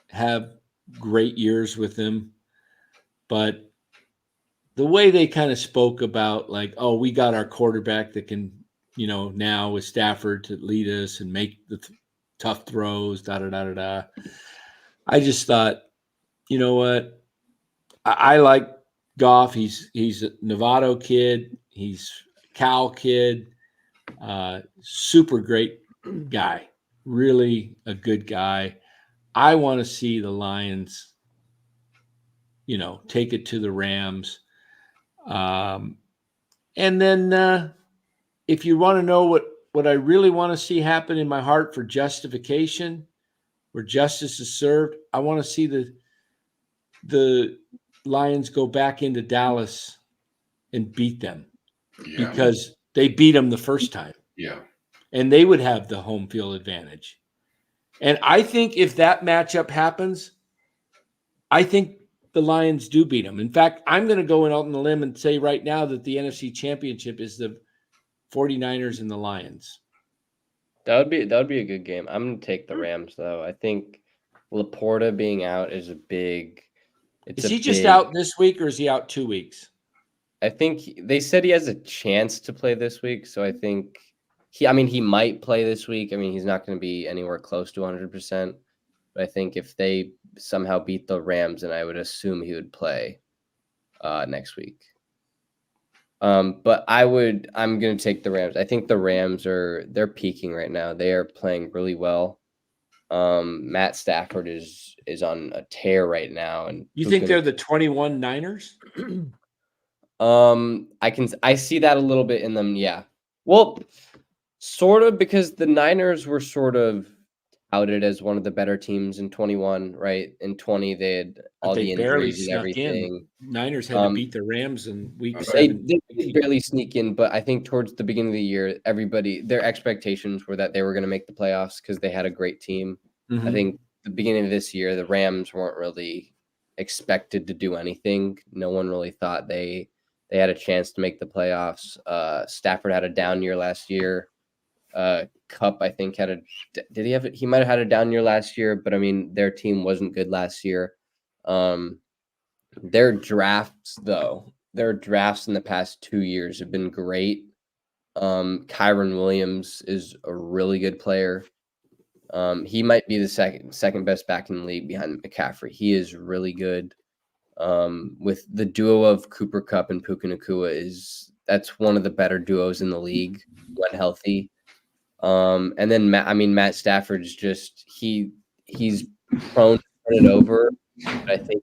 have great years with him, but the way they kind of spoke about like, oh, we got our quarterback that can, now with Stafford to lead us and make the tough throws, da-da-da-da-da. I just thought, you know what? I like Goff. He's a Novato kid. He's a Cal kid. Super great guy. Really a good guy. I want to see the Lions, take it to the Rams. And then if you want to know what I really want to see happen in my heart for justification, where justice is served, I want to see the Lions go back into Dallas and beat them because they beat them the first time. Yeah. And they would have the home field advantage. And I think if that matchup happens, I think the Lions do beat them. In fact, I'm going to go out on the limb and say right now that the NFC Championship is the 49ers and the Lions. That would be a good game. I'm going to take the Rams, though. I think Laporta being out is a big – Is he just out this week or is he out 2 weeks? I think they said he has a chance to play this week, so I think he might play this week. I mean, he's not going to be anywhere close to 100%, but I think if they somehow beat the Rams, then I would assume he would play next week. But I'm going to take the Rams. I think the Rams they're peaking right now. They are playing really well. Matt Stafford is on a tear right now. And you think they're the 21 Niners? I see that a little bit in them. Yeah. Well, sort of, because the Niners were sort of outed as one of the better teams in 21, right? In 20, they had all the injuries and everything. Niners had to beat the Rams in week 7. They did barely sneak in, but I think towards the beginning of the year, their expectations were that they were going to make the playoffs because they had a great team. Mm-hmm. I think the beginning of this year, the Rams weren't really expected to do anything. No one really thought they had a chance to make the playoffs. Stafford had a down year last year. Cup, I think, he might have had a down year last year, but I mean, their team wasn't good last year. Their drafts in the past 2 years have been great. Kyron Williams is a really good player. He might be the second best back in the league behind McCaffrey. He is really good. With the duo of Cooper Kupp and Puka Nacua that's one of the better duos in the league when healthy. And then Matt Stafford's just he's prone to turn it over, But I think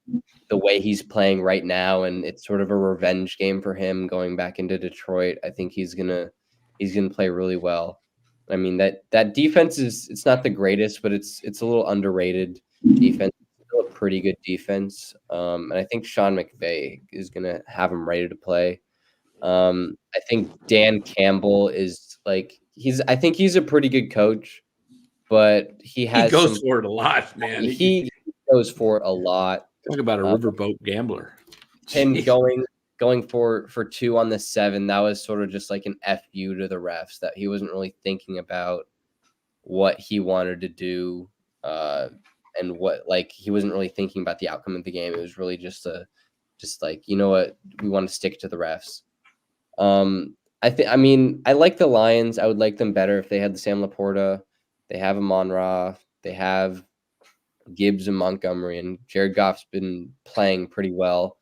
the way he's playing right now, and it's sort of a revenge game for him going back into Detroit. I think he's gonna play really well. I mean that defense it's not the greatest, but it's a little underrated defense. It's still a pretty good defense. And I think Sean McVay is gonna have him ready to play. I think Dan Campbell is I think he's a pretty good coach, but he goes for it a lot, man. He goes for it a lot. Talk about a riverboat gambler. Him going for 2 on the 7, that was sort of just like an FU to the refs, that he wasn't really thinking about what he wanted to do, and what he wasn't really thinking about the outcome of the game. It was really just like, you know what, we want to stick to the refs. I like the Lions. I would like them better if they had the Sam Laporta. They have Amon-Ra. They have Gibbs and Montgomery, and Jared Goff's been playing pretty well.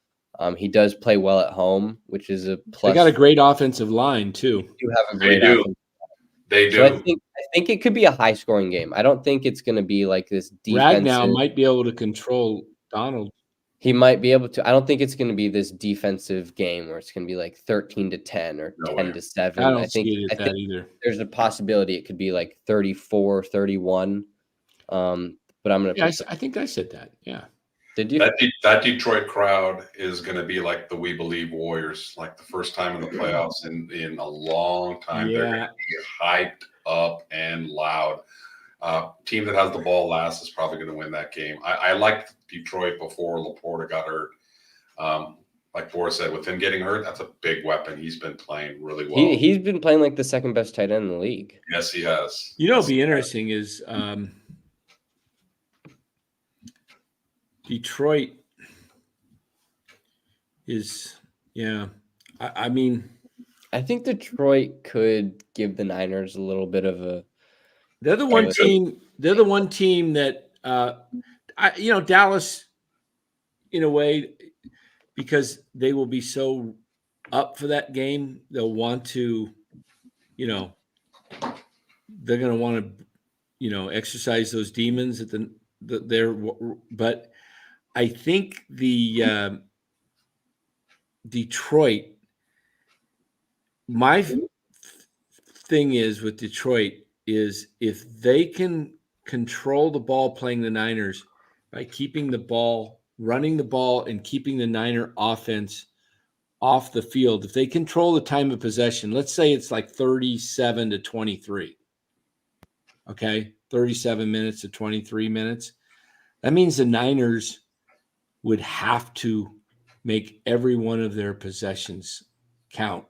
He does play well at home, which is a plus. They got a great offensive line too. They do have a great They do. offensive line. They do. So I think it could be a high-scoring game. I don't think it's going to be like this defensive. Ragnow might be able to control Donald. He might be able to. I don't think it's going to be this defensive game where it's going to be like 13-10 or 10-7. I think either. There's a possibility it could be like 34-31. But I'm going to. Yeah, I think I said that. Yeah. Did you? That Detroit crowd is going to be like the We Believe Warriors, like the first time in the playoffs in a long time. Yeah. They're going to be hyped up and loud. Team that has the ball last is probably going to win that game. I liked Detroit before Laporta got hurt. Like Boris said, with him getting hurt, that's a big weapon. He's been playing really well. He's been playing like the second best tight end in the league. Yes, he has. You know, what'd be interesting is Detroit is, yeah. I mean, I think Detroit could give the Niners a little bit of a. They're the one team. They're the one team that, Dallas, in a way, because they will be so up for that game, they'll want to, they're going to want to, exercise those demons at but I think the Detroit. My thing is with Detroit is if they can control the ball playing the Niners by keeping the ball, running the ball, and keeping the Niner offense off the field, if they control the time of possession, let's say it's like 37-23, okay, 37 minutes to 23 minutes, that means the Niners would have to make every one of their possessions count.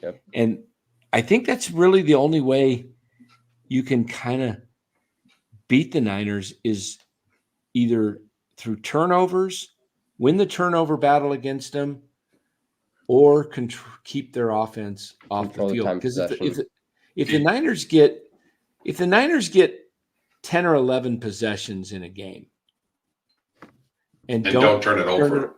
Yep. And I think that's really the only way you can kind of beat the Niners is either through turnovers, win the turnover battle against them, or keep their offense off the field. Because if the Niners get 10 or 11 possessions in a game and don't turn it over,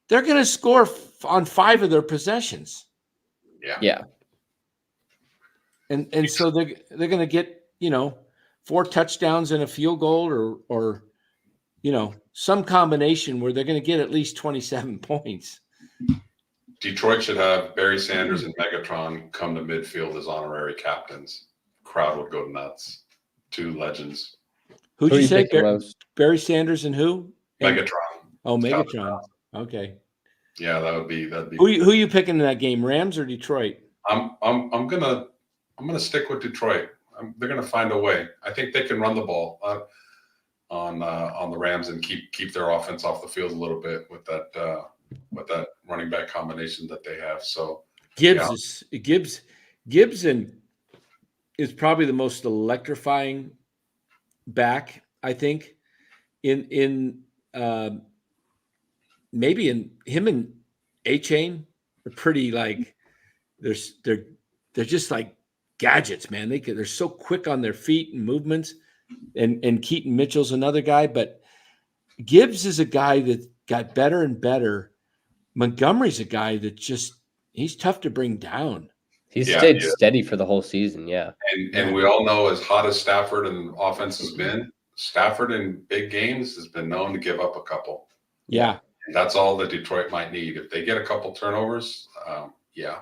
they're going to score on 5 of their possessions. Yeah. And so they're going to get, 4 touchdowns and a field goal or some combination where they're going to get at least 27 points. Detroit should have Barry Sanders and Megatron come to midfield as honorary captains. Crowd would go nuts. 2 legends. Who'd you say? Barry Sanders and who? Megatron. Oh, Megatron. Okay. Yeah, that'd be. Who are you picking in that game? Rams or Detroit? I'm gonna stick with Detroit. They're gonna find a way. I think they can run the ball on the Rams and keep their offense off the field a little bit with that running back combination that they have. So Gibbs is probably the most electrifying back, I think. Maybe in him and A-Chain are pretty like they're just like gadgets, man. They're so quick on their feet and movements. And Keaton Mitchell's another guy, but Gibbs is a guy that got better and better. Montgomery's a guy that he's tough to bring down. He's stayed steady for the whole season, yeah. And we all know, as hot as Stafford and offense has been, Stafford in big games has been known to give up a couple. Yeah. And that's all that Detroit might need. If they get a couple turnovers, yeah.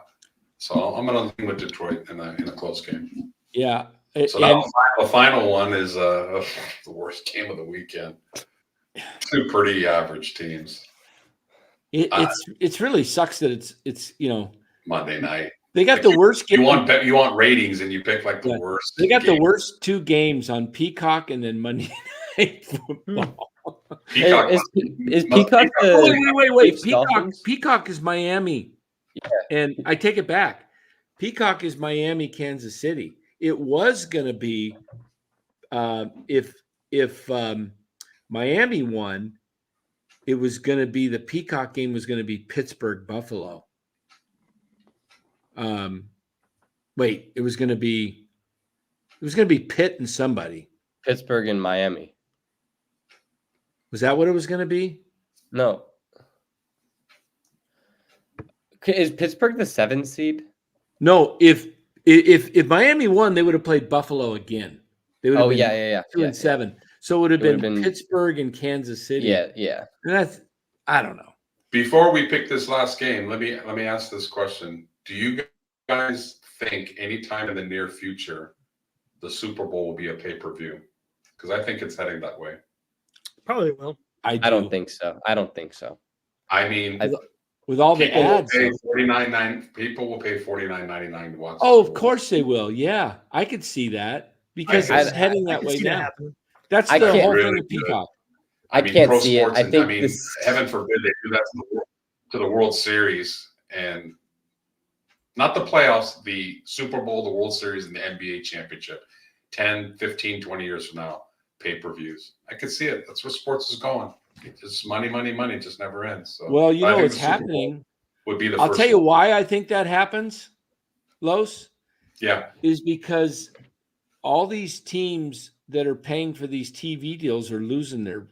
So I'm going to lean with Detroit in a close game. Yeah. So the final one is the worst game of the weekend. Two pretty average teams. It's really sucks that it's Monday night. They got the worst game. You want ratings, and you pick like the worst. They got the worst two games on Peacock and then Monday Night Football. Peacock is Peacock the wait. Peacock is Miami. Yeah. And I take it back. Peacock is Miami, Kansas City. It was going to be if Miami won, it was going to be the Peacock game was going to be Pittsburgh Buffalo. It was going to be Pitt and somebody. Pittsburgh and Miami. Was that what it was going to be? No. Is Pittsburgh the 7th seed? No, if Miami won, they would have played Buffalo again. They would have been 2-7. So it would have been Pittsburgh and Kansas City. Yeah. And I don't know. Before we pick this last game, let me ask this question. Do you guys think anytime in the near future the Super Bowl will be a pay-per-view? Because I think it's heading that way. Probably will. I don't think so. I mean, with all the ads, people will pay $49.99 to watch. Oh, of course they will. Yeah, I could see that because it's heading that way now. That's the whole thing with Peacock. I can't see it. I think heaven forbid they do that to the World Series and not the playoffs, the Super Bowl, the World Series, and the NBA championship. 10, 15, 20 years from now, pay-per-views. I can see it. That's where sports is going. It's just money. It just never ends. So well, it's happening. Would be I'll tell you why I think that happens, Los. Yeah. Is because all these teams that are paying for these TV deals are losing their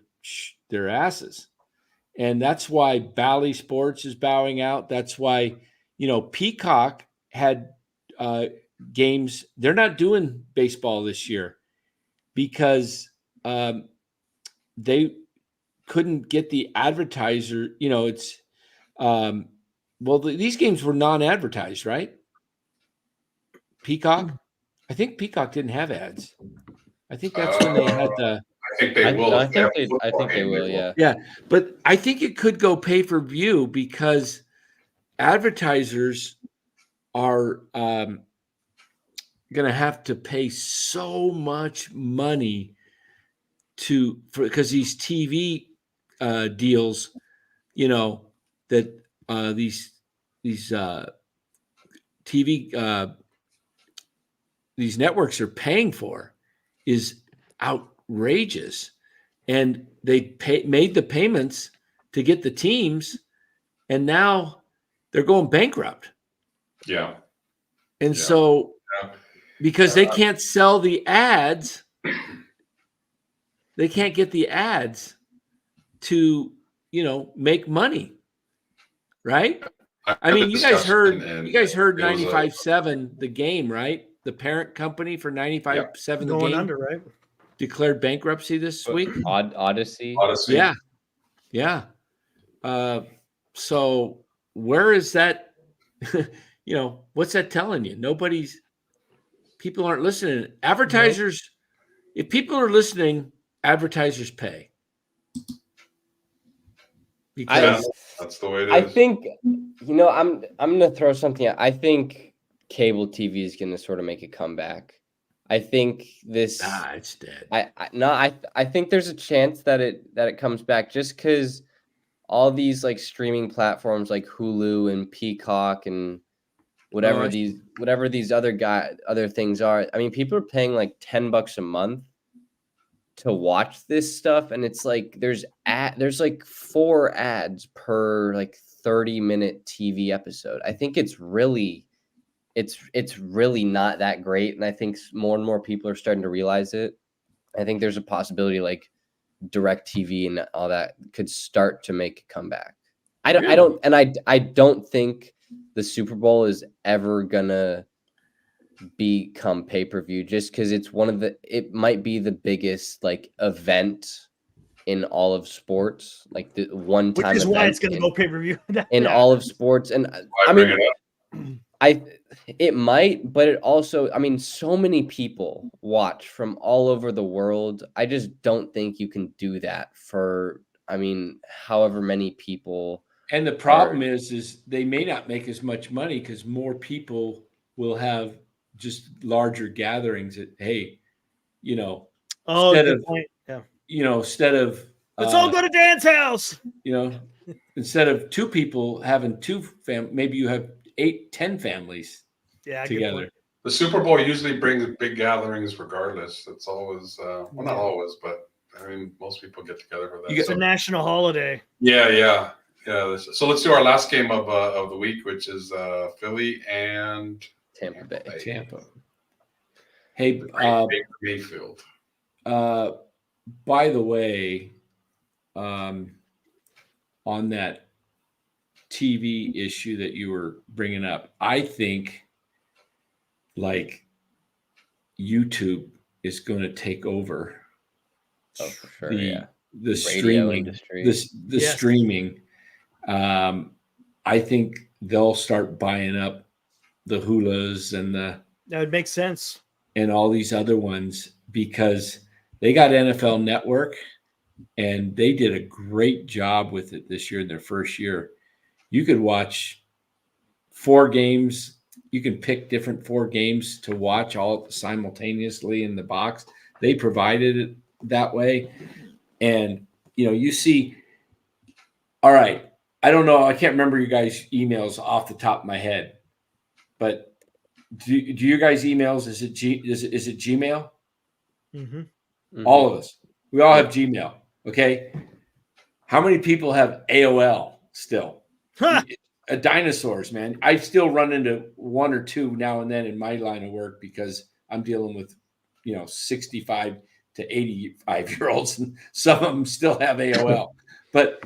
asses. And that's why Bally Sports is bowing out. That's why, Peacock had games. They're not doing baseball this year because they couldn't get the advertiser. It's these games were non-advertised, right? Peacock. I think Peacock didn't have ads. I think that's when they had the. I think they will. I think they will. Yeah. Yeah, but I think it could go pay-per-view because advertisers are going to have to pay so much money because these TV deals, that these TV these networks are paying for is outrageous, and they made the payments to get the teams, and now they're going bankrupt. Yeah. And so because they can't sell the ads, they can't get the ads to, make money. Right? I mean, you guys heard 95.7 the game, right? The parent company for 95.7 the going game under, right? Declared bankruptcy this week. Odyssey. Yeah. So where is that? What's that telling you? People aren't listening. Advertisers, if people are listening, advertisers pay. Because that's the way it is. I think, I'm going to throw something out. I think cable TV is going to sort of make a comeback. I think it's dead. I think there's a chance that it comes back just because all these like streaming platforms like Hulu and Peacock and whatever these other things are. I mean, people are paying like $10 a month to watch this stuff, and it's like there's like 4 ads per like 30-minute TV episode. I think it's really not that great, and I think more and more people are starting to realize it. I think there's a possibility like DirecTV and all that could start to make a comeback. I don't think the Super Bowl is ever gonna become pay-per-view just because it might be the biggest like event in all of sports, like the one-time Which is event why it's going to go pay-per-view. in all of sports. And I mean, it might, but it also, I mean, so many people watch from all over the world. I just don't think you can do that for, I mean, however many people. And the problem is they may not make as much money because more people will have just larger gatherings at, hey, you know, good point. Yeah. You know, instead of let's all go to Dan's house. You know, instead of 2 people having 2 maybe you have 8-10 families together. The Super Bowl usually brings big gatherings regardless. It's always well, not always, but I mean most people get together for that. It's a national holiday. Yeah. So let's do our last game of the week, which is Philly and Tampa Bay. Hey, Mayfield. By the way, on that TV issue that you were bringing up, I think like YouTube is going to take over for sure, the streaming industry. The streaming. I think they'll start buying up the Hulas and that would make sense, and all these other ones because they got NFL Network and they did a great job with it this year in their first year. You could watch 4 games. You can pick different 4 games to watch all simultaneously in the box. They provided it that way. And, you know, you see, all right, I don't know. I can't remember you guys' emails off the top of my head, but do your guys' emails, is it Gmail? Mm-hmm. All of us. We all have Gmail. Okay. How many people have AOL still? Dinosaurs, man. I still run into 1 or 2 now and then in my line of work because I'm dealing with, 65 to 85-year-olds, and some of them still have AOL. But,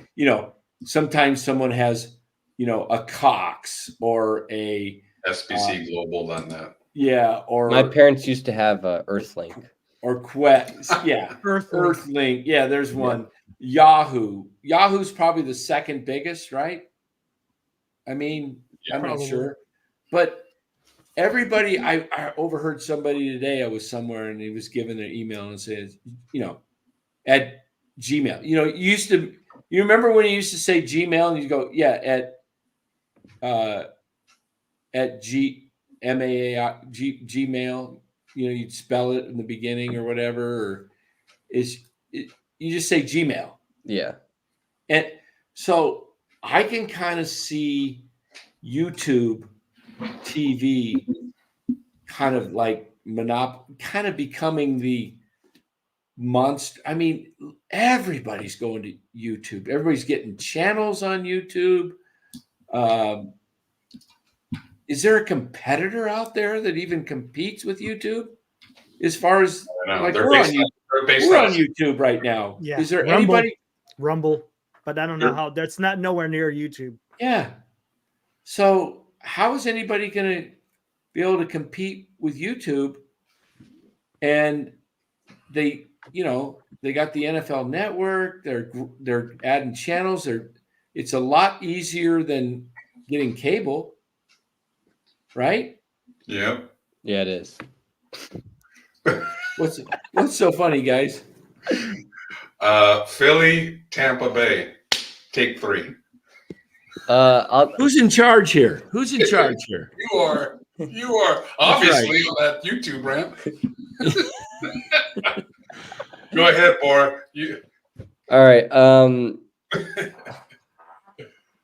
sometimes someone has, a Cox or a SBC Global done that. Yeah. Or my parents used to have Earthlink. Or Quest. Yeah. Earthlink. Yeah, there's one. Yahoo. Yahoo's probably the second biggest, right? I mean, I'm not sure. But everybody, I overheard somebody today, I was somewhere and he was giving their email and says, at Gmail. You remember when you used to say Gmail and you go, yeah, at Gmail, you'd spell it in the beginning or whatever, or you just say Gmail. Yeah. And so I can kind of see YouTube TV kind of like kind of becoming the monster. I mean, everybody's going to YouTube. Everybody's getting channels on YouTube. Is there a competitor out there that even competes with YouTube? As far as like we're on YouTube right now. Yeah. Is there anybody? Rumble, but I don't know how. That's not nowhere near YouTube. Yeah. So how is anybody going to be able to compete with YouTube? And they got the NFL Network. They're adding channels. It's a lot easier than getting cable, right? Yeah. Yeah, it is. What's so funny, guys? Philly, Tampa Bay, take 3. Who's in charge here? You are obviously on that YouTube rant. Go ahead, Bora. All right.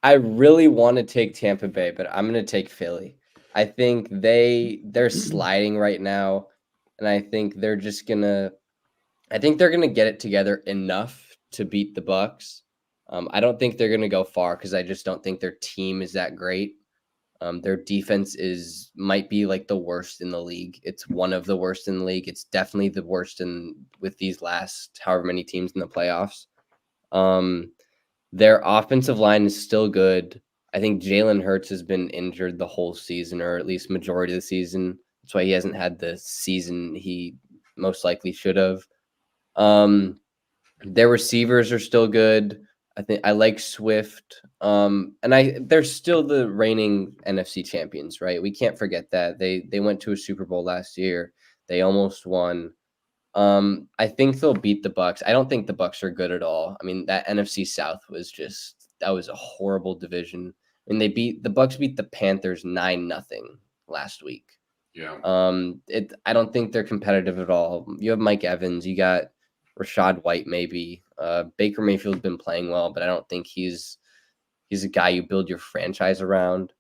I really want to take Tampa Bay, but I'm going to take Philly. I think they're sliding right now, and I think they're going to get it together enough to beat the Bucs. I don't think they're going to go far because I just don't think their team is that great. Their defense might be like the worst in the league. It's one of the worst in the league. It's definitely the worst with these last however many teams in the playoffs. Their offensive line is still good. I think Jalen Hurts has been injured the whole season, or at least majority of the season. That's why he hasn't had the season he most likely should have. Their receivers are still good. I think I like Swift. And they're still the reigning NFC champions, right? We can't forget that. They went to a Super Bowl last year. They almost won. I think they'll beat the Bucs. I don't think the Bucs are good at all. I mean, that NFC South that was a horrible division. And the Bucs beat the Panthers 9-0 last week. Yeah. I don't think they're competitive at all. You have Mike Evans, you got Rashad White, maybe. Baker Mayfield's been playing well, but I don't think he's a guy you build your franchise around.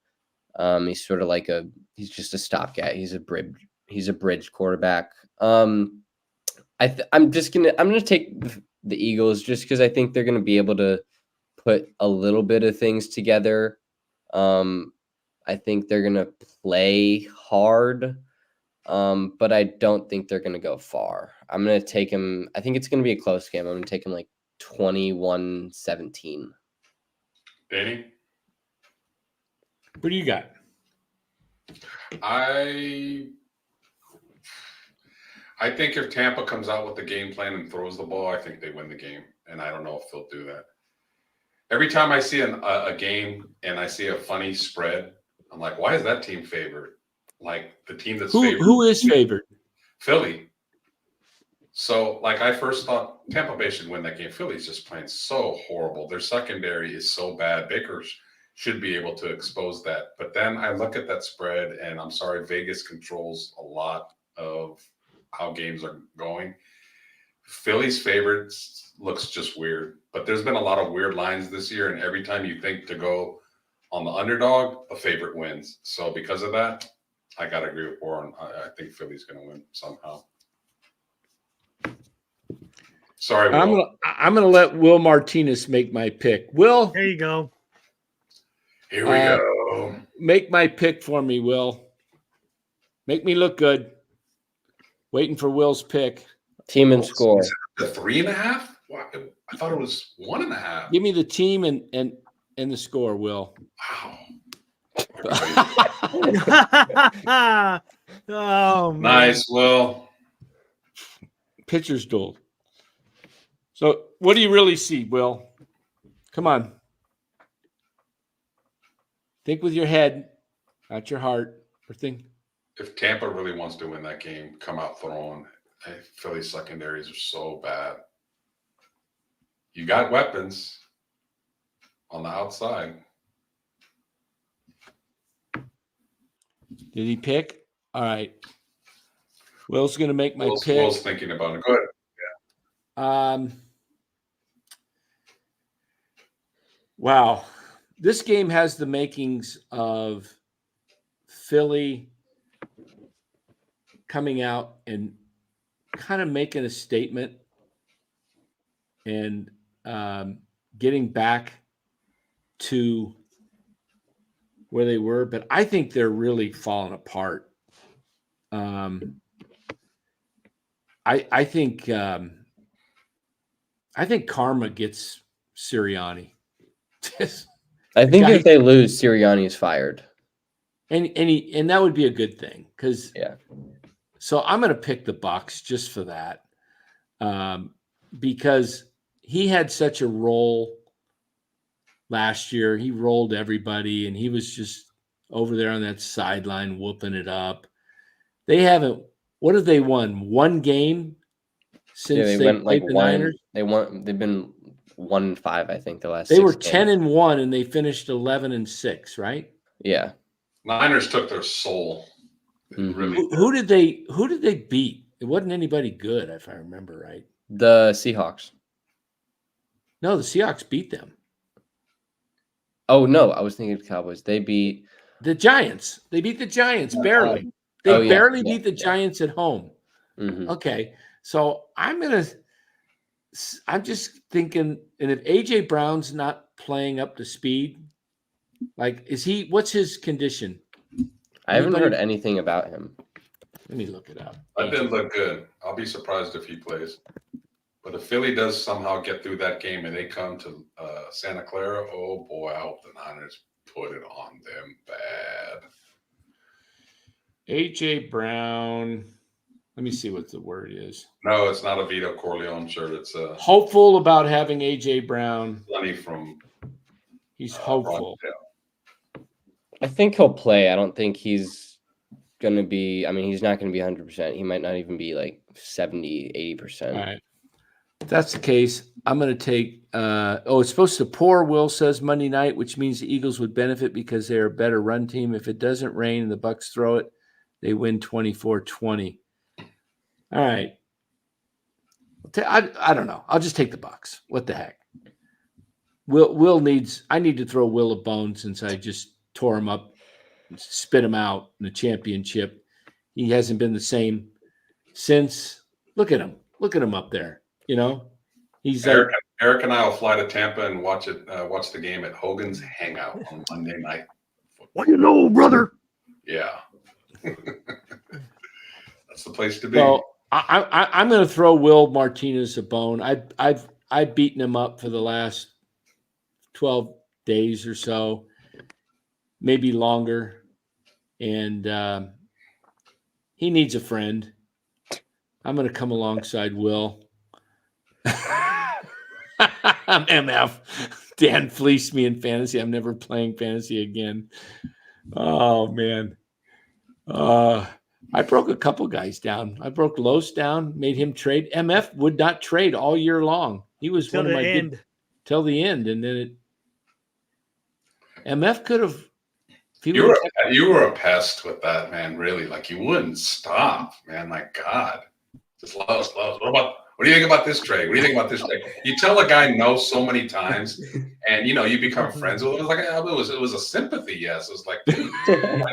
He's sort of he's just a stopgap. He's a bridge quarterback. I'm gonna take the Eagles just because I think they're gonna be able to put a little bit of things together. I think they're gonna play hard, but I don't think they're gonna go far. I'm gonna take him. I think it's gonna be a close game. I'm gonna take him 21-17. Danny? What do you got? I think if Tampa comes out with the game plan and throws the ball, I think they win the game. And I don't know if they'll do that. Every time I see a game and I see a funny spread, I'm like, why is that team favored? Like the team that's favored. Who is favored? Philly. So, I first thought Tampa Bay should win that game. Philly's just playing so horrible. Their secondary is so bad. Baker should be able to expose that. But then I look at that spread, and I'm sorry, Vegas controls a lot of how games are going. Philly's favorites looks just weird. But there's been a lot of weird lines this year, and every time you think to go on the underdog, a favorite wins. So because of that, I got to agree with Warren. I think Philly's going to win somehow. Sorry, Will. I'm gonna let Will Martinez make my pick. Will, There you go. Here we go. Make my pick for me, Will. Make me look good. Waiting for Will's pick. Team and score. The 3.5? Wow, I thought it was 1.5. Give me the team and the score, Will. Wow. Oh, man. Nice, Will. Pitcher's duel. So what do you really see, Will? Come on. Think with your head, not your heart. Or think. If Tampa really wants to win that game, come out throwing. Philly secondaries are so bad. You got weapons on the outside. Did he pick? All right. Will's going to make my pick. Will's thinking about it. Go ahead. Wow. This game has the makings of Philly coming out and kind of making a statement and getting back to where they were. But I think they're really falling apart. I think karma gets Sirianni. I think if they lose, Sirianni is fired, and that would be a good thing because yeah. So I'm going to pick the Bucs just for that, because he had such a role last year. He rolled everybody, and he was just over there on that sideline whooping it up. They haven't. What have they won? One game since they played the Niners. They've been 1-5, I think, the last. They were games. 10-1, and they finished 11-6, right? Yeah. Niners took their soul. Mm-hmm. Really. Who did they beat? It wasn't anybody good, if I remember right. The Seahawks. No, the Seahawks beat them. Oh no, I was thinking of the Cowboys. They beat the Giants. They beat the Giants barely. They barely beat the Giants at home. Mm-hmm. Okay, so I'm just thinking, and if AJ Brown's not playing up to speed, what's his condition? I haven't heard anything about him. Let me look it up. That didn't look good. I'll be surprised if he plays. But if Philly does somehow get through that game and they come to Santa Clara, oh boy, I hope the Niners put it on them bad. AJ Brown. Let me see what the word is. No, it's not a Vito Corleone shirt. It's a hopeful about having AJ Brown. Lenny from. He's hopeful. I think he'll play. I don't think he's going to be. I mean, he's not going to be 100%. He might not even be like 70, 80%. All right. If that's the case, I'm going to take. It's supposed to pour, Will says, Monday night, which means the Eagles would benefit because they're a better run team. If it doesn't rain and the Bucks throw it, they win 24-20. All right. I don't know. I'll just take the Bucks. What the heck? I need to throw Will a bone since I just tore him up, spit him out in the championship. He hasn't been the same since. Look at him. Look at him up there. You know, he's Eric and I will fly to Tampa and watch the game at Hogan's Hangout on Monday night. What you know, brother? Yeah, that's the place to be. Well, I'm going to throw Will Martinez a bone. I've beaten him up for the last 12 days or so, maybe longer, and he needs a friend. I'm going to come alongside Will. I'm MF. Dan fleeced me in fantasy. I'm never playing fantasy again. Oh, man. I broke a couple guys down. I broke Los down, made him trade. MF would not trade all year long. He was Till one of my end. Till the end. And then MF could have. You were a pest with that, man, really. Like, you wouldn't stop, man. My God. Just Los. What do you think about this trade? What do you think about this trade? You tell a guy no so many times, and you become friends with him. It was a sympathy yes. It was like, dude,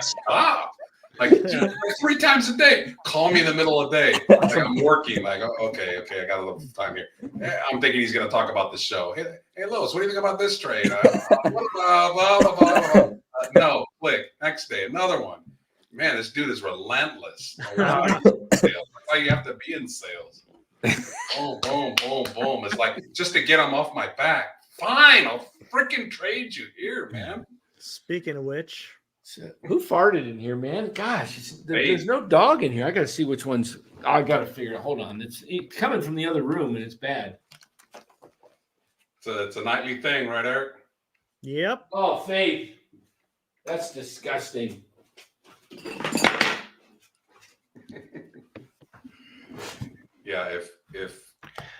stop. Like 3 times a day. Call me in the middle of the day. Like, I'm working. Like, okay, I got a little time here. I'm thinking he's going to talk about the show. Hey, Lois, what do you think about this trade? Blah, blah, blah. No, click. Next day, another one. Man, this dude is relentless. Why you have to be in sales? Boom, boom, boom, boom. It's like, just to get him off my back. Fine, I'll freaking trade you here, man. Speaking of which, who farted in here, man? Gosh, there's no dog in here. I got to see which one's. I got to figure it. Hold on, it's coming from the other room, and it's bad. It's a nightly thing, right, Eric? Yep. Oh, Faith, that's disgusting. Yeah, if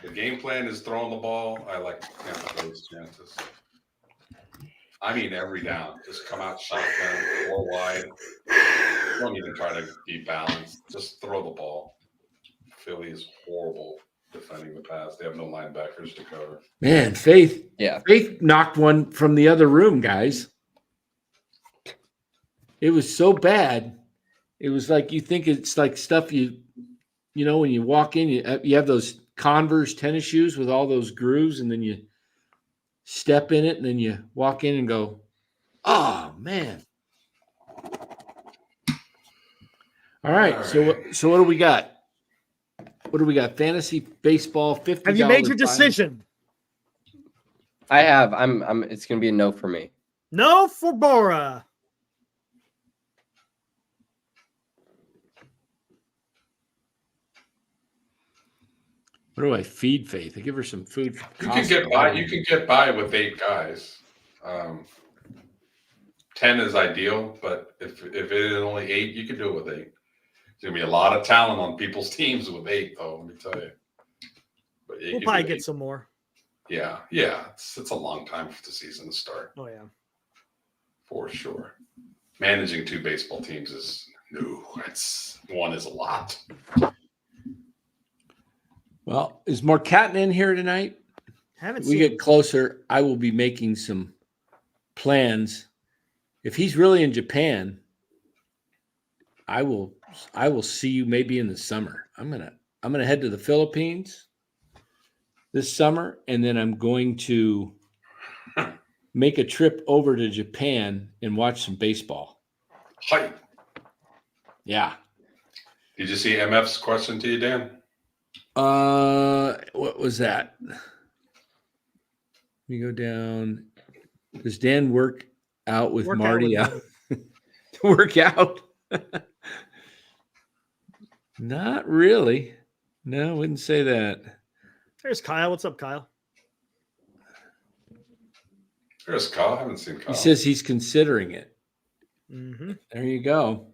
the game plan is throwing the ball, I like those chances. I mean, every down, just come out shotgun, 4 wide. Don't even try to be balanced. Just throw the ball. Philly is horrible defending the pass. They have no linebackers to cover. Man, Faith. Yeah. Faith knocked one from the other room, guys. It was so bad. It was like you think it's like stuff you know, when you walk in, you have those Converse tennis shoes with all those grooves, and then you step in it, and then you walk in and go, oh, man. All right. So what do we got? What do we got? Fantasy baseball, $50. Have you made your decision? I have. I'm. It's gonna be a no for me. No for Bora. What do I feed Faith? I give her some food. You can get by with 8 guys. 10 is ideal, but if it is only 8, you can do it with 8. There's gonna be a lot of talent on people's teams with 8, though. Let me tell you. But we'll probably get some more. Yeah. It's a long time for the season to start. Oh yeah, for sure. Managing 2 baseball teams is new. One is a lot. Well, is Marcatin in here tonight? Haven't we seen get closer, I will be making some plans. If he's really in Japan, I will see you maybe in the summer. I'm gonna head to the Philippines this summer, and then I'm going to make a trip over to Japan and watch some baseball. Hi. Yeah. Did you see MF's question to you, Dan? What was that? Let me go down. Does Dan work out with Marty out to work out? Not really. No, I wouldn't say that. There's Kyle. What's up, Kyle? There's Kyle. I haven't seen Kyle. He says he's considering it. Mm-hmm. There you go.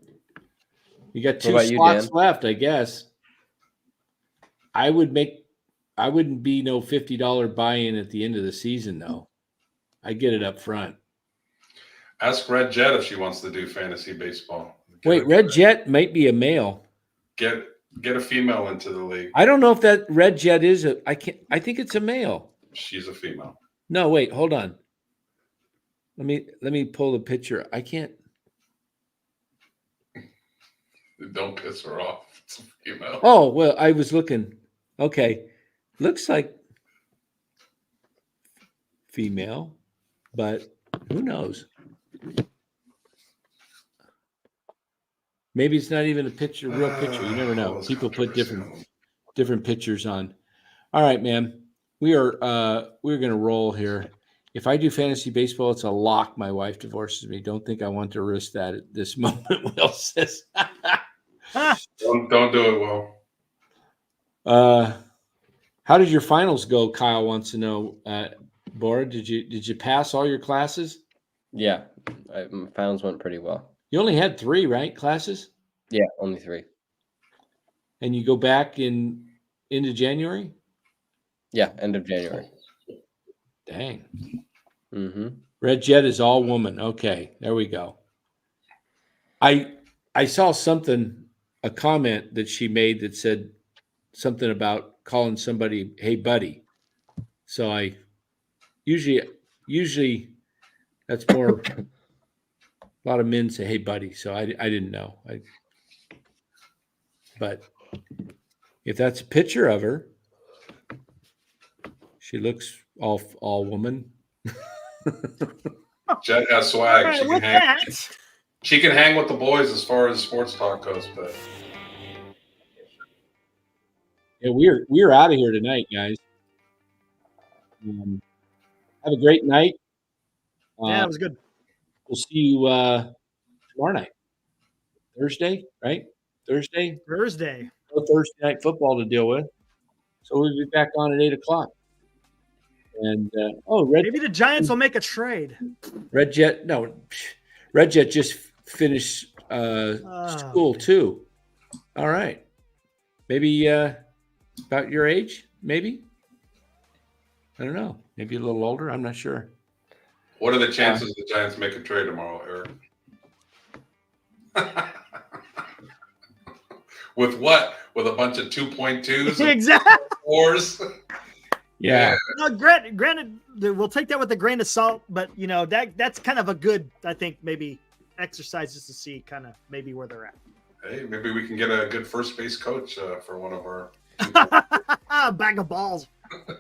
You got What 2 about you, slots Dan? left, I guess. I wouldn't be no $50 buy-in at the end of the season, though. I get it up front. Ask Red Jet if she wants to do fantasy baseball. Wait, Red Jet might be a male. Get a female into the league. I don't know if that Red Jet is I think it's a male. She's a female. No, wait, hold on. Let me pull the picture. I can't. Don't piss her off. It's a female. Oh, well, I was looking. Okay. Looks like female, but who knows? Maybe it's not even a picture, real picture. You never know. People put different pictures on. All right, man. We're going to roll here. If I do fantasy baseball, it's a lock. My wife divorces me. Don't think I want to risk that at this moment, Will says. Don't do it, Will. How did your finals go? Kyle wants to know. Bora, did you pass all your classes? Yeah, my finals went pretty well. You only had 3, right? Classes? Yeah, only 3. And you go back into January? Yeah, end of January. Dang. Mm-hmm. Red Jet is all woman. Okay, there we go. I saw a comment that she made that said something about calling somebody, "Hey, buddy." So I usually that's more. A lot of men say, "Hey, buddy." So I didn't know. But if that's a picture of her, she looks all woman. Jet has swag. All right, She can hang with the boys as far as sports talk goes, but Yeah, we're out of here tonight, guys. Have a great night. Yeah, it was good. We'll see you tomorrow night. Thursday, right? Thursday. No Thursday night football to deal with. So we'll be back on at 8:00. And maybe the Giants will make a trade. Red Jet just finished school too. All right. Maybe about your age, maybe. I don't know. Maybe a little older. I'm not sure. what are the chances the Giants make a trade tomorrow, Eric? With what? With a bunch of 2.2s? Exactly. 4s? Yeah. No, granted, we'll take that with a grain of salt, but that's kind of a good, I think, maybe exercises to see kind of maybe where they're at. Hey, maybe we can get a good first base coach for one of our bag of balls.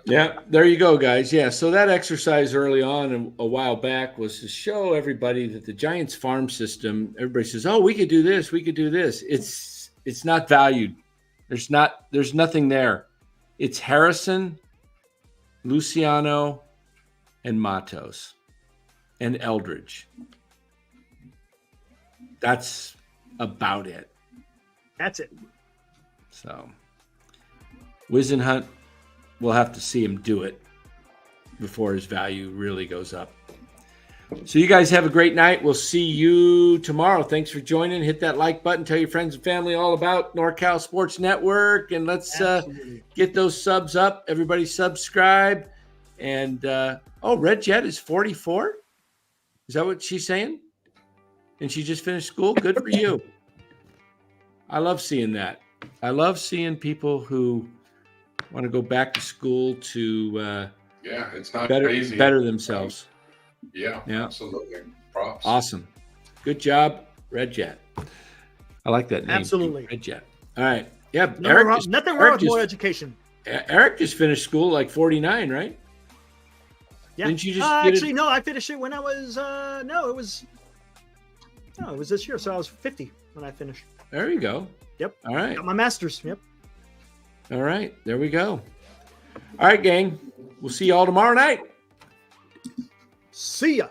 Yeah, there you go, guys. Yeah, so that exercise early on a while back was to show everybody that the Giants farm system, everybody says, "Oh, we could do this, we could do this." It's not valued. There's nothing there. It's Harrison, Luciano, and Matos, and Eldridge. That's about it. That's it. So, Wisenhunt, we'll have to see him do it before his value really goes up. So you guys have a great night. We'll see you tomorrow. Thanks for joining. Hit that like button. Tell your friends and family all about NorCal Sports Network. And let's get those subs up. Everybody subscribe. And, Red Jet is 44? Is that what she's saying? And she just finished school? Good for you. I love seeing that. I love seeing people who want to go back to school to it's not better themselves. Yeah, absolutely. Props. Awesome. Good job, Red Jet. I like that name. Absolutely. Red Jet. All right. Yeah. Nothing wrong with more education. Eric just finished school like 49, right? Yeah. Didn't you just no, I finished it when I was it was this year. So I was 50 when I finished. There you go. Yep. All right. Got my master's. Yep. All right. There we go. All right, gang. We'll see you all tomorrow night. See ya.